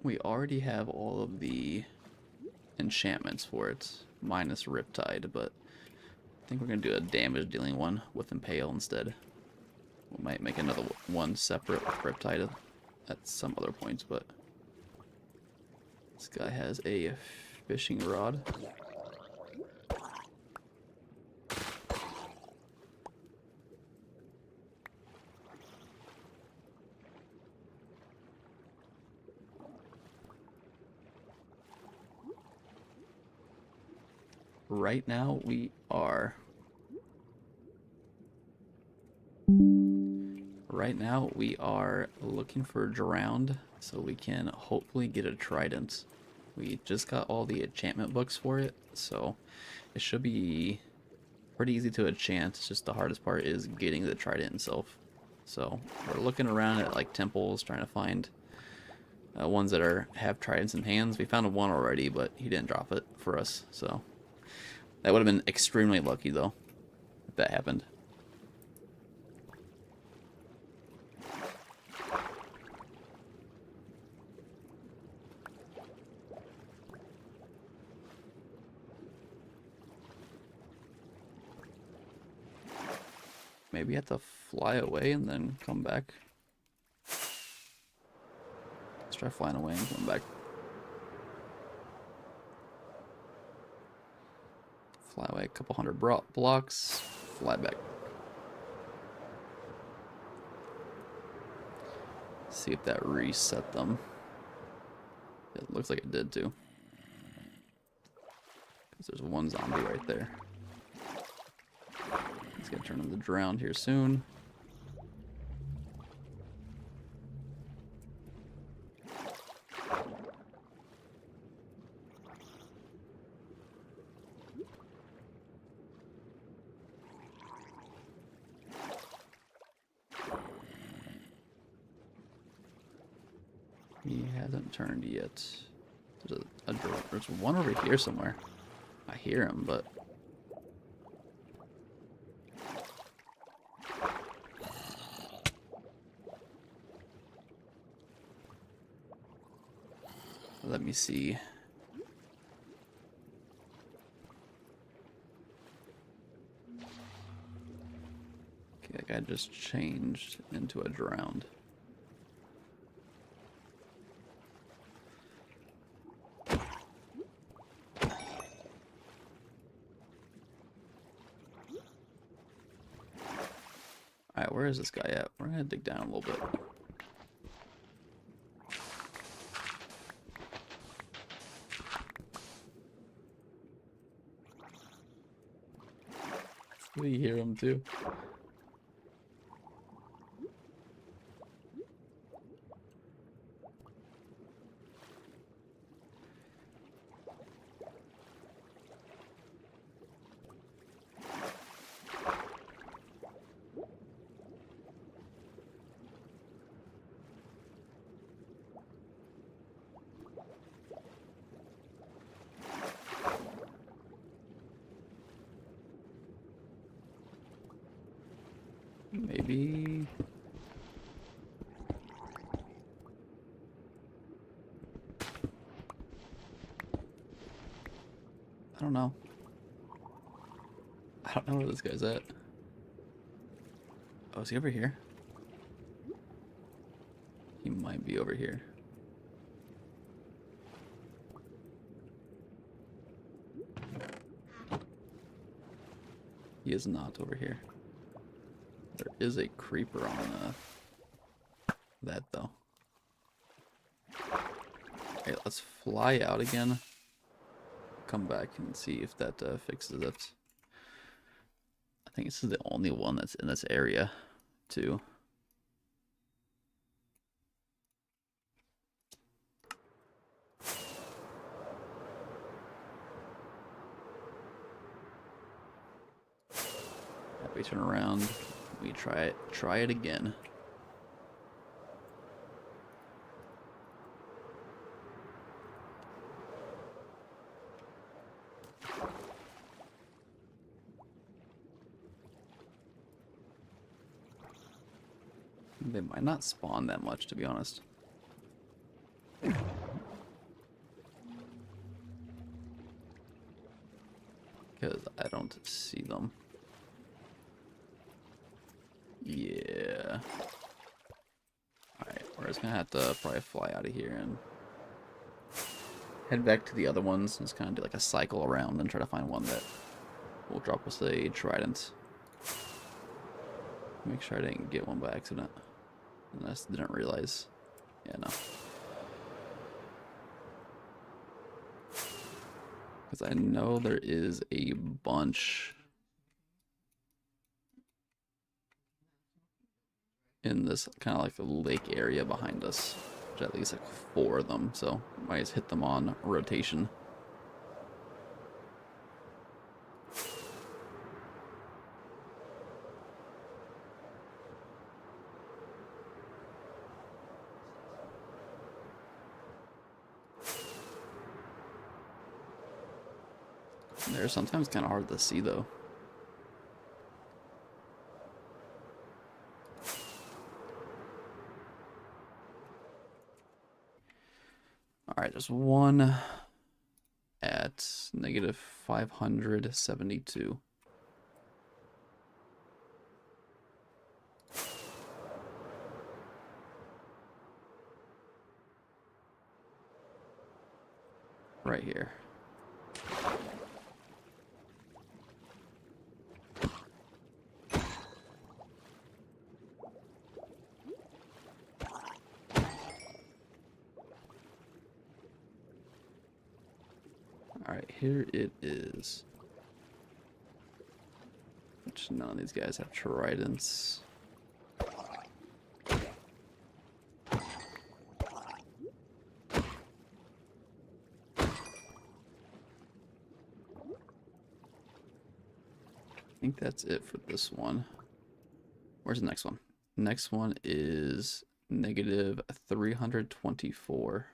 We already have all of the enchantments for it, minus Riptide, but I think we're going to do a damage dealing one with Impale instead. We might make another one separate with Riptide at some other points, but this guy has a fishing rod. Right now we are looking for drowned so we can hopefully get a trident. We just got all the enchantment books for it, so it should be pretty easy to enchant. It's just the hardest part is getting the trident itself. So we're looking around at like temples trying to find ones that have tridents in hands. We found one already, but he didn't drop it for us, so that would have been extremely lucky though if that happened. Maybe you have to fly away and then come back. Let's try flying away and come back. Fly away a couple hundred blocks. Fly back. See if that reset them. It looks like it did too. Because there's one zombie right there. He's gonna turn into drowned here soon. He hasn't turned yet. There's one over here somewhere. I hear him, but let me see. Okay, that guy just changed into a drowned. Alright, where is this guy at? We're gonna dig down a little bit. Do you hear him too? Maybe. I don't know. I don't know where this guy's at. Oh, is he over here? He might be over here. He is not over here. There is a creeper on that though. Okay, let's fly out again. Come back and see if that fixes it. I think this is the only one that's in this area too. We turn around. We try it again. They might not spawn that much, to be honest. Because I don't see them. Yeah. Alright, we're just gonna have to probably fly out of here and head back to the other ones and just kind of do like a cycle around and try to find one that will drop us a trident. Make sure I didn't get one by accident. Unless I didn't realize. Yeah, no. Because I know there is a bunch in this kind of like a lake area behind us. Which at least like 4 of them, so might just hit them on rotation. They're sometimes kind of hard to see though. Alright, there's one at negative 572. Right here. here it is. Which none of these guys have tridents. I think that's it for this one. Where's the next one? Next one is negative 324.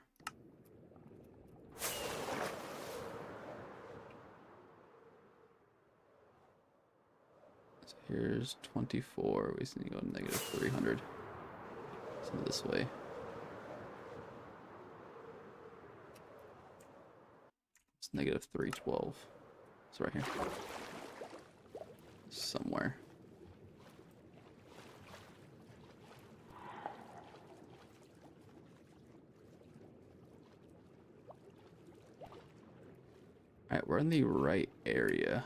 So here's 24. We just need to go negative 300. So this way. It's negative 312. It's right here. Somewhere. Alright, we're in the right area.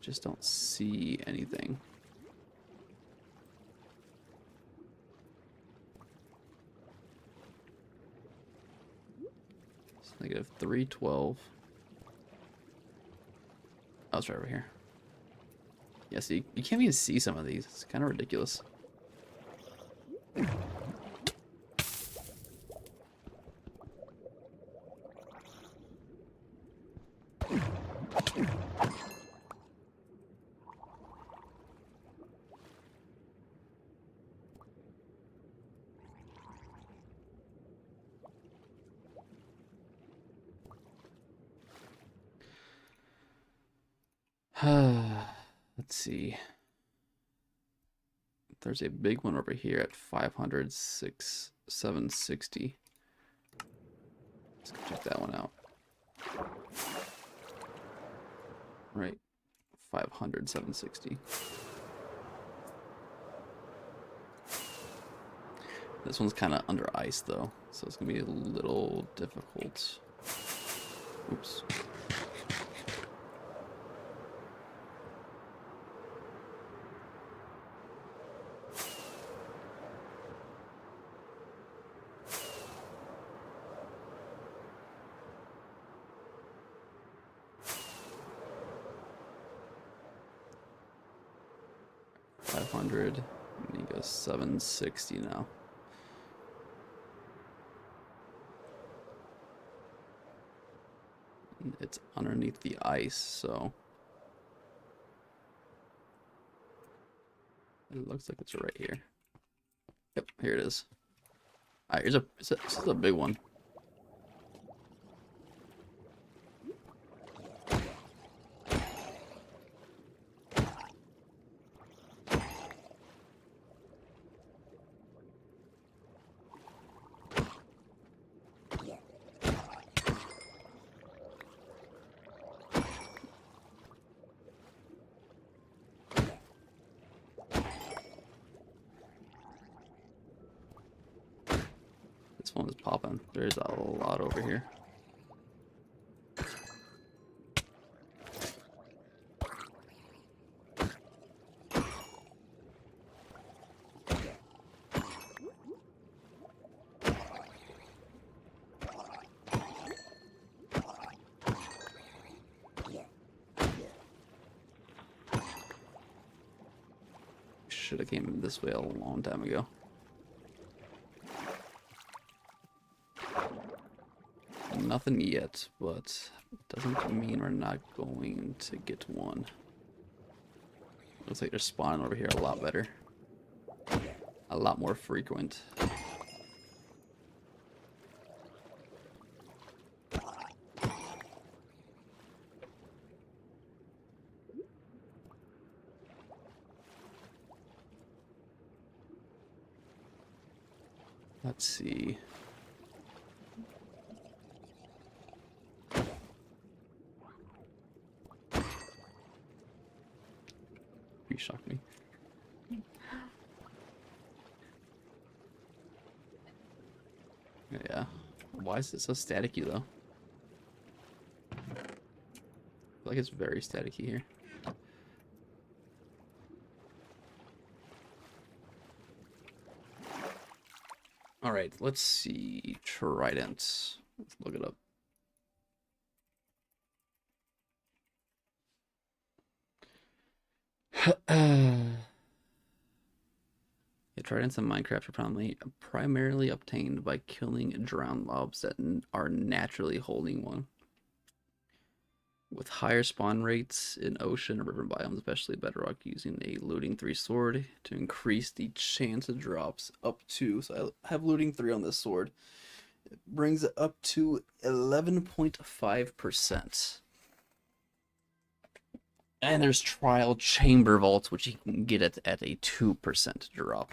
Just don't see anything. It's negative 312. Oh, it's right over here. Yeah, see, you can't even see some of these. It's kind of ridiculous. Let's see. There's a big one over here at 500, 760. Let's go check that one out. Right. 500, 760. This one's kind of under ice though, so it's gonna be a little difficult. Oops. And he goes 760 now. And it's underneath the ice, so it looks like it's right here. Yep, here it is. Alright, this is a big one. This one is popping. There's a lot over here. Should have came this way a long time ago. Nothing yet, but doesn't mean we're not going to get one. Looks like they're spawning over here a lot better. A lot more frequent. Let's see. You shocked me. Yeah. Why is it so staticky though? I feel like it's very staticky here. All right, let's see. Trident. Let's look it up. Yeah, tridents in Minecraft are primarily obtained by killing drowned mobs that are naturally holding one. With higher spawn rates in ocean or river biomes, especially bedrock, using a looting 3 sword to increase the chance of drops up to. So I have looting 3 on this sword. It brings it up to 11.5%. And there's trial chamber vaults, which you can get it at a 2% drop.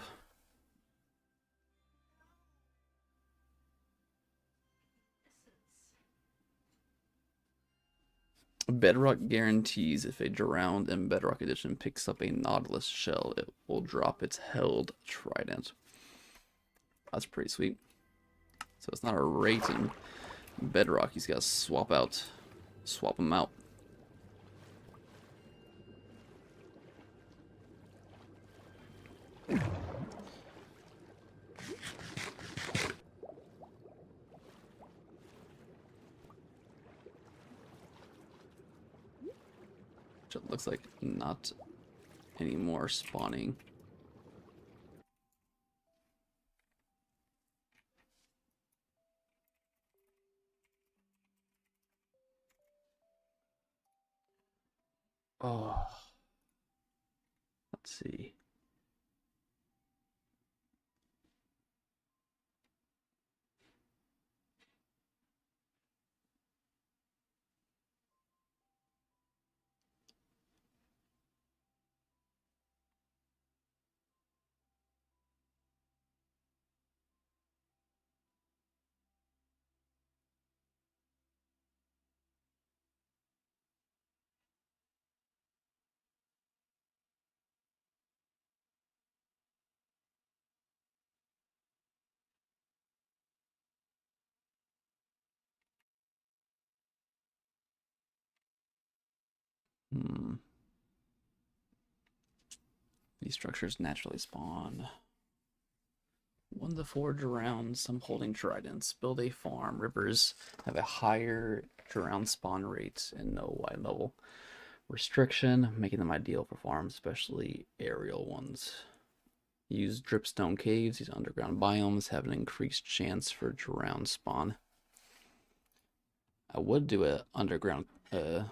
Bedrock guarantees if a drowned in Bedrock Edition picks up a Nautilus shell, it will drop its held trident. That's pretty sweet. So it's not a rate in Bedrock. He's got to swap them out. Which it looks like not any more spawning. Oh, let's see. These structures naturally spawn 1 to 4 drowned, some holding tridents. Build a farm. Rivers have a higher drowned spawn rate and no wide level restriction, making them ideal for farms, especially aerial ones. Use dripstone caves. These underground biomes have an increased chance for drowned spawn. I would do a underground. I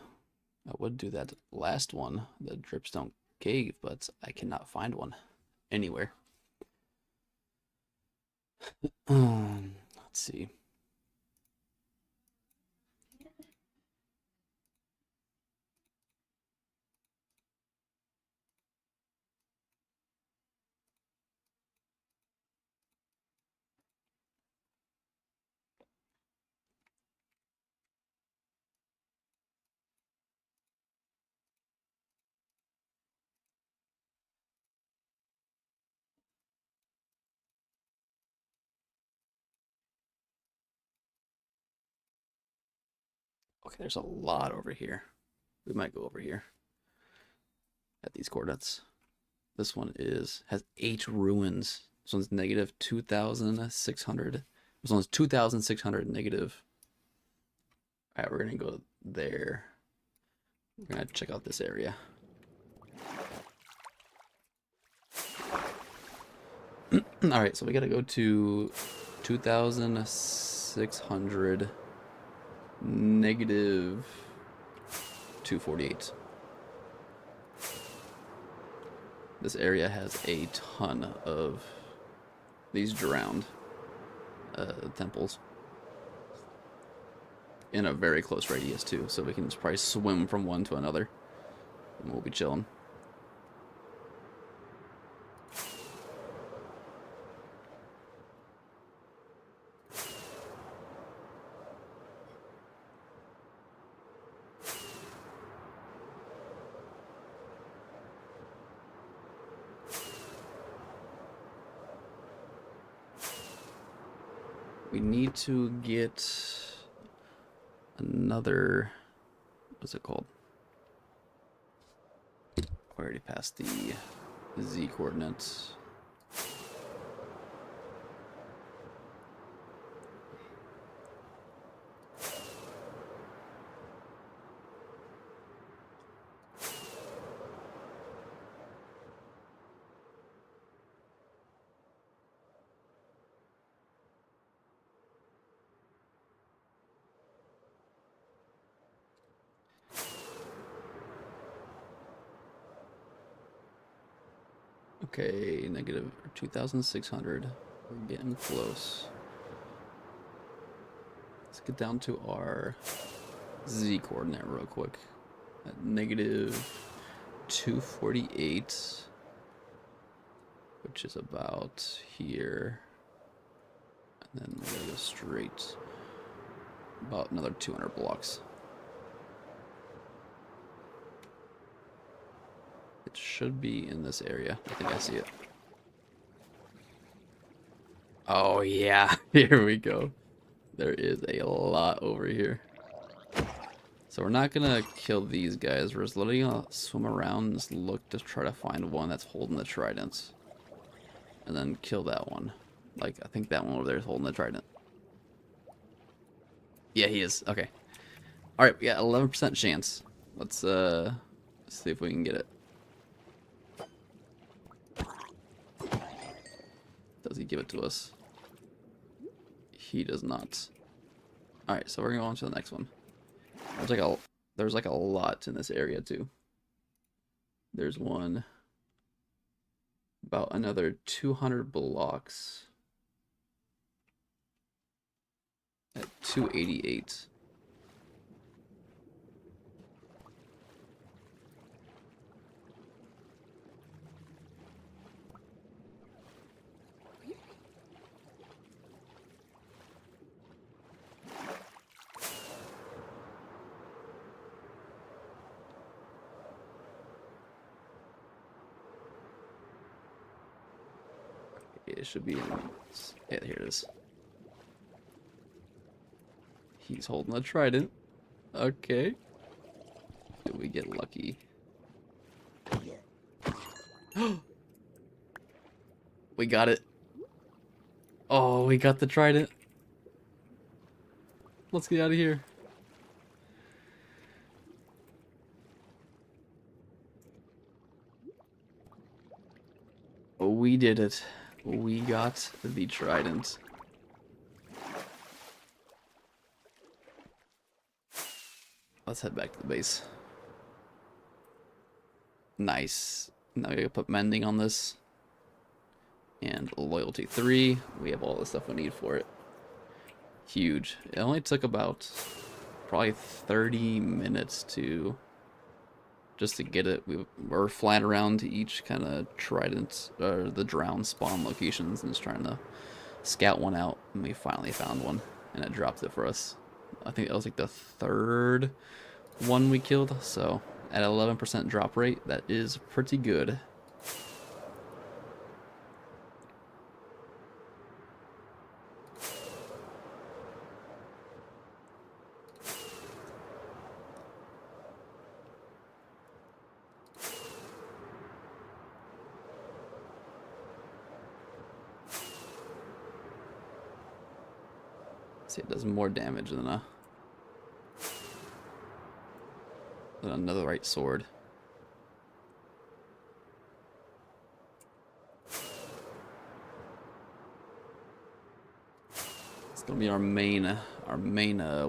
would do that last one, the dripstone cave, but I cannot find one anywhere. Let's see. Okay, there's a lot over here. We might go over here at these coordinates. This one has 8 ruins. This one's negative 2,600. This one's 2,600 negative. All right, we're gonna go there. We're gonna check out this area. All right, so we gotta go to 2,600 negative 248. This area has a ton of these drowned temples in a very close radius too, so we can just probably swim from one to another, and we'll be chilling. We need to get another, what's it called? I already passed the Z coordinates. Okay, negative 2,600. We're getting close. Let's get down to our Z coordinate real quick. At negative 248, which is about here. And then we're gonna go straight about another 200 blocks. It should be in this area. I think I see it. Oh yeah, here we go. There is a lot over here. So we're not gonna kill these guys. We're just letting swim around and just look to try to find one that's holding the trident. And then kill that one. Like, I think that one over there is holding the trident. Yeah, he is. Okay. Alright, we got 11% chance. Let's see if we can get it. Does he give it to us? He does not. Alright, so we're gonna go on to the next one. There's like a lot in this area too. There's one about another 200 blocks at 288. It should be in. Yeah, here it is. He's holding a trident. Okay. Did we get lucky? We got it. Oh, we got the trident. Let's get out of here. We did it. We got the trident. Let's head back to the base. Nice. Now we gotta put mending on this. And loyalty 3. We have all the stuff we need for it. Huge. It only took about probably 30 minutes to just to get it. We were flying around to each kind of trident or the drown spawn locations and just trying to scout one out, and we finally found one and it dropped it for us. I think that was like the third one we killed, so at 11% drop rate, that is pretty good. See, it does more damage than another right sword. It's gonna be our main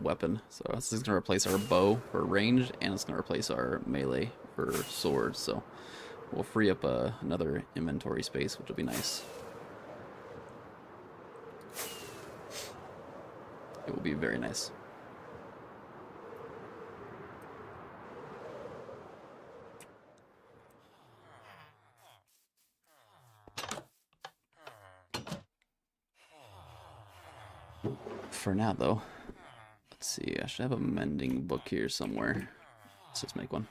weapon. So this is gonna replace our bow for range, and it's gonna replace our melee for swords. So we'll free up another inventory space, which will be nice. It will be very nice. For now, though, let's see. I should have a mending book here somewhere. Let's just make one.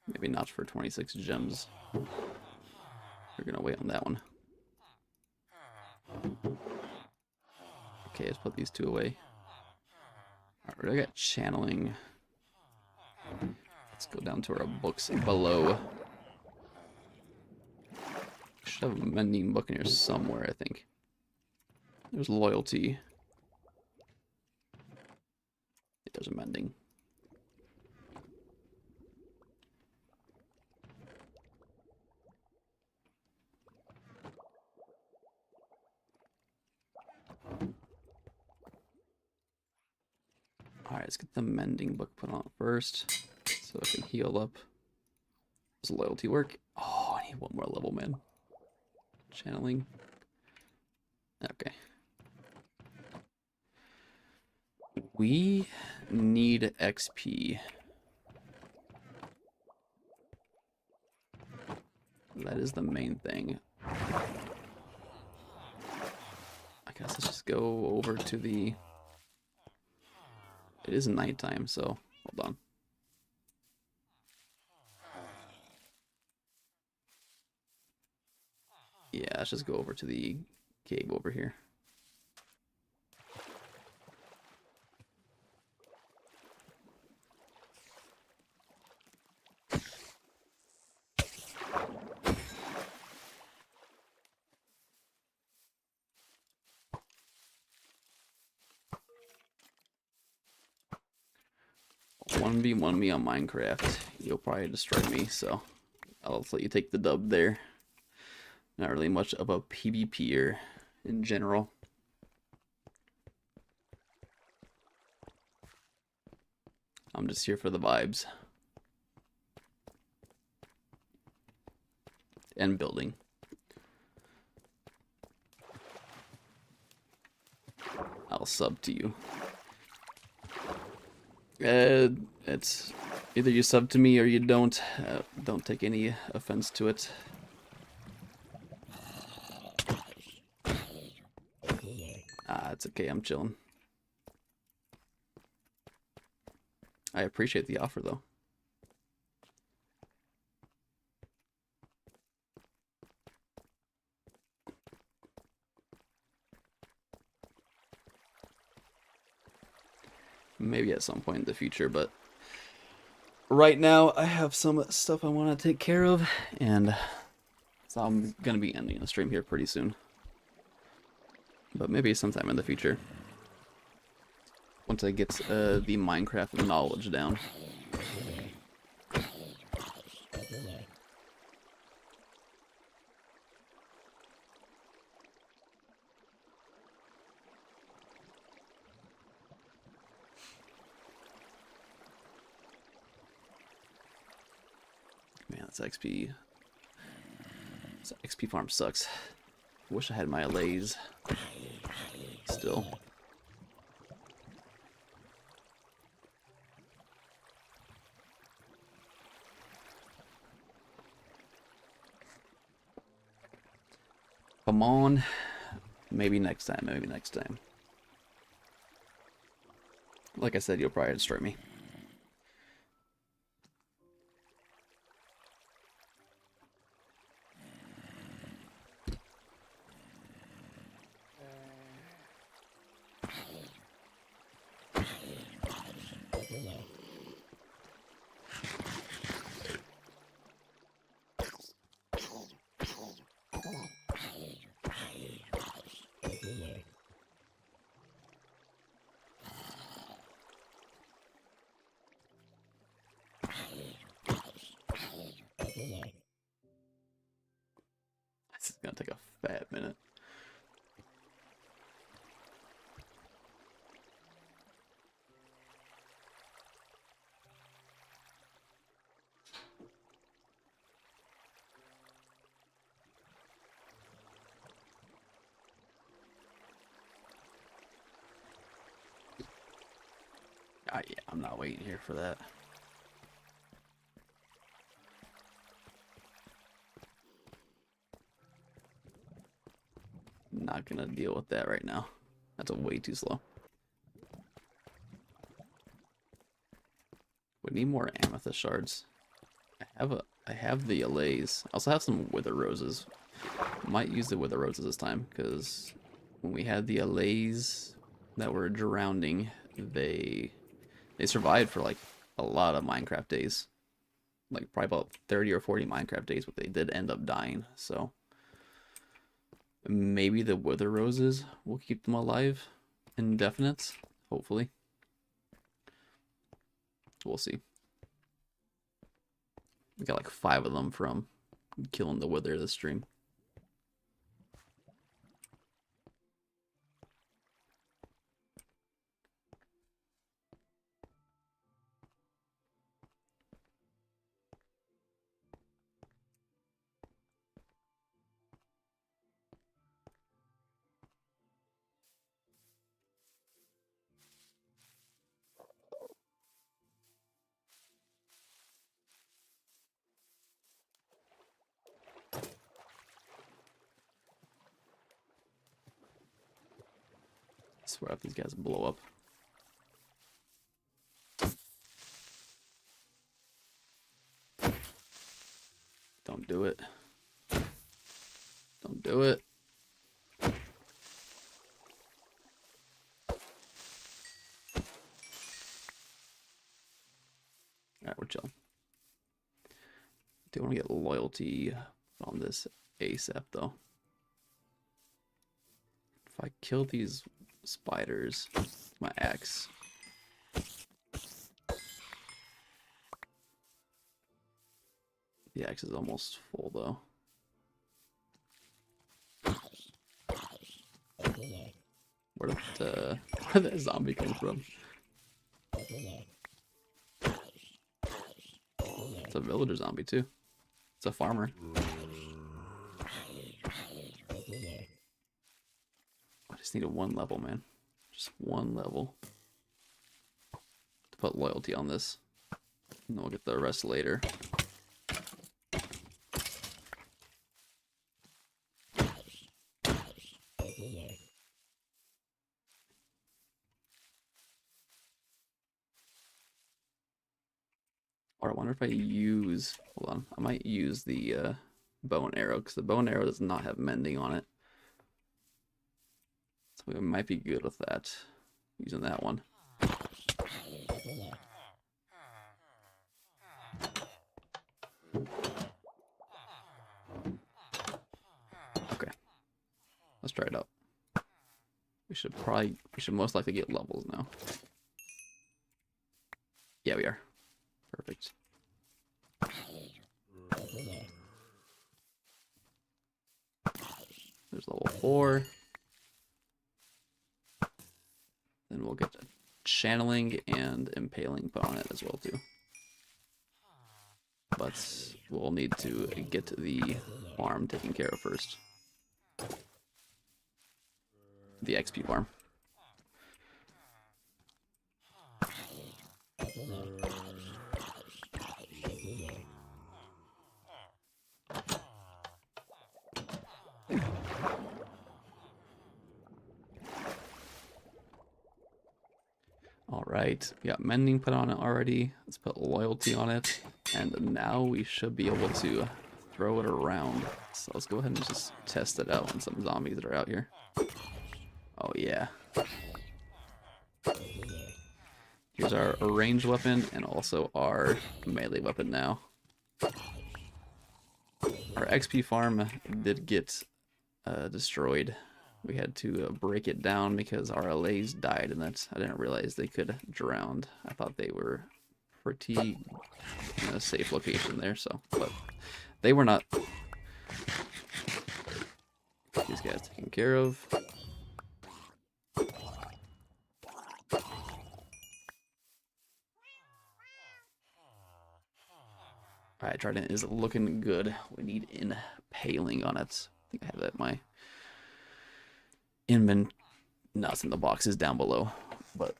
Maybe not for 26 gems. We're gonna wait on that one. Okay, let's put these two away. Alright, I got channeling. Let's go down to our books below. Should have a mending book in here somewhere, I think. There's loyalty. There's a mending. Alright, let's get the mending book put on first, so I can heal up. Does loyalty work? Oh, I need one more level, man. Channeling. Okay. We need XP. That is the main thing. I guess let's just go over to the... It is nighttime, so hold on. Yeah, let's just go over to the cave over here. One v one me on Minecraft. You'll probably destroy me, so I'll let you take the dub there. Not really much of a PvPer in general. I'm just here for the vibes. And building. I'll sub to you. It's either you sub to me or you don't. Don't take any offense to it. It's okay, I'm chilling. I appreciate the offer, though. Maybe at some point in the future, but right now I have some stuff I want to take care of, and so I'm going to be ending the stream here pretty soon. But maybe sometime in the future. Once I get the Minecraft knowledge down. Man, this XP... This XP farm sucks. Wish I had my allays. Still. Come on. Maybe next time, maybe next time. Like I said, you'll probably destroy me. This is gonna take a fat minute. Yeah, I'm not waiting here for that. Not gonna deal with that right now. That's way too slow. We need more amethyst shards. I have the allays. I also have some wither roses. Might use the wither roses this time, because when we had the allays that were drowning, they survived for like a lot of Minecraft days. Like probably about 30 or 40 Minecraft days, but they did end up dying, so maybe the wither roses will keep them alive indefinite, hopefully. We'll see. We got like 5 of them from killing the wither this stream. swear if these guys blow up. Don't do it. Don't do it. Alright, we're chilling. Do want to get loyalty on this ASAP though. If I kill these spiders with my axe. The axe is almost full though. Where did that zombie come from? It's a villager zombie too. It's a farmer. I just needed one level, man. Just one level. To put loyalty on this. And then we'll get the rest later. Or I wonder if I use... Hold on. I might use the bow and arrow, because the bow and arrow does not have mending on it. So we might be good with that. Using that one. Okay. Let's try it out. We should most likely get levels now. Yeah, we are. Perfect. There's level 4. Then we'll get channeling and impaling put on it as well too. But we'll need to get the farm taken care of first. The XP farm. Alright, we got mending put on it already. Let's put loyalty on it. And now we should be able to throw it around. So let's go ahead and just test it out on some zombies that are out here. Oh yeah. Here's our ranged weapon and also our melee weapon now. Our XP farm did get destroyed. We had to break it down because our allays died, and that's, I didn't realize they could drown. I thought they were pretty in a safe location there, so, but they were not. These guys taken care of. Alright, Trident is looking good. We need impaling on it. I think I have that in my no, it's in the boxes down below, but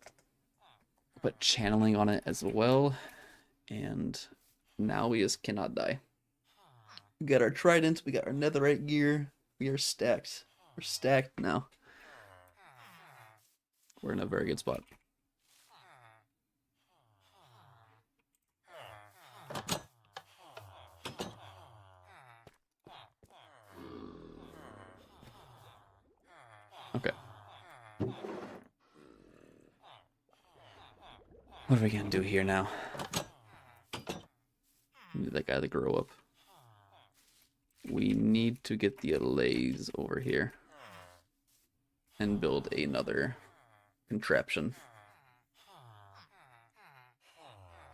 put channeling on it as well, and now we just cannot die. We got our trident, we got our netherite gear, we are stacked. We're stacked now. We're in a very good spot. Okay. What are we gonna do here now? We need that guy to grow up. We need to get the allays over here and build another contraption.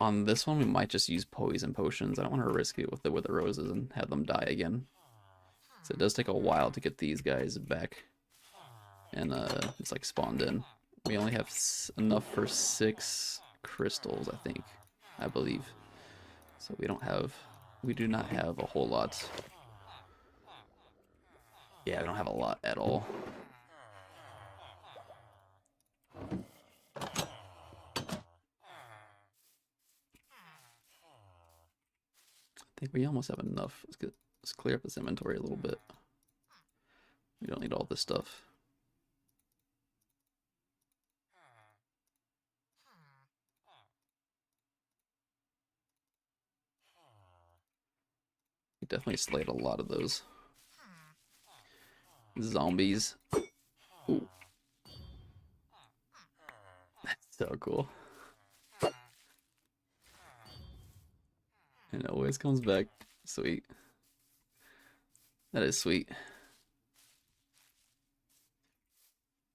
On this one, we might just use poison potions. I don't want to risk it with the wither roses and have them die again. So it does take a while to get these guys back. And it's like spawned in. We only have enough for 6 crystals, I believe. So we do not have a whole lot. Yeah, we don't have a lot at all. I think we almost have enough. Let's clear up this inventory a little bit. We don't need all this stuff. Definitely slayed a lot of those zombies. Ooh. That's so cool. And it always comes back. Sweet. That is sweet.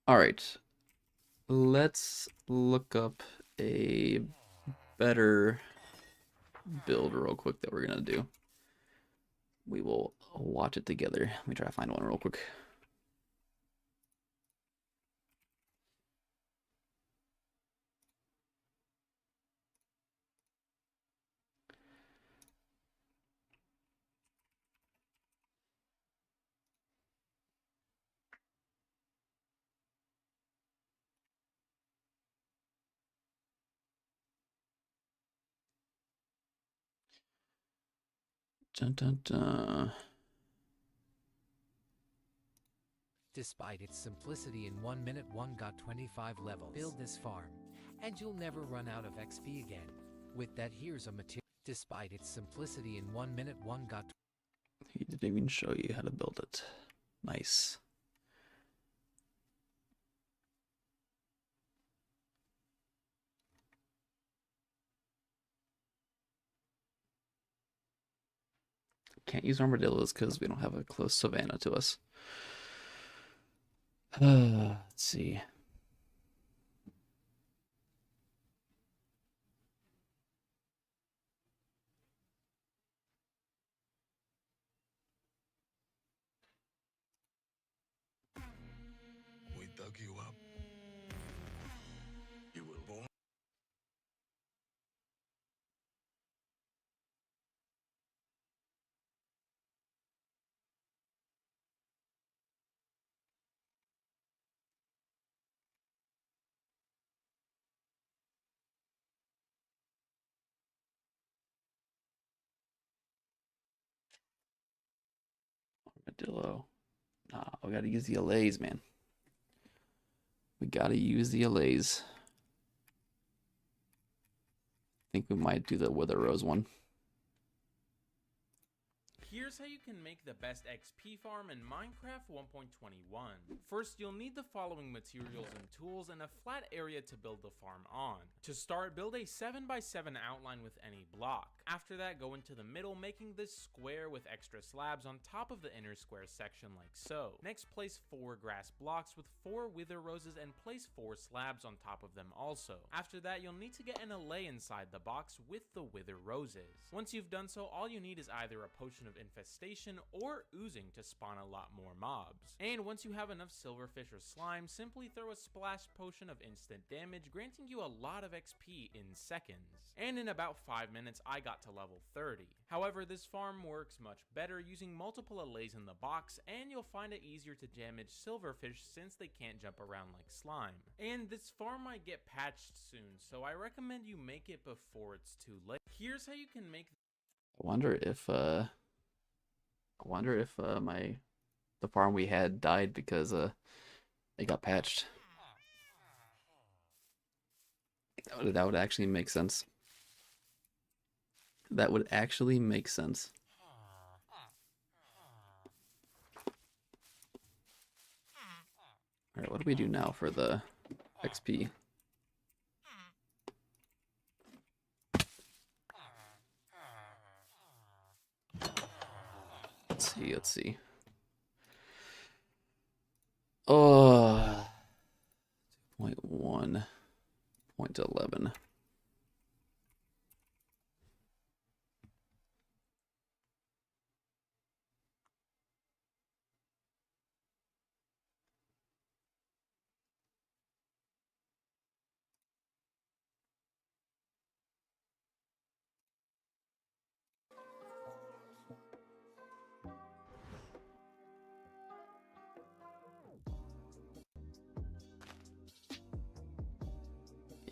Alright. Let's look up a better build real quick that we're gonna do. We will watch it together. Let me try to find one real quick. Dun, dun, dun. Despite its simplicity, in 1 minute one got 25 levels. Build this farm, and you'll never run out of XP again. With that, here's a material. Despite its simplicity, in 1 minute one got. He didn't even show you how to build it. Nice. Can't use armadillos because we don't have a close savanna to us. Let's see. We dug you up. You were born. Armadillo. Nah, we gotta use the allays, man. We gotta use the allays. I think we might do the Wither Rose one. Here's how you can make the best XP farm in Minecraft 1.21. First, you'll need the following materials and tools and a flat area to build the farm on. To start, build a 7x7 outline with any block. After that, go into the middle, making this square with extra slabs on top of the inner square section like so. Next, place 4 grass blocks with 4 wither roses and place 4 slabs on top of them also. After that, you'll need to get an allay inside the box with the wither roses. Once you've done so, all you need is either a potion of infestation or oozing to spawn a lot more mobs. And once you have enough silverfish or slime, simply throw a splash potion of instant damage, granting you a lot of XP in seconds. And in about 5 minutes, I got to level 30. However, this farm works much better using multiple allays in the box, and you'll find it easier to damage silverfish since they can't jump around like slime. And this farm might get patched soon, so I recommend you make it before it's too late. Here's how you can make. I wonder if the farm we had died because it got patched. That would actually make sense. That would actually make sense. Alright, what do we do now for the XP? Let's see. Oh, 2.1, 0.11.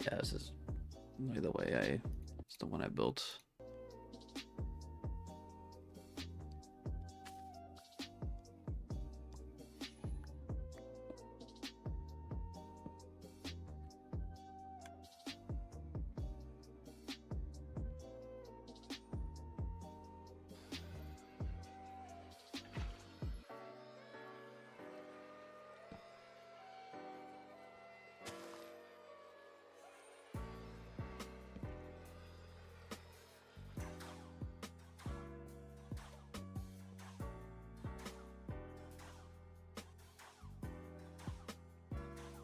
Yeah, this is the way it's the one I built.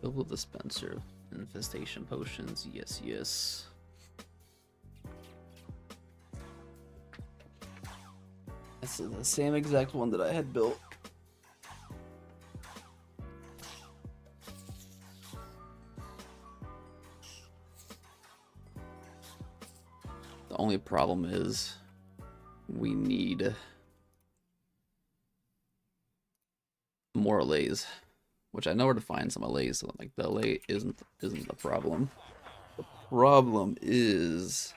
Fill the dispenser. Infestation potions. Yes, yes. This is the same exact one that I had built. The only problem is we need more allays, which I know where to find some allays. So like the allay isn't the problem. The problem is,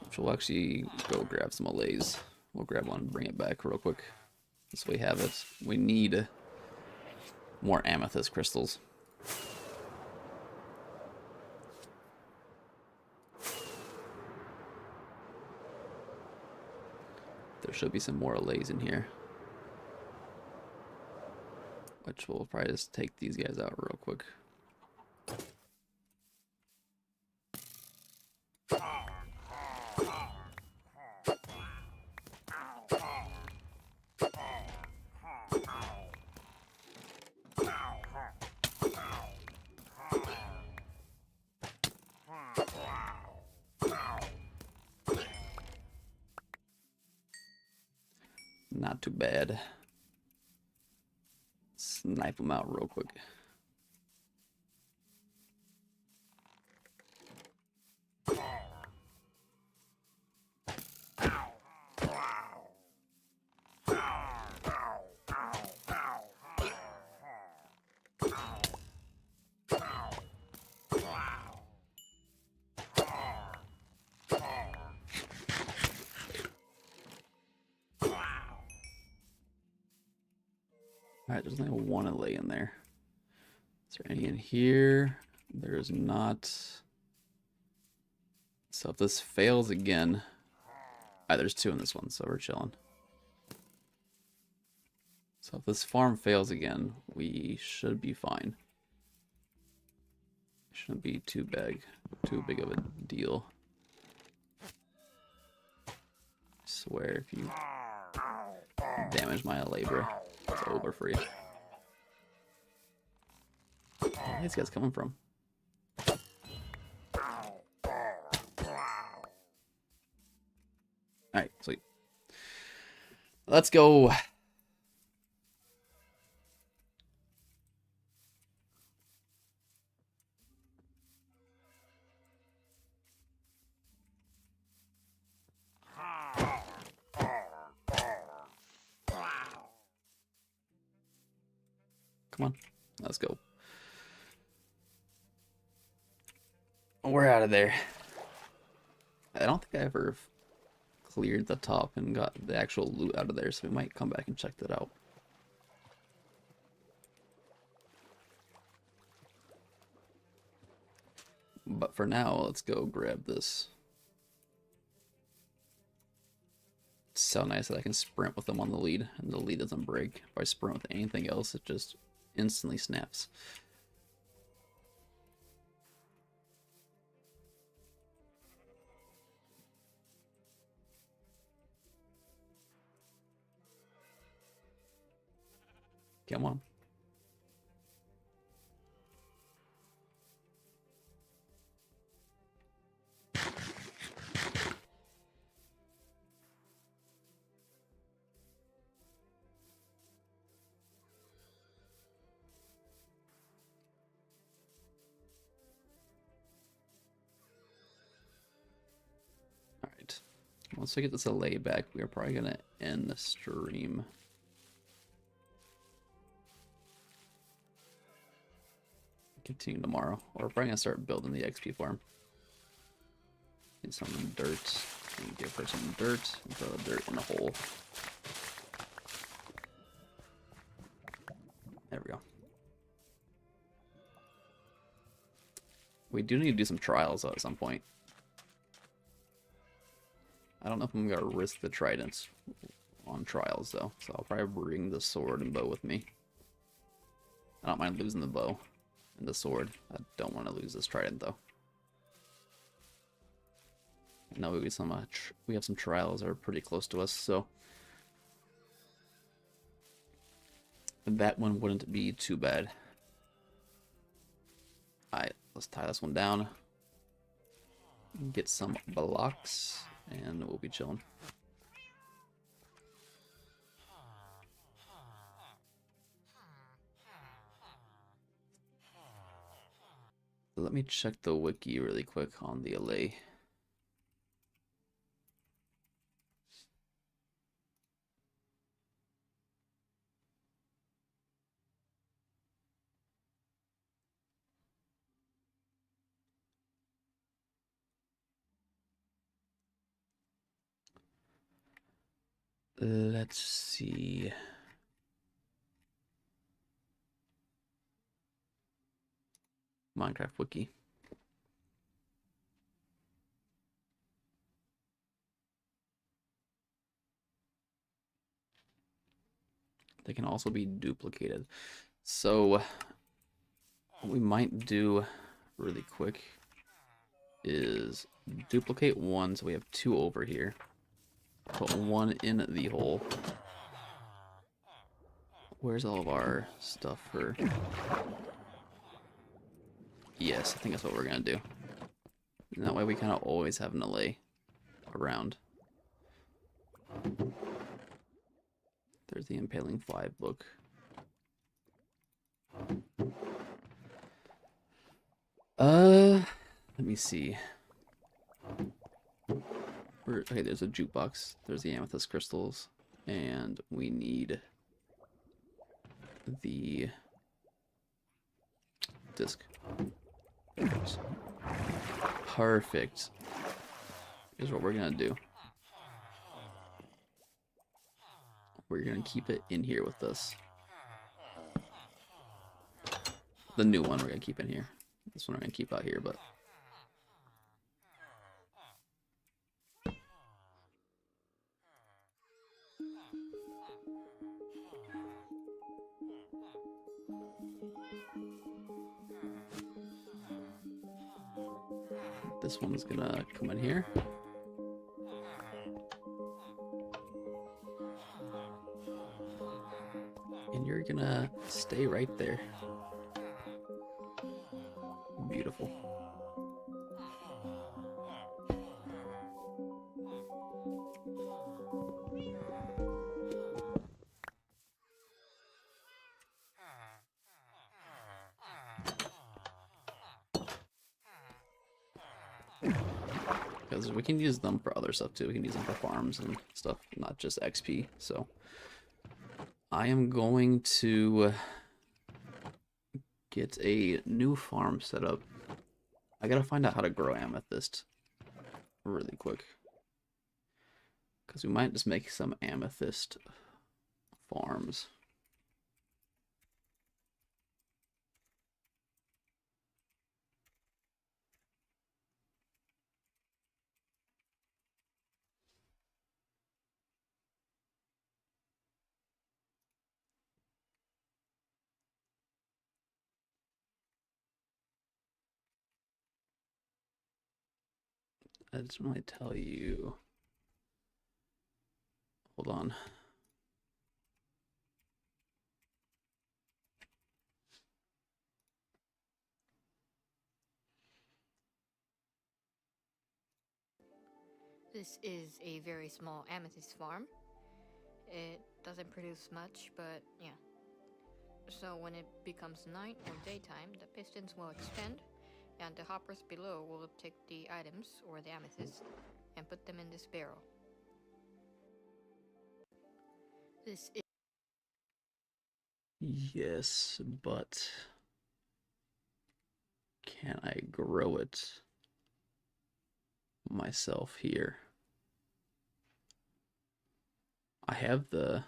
which we'll actually go grab some allays. We'll grab one and bring it back real quick. This way we have it. We need more amethyst crystals. There should be some more allays in here. Which we'll probably just take these guys out real quick. Not too bad. Snipe them out real quick. Alright, there's only one allay in there. Is there any in here? There's not. So if this fails again... there's two in this one, so we're chilling. So if this farm fails again, we should be fine. Shouldn't be too big of a deal. I swear, if you damage my labor, it's over for you. Where are these guys coming from? Alright, sweet. Let's go. Come on, let's go. We're out of there. I don't think I ever cleared the top and got the actual loot out of there, so we might come back and check that out. But for now, let's go grab this. It's so nice that I can sprint with them on the lead, and the lead doesn't break. If I sprint with anything else, it just instantly snaps. Come on. Alright. Once we get this allay back, we are probably going to end the stream. Continue tomorrow. Or we're probably gonna start building the XP farm. Need some dirt. Give her some dirt and throw the dirt in the hole. There we go. We do need to do some trials though at some point. I don't know if I'm gonna risk the tridents on trials though, so I'll probably bring the sword and bow with me. I don't mind losing the bow and the sword. I don't want to lose this trident though. I know we have some trials that are pretty close to us, so that one wouldn't be too bad. Alright, let's tie this one down. Get some blocks, and we'll be chilling. Let me check the wiki really quick on the allay. Let's see. Minecraft wiki. They can also be duplicated. So what we might do really quick is duplicate one, so we have 2 over here. Put 1 in the hole. Where's all of our stuff for? Yes, I think that's what we're gonna do. And that way we kind of always have an allay around. There's the Impaling Fly book. Let me see. Okay, there's a jukebox. There's the amethyst crystals, and we need the disc. Perfect. Here's what we're gonna do. We're gonna keep it in here with us. The new one we're gonna keep in here. This one we're gonna keep out here, but this one's gonna come in here. And you're gonna stay right there. Beautiful. Because we can use them for other stuff too. We can use them for farms and stuff, not just XP. So I am going to get a new farm set up. I gotta find out how to grow amethyst really quick. Because we might just make some amethyst farms. I just really tell you. Hold on. This is a very small amethyst farm. It doesn't produce much, but yeah. So when it becomes night or daytime, the pistons will expand, and the hoppers below will take the items, or the amethyst, and put them in this barrel. This is... Yes, but can I grow it myself here? I have the...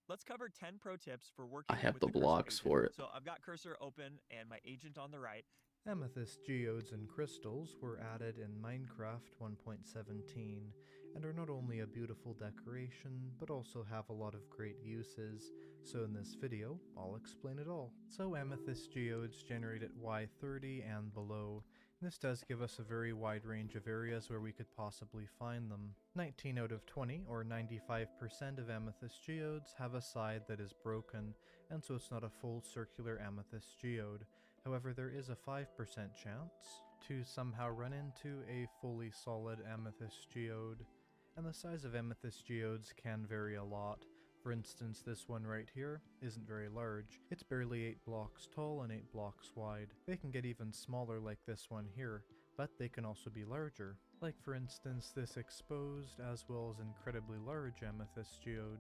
Let's cover 10 pro tips for working I have with the Cursor blocks agent. for it. So I've got Cursor open and my agent on the right. Amethyst geodes and crystals were added in Minecraft 1.17 and are not only a beautiful decoration, but also have a lot of great uses, so in this video, I'll explain it all. So amethyst geodes generate at Y30 and below This does give us a very wide range of areas where we could possibly find them. 19 out of 20, or 95% of amethyst geodes have a side that is broken, and so it's not a full circular amethyst geode. However, there is a 5% chance to somehow run into a fully solid amethyst geode. And the size of amethyst geodes can vary a lot. For instance, this one right here isn't very large. It's barely 8 blocks tall and 8 blocks wide. They can get even smaller like this one here, but they can also be larger. Like for instance this exposed as well as incredibly large amethyst geode.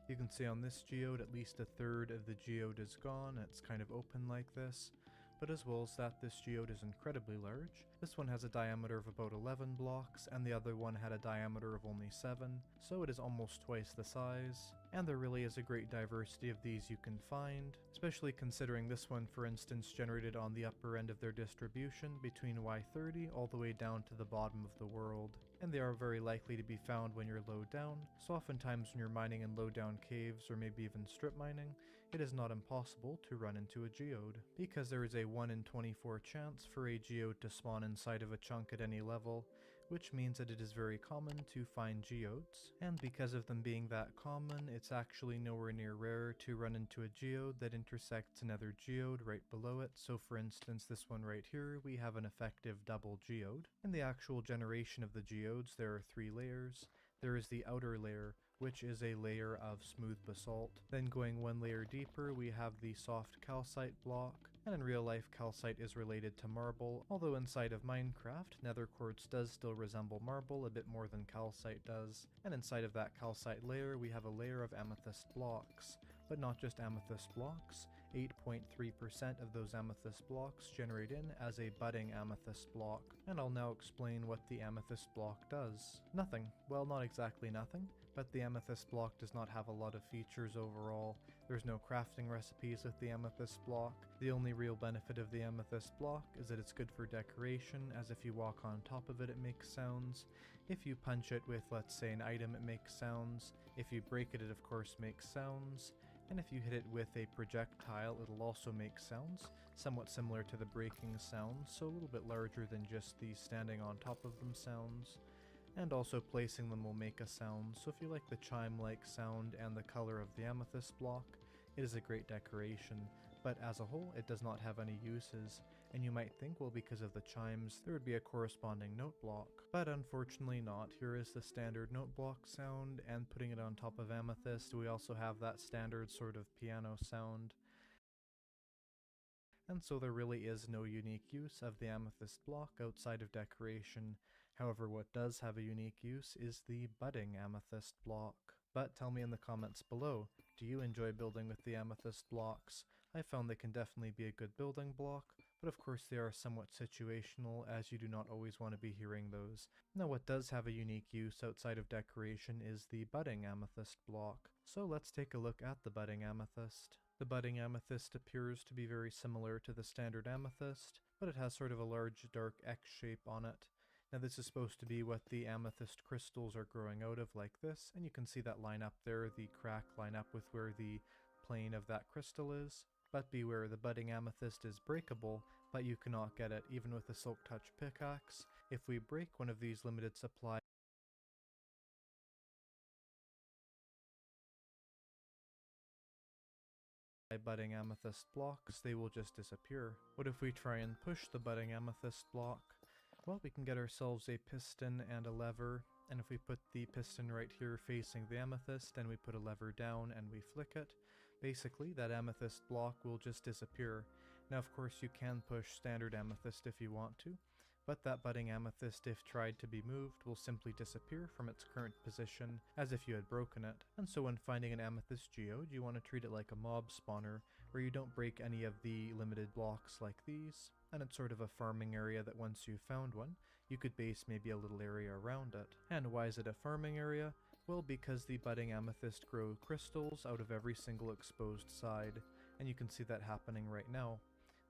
You can see on this geode at least a third of the geode is gone. It's kind of open like this. But as well as that, this geode is incredibly large. This one has a diameter of about 11 blocks, and the other one had a diameter of only 7, so it is almost twice the size. And there really is a great diversity of these you can find, especially considering this one, for instance, generated on the upper end of their distribution between Y30 all the way down to the bottom of the world. And they are very likely to be found when you're low down, so oftentimes when you're mining in low down caves or maybe even strip mining, it is not impossible to run into a geode, because there is a 1 in 24 chance for a geode to spawn inside of a chunk at any level, which means that it is very common to find geodes, and because of them being that common, it's actually nowhere near rare to run into a geode that intersects another geode right below it. So for instance, this one right here, we have an effective double geode. In the actual generation of the geodes, there are 3 layers. There is the outer layer, which is a layer of smooth basalt. Then going 1 layer deeper, we have the soft calcite block. And in real life, calcite is related to marble, although inside of Minecraft, nether quartz does still resemble marble a bit more than calcite does. And inside of that calcite layer, we have a layer of amethyst blocks. But not just amethyst blocks. 8.3% of those amethyst blocks generate in as a budding amethyst block. And I'll now explain what the amethyst block does. Nothing. Well, not exactly nothing, but the amethyst block does not have a lot of features overall. There's no crafting recipes with the amethyst block. The only real benefit of the amethyst block is that it's good for decoration, as if you walk on top of it, it makes sounds. If you punch it with, let's say, an item, it makes sounds. If you break it, it of course makes sounds. And if you hit it with a projectile, it'll also make sounds, somewhat similar to the breaking sounds, so a little bit larger than just the standing on top of them sounds. And also placing them will make a sound, so if you like the chime-like sound and the color of the amethyst block, it is a great decoration, but as a whole it does not have any uses. And you might think, well, because of the chimes, there would be a corresponding note block. But unfortunately not. Here is the standard note block sound, and putting it on top of amethyst, we also have that standard sort of piano sound. And so there really is no unique use of the amethyst block outside of decoration. However, what does have a unique use is the budding amethyst block. But tell me in the comments below, do you enjoy building with the amethyst blocks? I found they can definitely be a good building block, but of course they are somewhat situational, as you do not always want to be hearing those. Now what does have a unique use outside of decoration is the budding amethyst block. So let's take a look at the budding amethyst. The budding amethyst appears to be very similar to the standard amethyst, but it has sort of a large dark X shape on it. Now this is supposed to be what the amethyst crystals are growing out of, like this, and you can see that line up there, the crack line up with where the plane of that crystal is. But beware, the budding amethyst is breakable, but you cannot get it even with a silk touch pickaxe. If we break one of these limited supply budding amethyst blocks, they will just disappear. What if we try and push the budding amethyst block? Well, we can get ourselves a piston and a lever, and if we put the piston right here facing the amethyst and we put a lever down and we flick it, basically that amethyst block will just disappear. Now of course you can push standard amethyst if you want to, but that budding amethyst, if tried to be moved, will simply disappear from its current position as if you had broken it. And so when finding an amethyst geode, you want to treat it like a mob spawner, where you don't break any of the limited blocks like these, and it's sort of a farming area that once you've found one, you could base maybe a little area around it. And why is it a farming area? Well, because the budding amethyst grow crystals out of every single exposed side, and you can see that happening right now.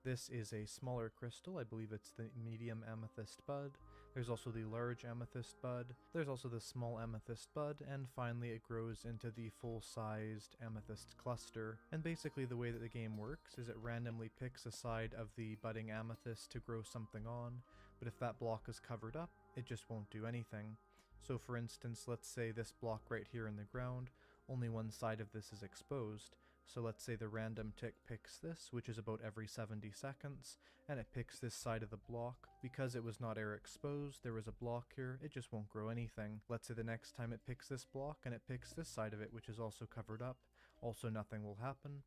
This is a smaller crystal, I believe it's the medium amethyst bud. There's also the large amethyst bud, there's also the small amethyst bud, and finally it grows into the full-sized amethyst cluster. And basically the way that the game works is it randomly picks a side of the budding amethyst to grow something on, but if that block is covered up, it just won't do anything. So for instance, let's say this block right here in the ground, only one side of this is exposed. So let's say the random tick picks this, which is about every 70 seconds, and it picks this side of the block. Because it was not air exposed, there was a block here, it just won't grow anything. Let's say the next time it picks this block and it picks this side of it, which is also covered up, also nothing will happen.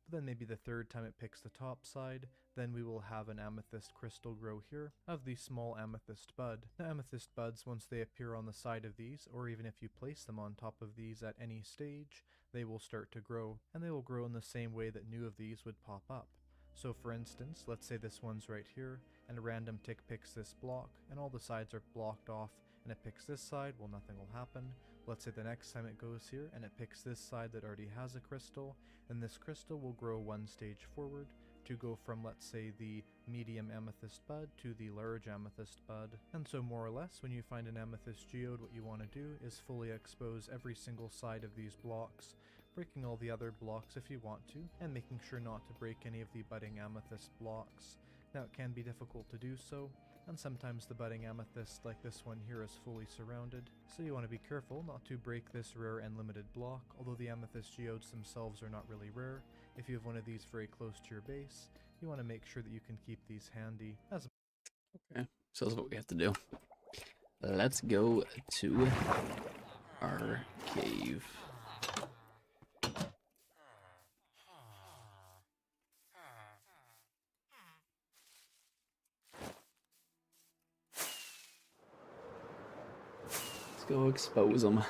But then maybe the third time it picks the top side, then we will have an amethyst crystal grow here of the small amethyst bud. Now amethyst buds, once they appear on the side of these, or even if you place them on top of these at any stage, they will start to grow, and they will grow in the same way that new of these would pop up. So for instance, let's say this one's right here, and a random tick picks this block, and all the sides are blocked off, and it picks this side, well nothing will happen. Let's say the next time it goes here, and it picks this side that already has a crystal, and this crystal will grow one stage forward, to go from, let's say, the medium amethyst bud to the large amethyst bud. And so more or less, when you find an amethyst geode, what you want to do is fully expose every single side of these blocks, breaking all the other blocks if you want to, and making sure not to break any of the budding amethyst blocks. Now it can be difficult to do so, and sometimes the budding amethyst like this one here is fully surrounded, so you want to be careful not to break this rare and limited block. Although the amethyst geodes themselves are not really rare, if you have one of these very close to your base, you want to make sure that you can keep these handy. Okay, so that's what we have to do. Let's go to our cave. Let's go expose them.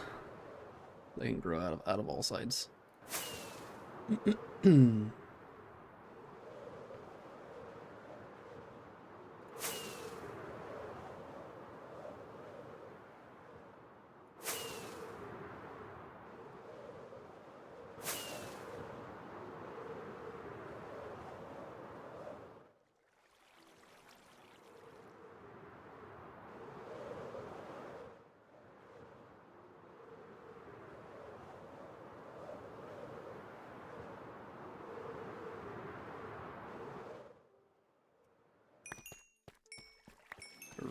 They can grow out of all sides.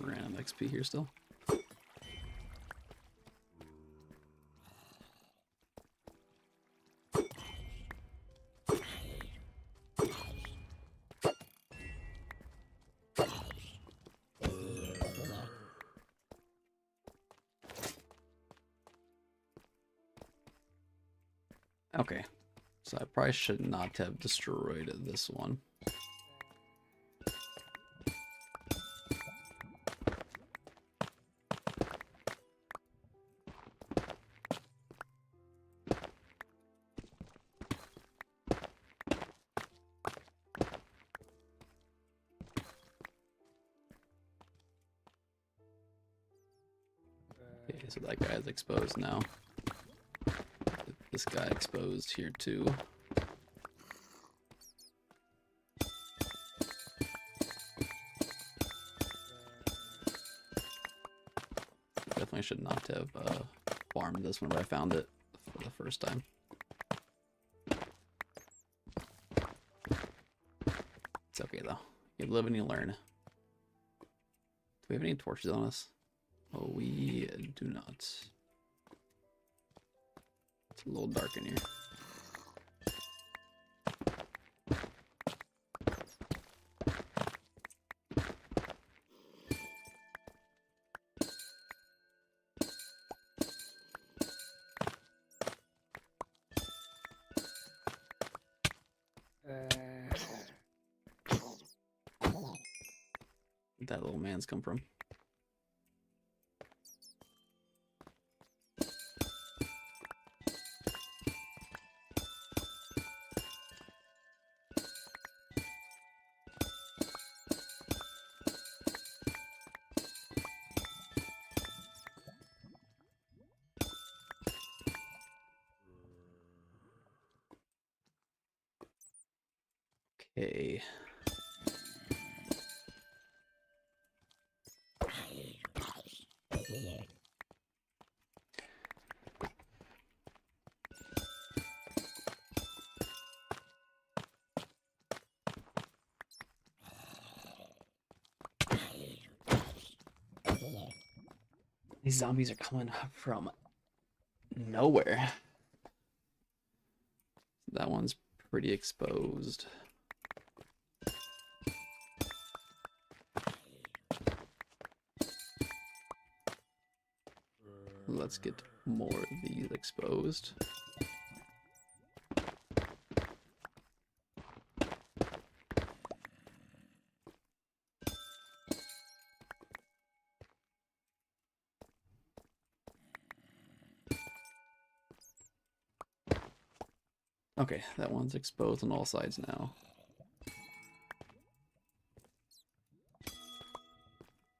Random XP here still. Okay, so I probably should not have destroyed this one. Okay, so that guy's exposed now. This guy exposed here too. Definitely should not have farmed this whenever I found it for the first time. It's okay though. You live and you learn. Do we have any torches on us? Oh, we do not. It's a little dark in here. Where'd that little man's come from? Okay. These zombies are coming from nowhere. That one's pretty exposed. Let's get more of these exposed. Okay, that one's exposed on all sides now.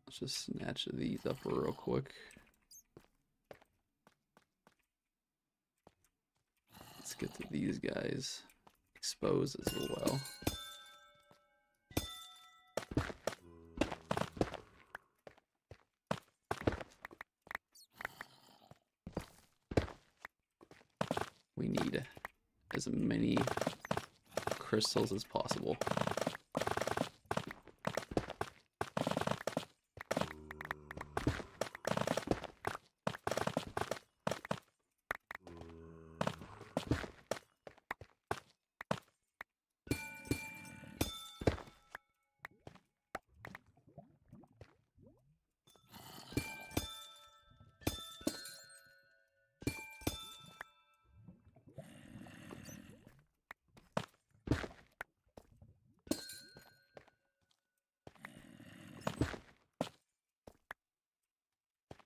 Let's just snatch these up real quick. Let's get to these guys exposed as well. We need as many crystals as possible.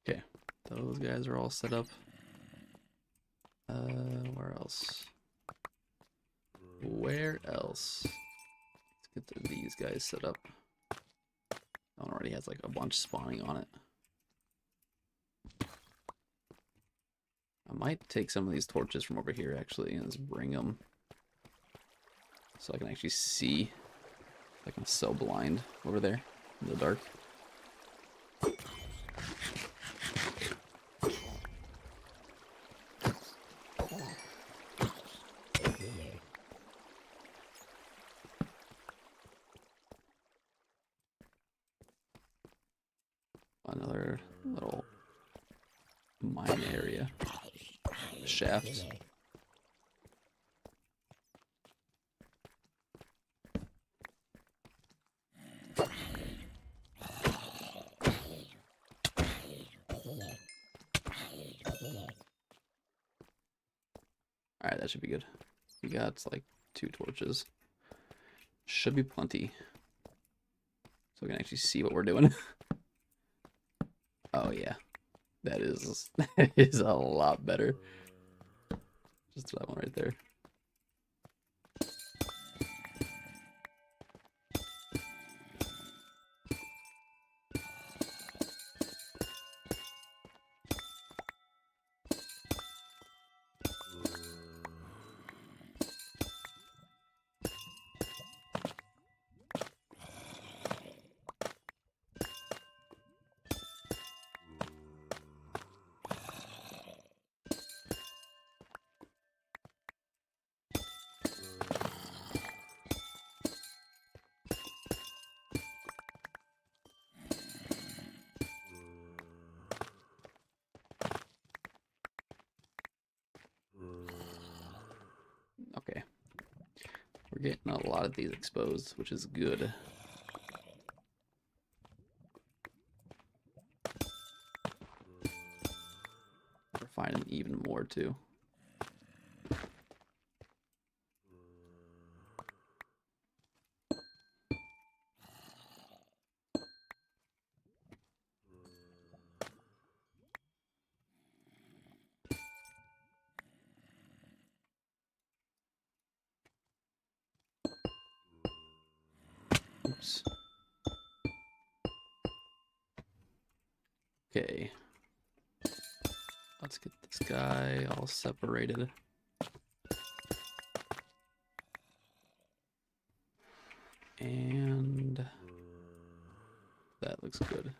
Okay, those guys are all set up. Where else? Where else? Let's get these guys set up. That one already has like a bunch spawning on it. I might take some of these torches from over here actually and just bring them so I can actually see. Like I'm so blind over there in the dark. Another little mine area. Shaft. Alright, that should be good. We got like 2 torches. Should be plenty. So we can actually see what we're doing. Oh yeah. That is a lot better. Just that one right there. Okay. We're getting a lot of these exposed, which is good. We're finding even more too. Oops. Okay. Let's get this guy all separated. And that looks good.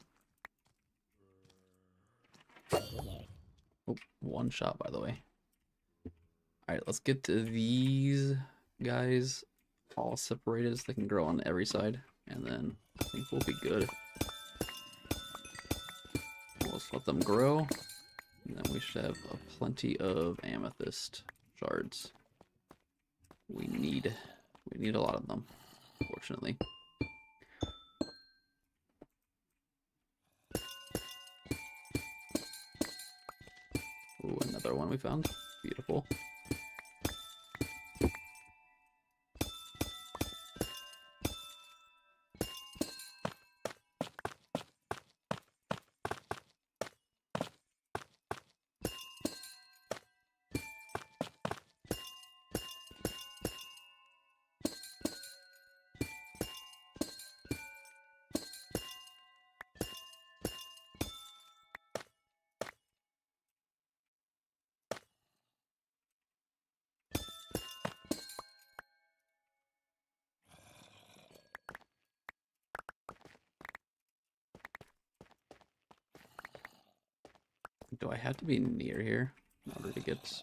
Oh, one shot, by the way. Alright, let's get to these guys all separated so they can grow on every side. And then I think we'll be good. Almost Just let them grow. And then we should have plenty of amethyst shards. We need a lot of them, fortunately. Ooh, another one we found. Beautiful. Do I have to be near here in order to get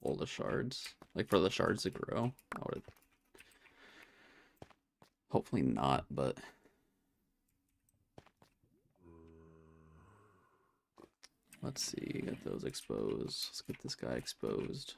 all the shards? Like for the shards to grow? I would. Hopefully not, but let's see. Get those exposed. Let's get this guy exposed.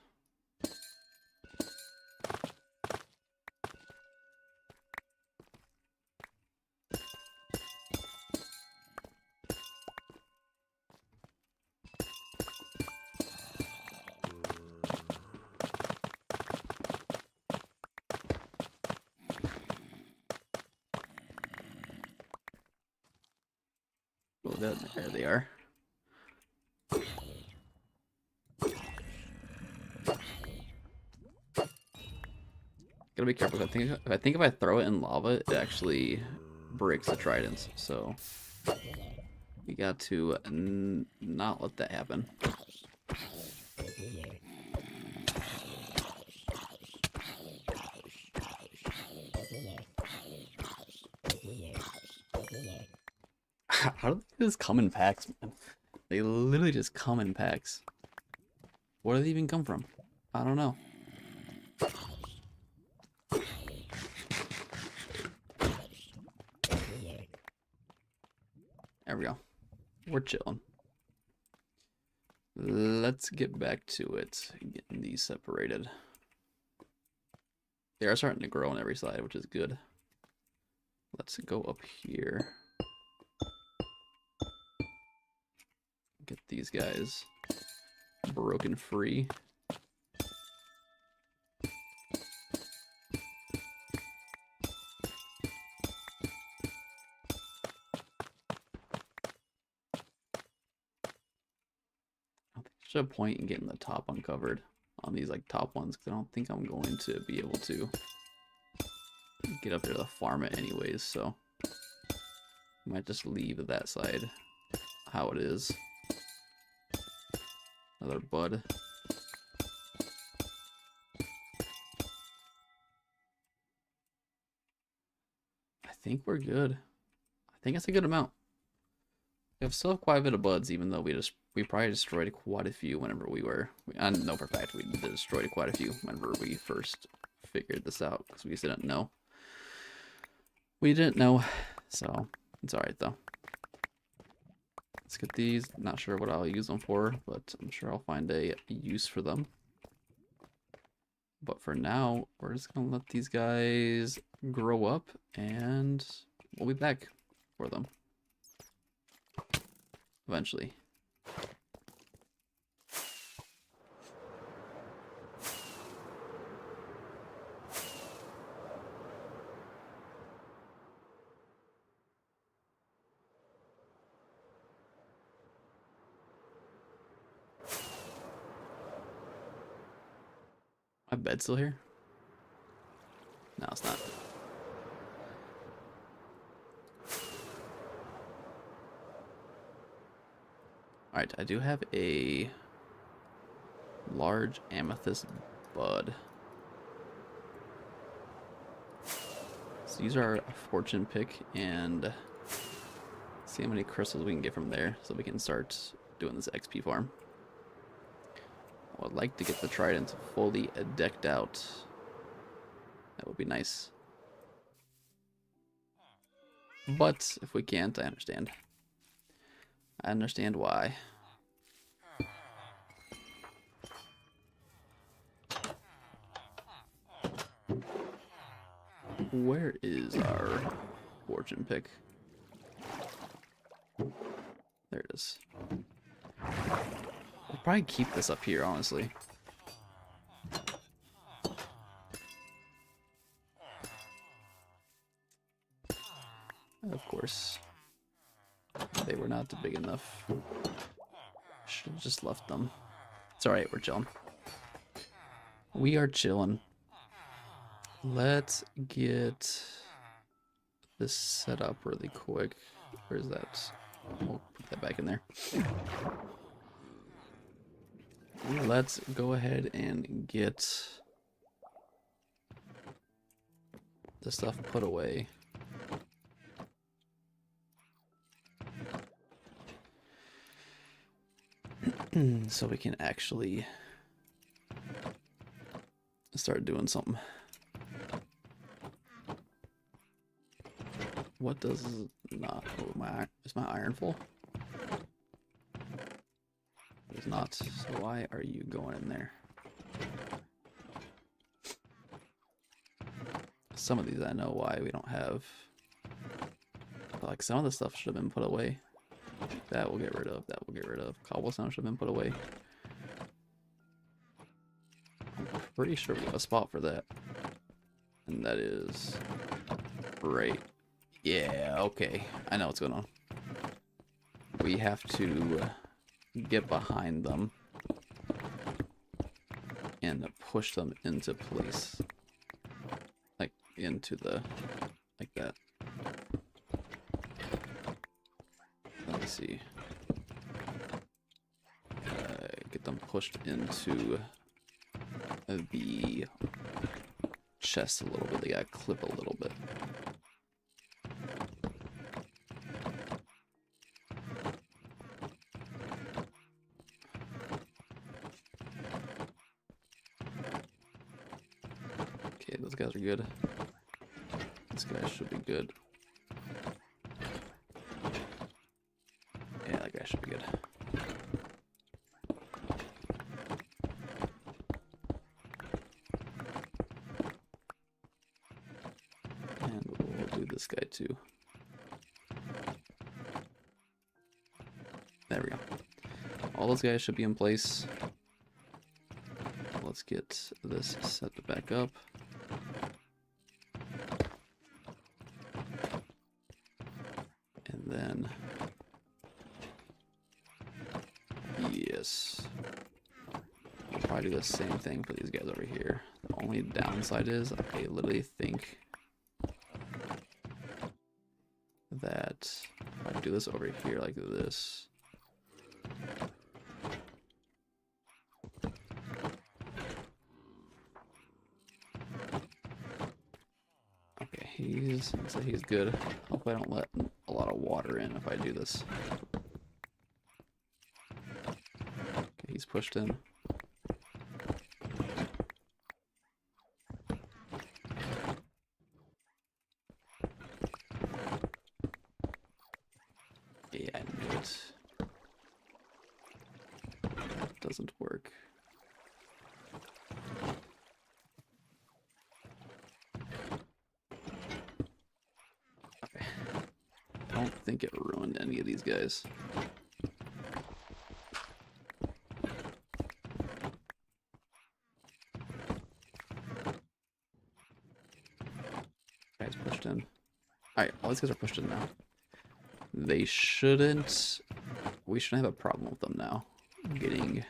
Oh, there they are. Gotta be careful. If I throw it in lava, it actually breaks the tridents. So we got to not let that happen. How do they just come in packs, man? They literally just come in packs. Where do they even come from? I don't know. There we go. We're chilling. Let's get back to it. Getting these separated. They are starting to grow on every side, which is good. Let's go up here. Get these guys broken free. There's a point in getting the top uncovered on these like top ones, because I don't think I'm going to be able to get up there to farm it anyways, so I might just leave that side how it is. Another bud. I think we're good. I think it's a good amount. We still have quite a bit of buds, even though we probably destroyed quite a few whenever we were. I know for a fact we destroyed quite a few whenever we first figured this out, because we just didn't know. We didn't know, so it's alright though. Let's get these. Not sure what I'll use them for, but I'm sure I'll find a use for them. But for now, we're just gonna let these guys grow up, and we'll be back for them eventually. My bed's still here? No, it's not. Alright, I do have a large amethyst bud. So these are a fortune pick, and see how many crystals we can get from there so we can start doing this XP farm. I would like to get the trident fully decked out. That would be nice. But if we can't, I understand. I understand why. Where is our fortune pick? There it is. We'll probably keep this up here, honestly. Of course. They were not big enough. Should have just left them. It's alright, we're chilling. We are chilling. Let's get this set up really quick. Where's that? We'll put that back in there. Let's go ahead and get the stuff put away. So we can actually start doing something. What does not? Oh, is my iron full? It's not. So why are you going in there? Some of these I know why we don't have. But like some of the stuff should have been put away. That we'll get rid of. That we'll get rid of. Cobblestone should have been put away. I'm pretty sure we have a spot for that. And that is right. Yeah, okay. I know what's going on. We have to get behind them and push them into place. Like into the, like that. Let me see. Get them pushed into the chest a little bit. They gotta clip a little bit. Okay, those guys are good. This guy should be good. Yeah, that guy should be good. And we'll do this guy too. There we go. All those guys should be in place. Let's get this set back up. And then, yes, I'll probably do the same thing for these guys over here. The only downside is I literally think that if I do this over here like this, okay, he's good. Hope I don't let a lot of water in if I do this. Okay, he's pushed in. Yeah, I knew it. That doesn't work. Okay. I don't think it ruined any of these guys. Guys pushed in. Alright, all these guys are pushed in now. They shouldn't... We shouldn't have a problem with them now. Getting...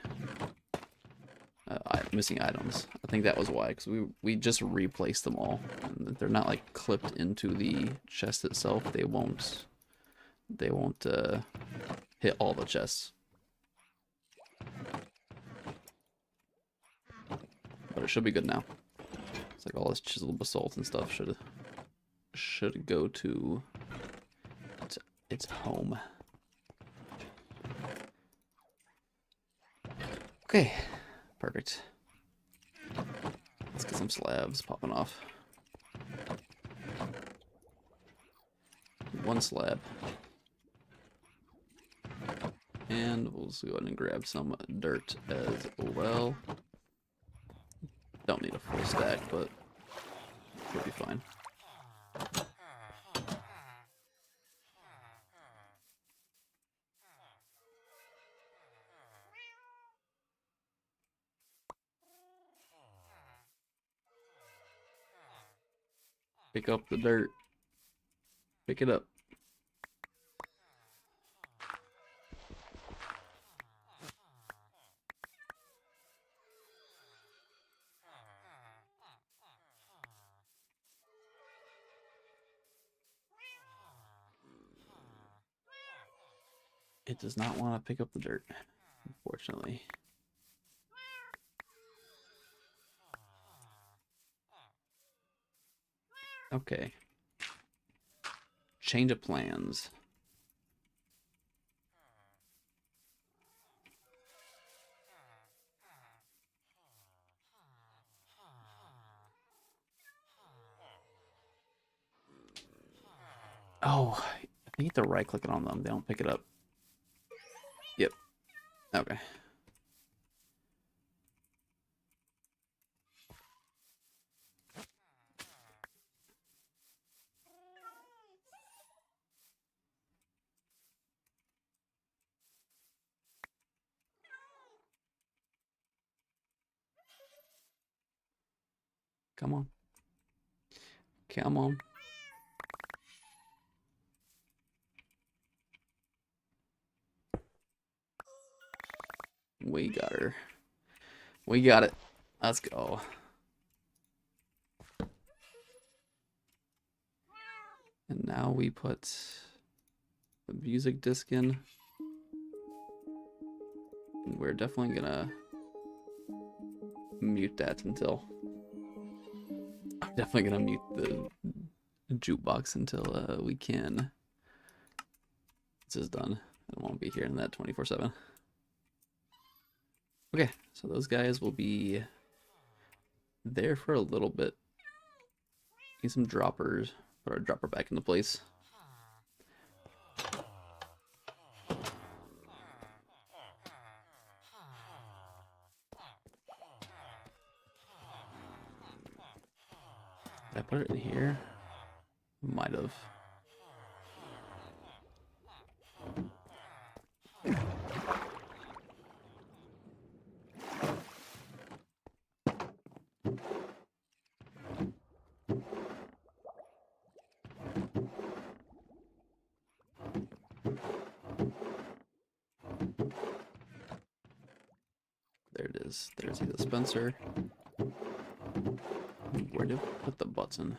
missing items. I think that was why, because we just replaced them all. And they're not like clipped into the chest itself. They won't hit all the chests. But it should be good now. It's like all this chiseled basalt and stuff should go to its home. Okay, perfect. Let's get some slabs popping off. One slab. And we'll just go ahead and grab some dirt as well. Don't need a full stack, but we'll be fine. Pick up the dirt. Pick it up. It does not want to pick up the dirt, unfortunately. Okay. Change of plans. Oh, I think you have to right click it on them. They don't pick it up. Yep. Okay. Come on. Come on. We got her. We got it. Let's go. And now we put the music disc in. And we're definitely gonna mute that until... I'm definitely gonna mute the jukebox until we can. This is done. I don't want to be hearing that 24/7. Okay, so those guys will be there for a little bit. Need some droppers. Put our dropper back into place. Did I put it in here? Might have. There it is. There's the dispenser. Where did we put the button?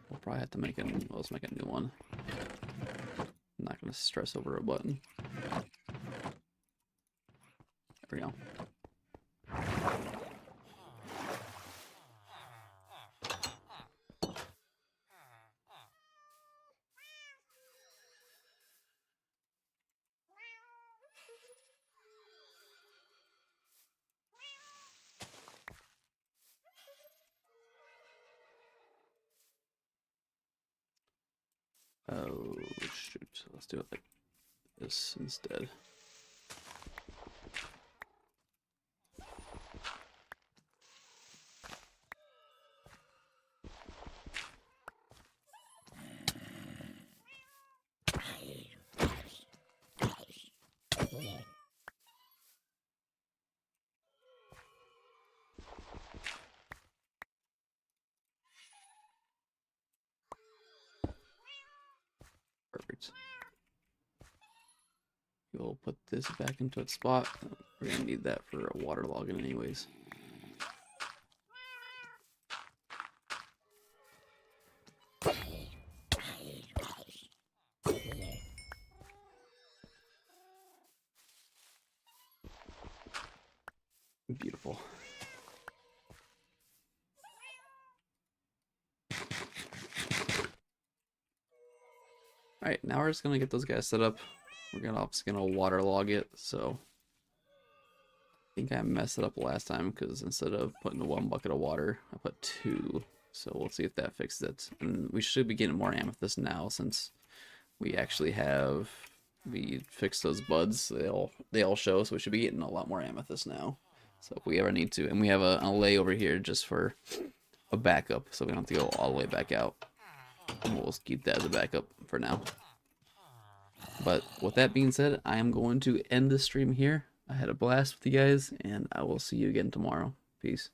We'll probably have to make a. Let's make a new one. I'm not gonna stress over a button. There we go. Oh shoot, let's do it like this instead. Perfect. We'll put this back into its spot. We're gonna need that for a water logging anyways. Beautiful. Alright, now we're just gonna get those guys set up. We're obviously gonna waterlog it, so I think I messed it up last time because instead of putting 1 bucket of water, I put 2. So we'll see if that fixes it. And we should be getting more amethyst now since we actually have we fixed those buds. So they all show, so we should be getting a lot more amethyst now. So if we ever need to, and we have an allay over here just for a backup, so we don't have to go all the way back out. And we'll just keep that as a backup for now. But with that being said, I am going to end the stream here. I had a blast with you guys, and I will see you again tomorrow. Peace.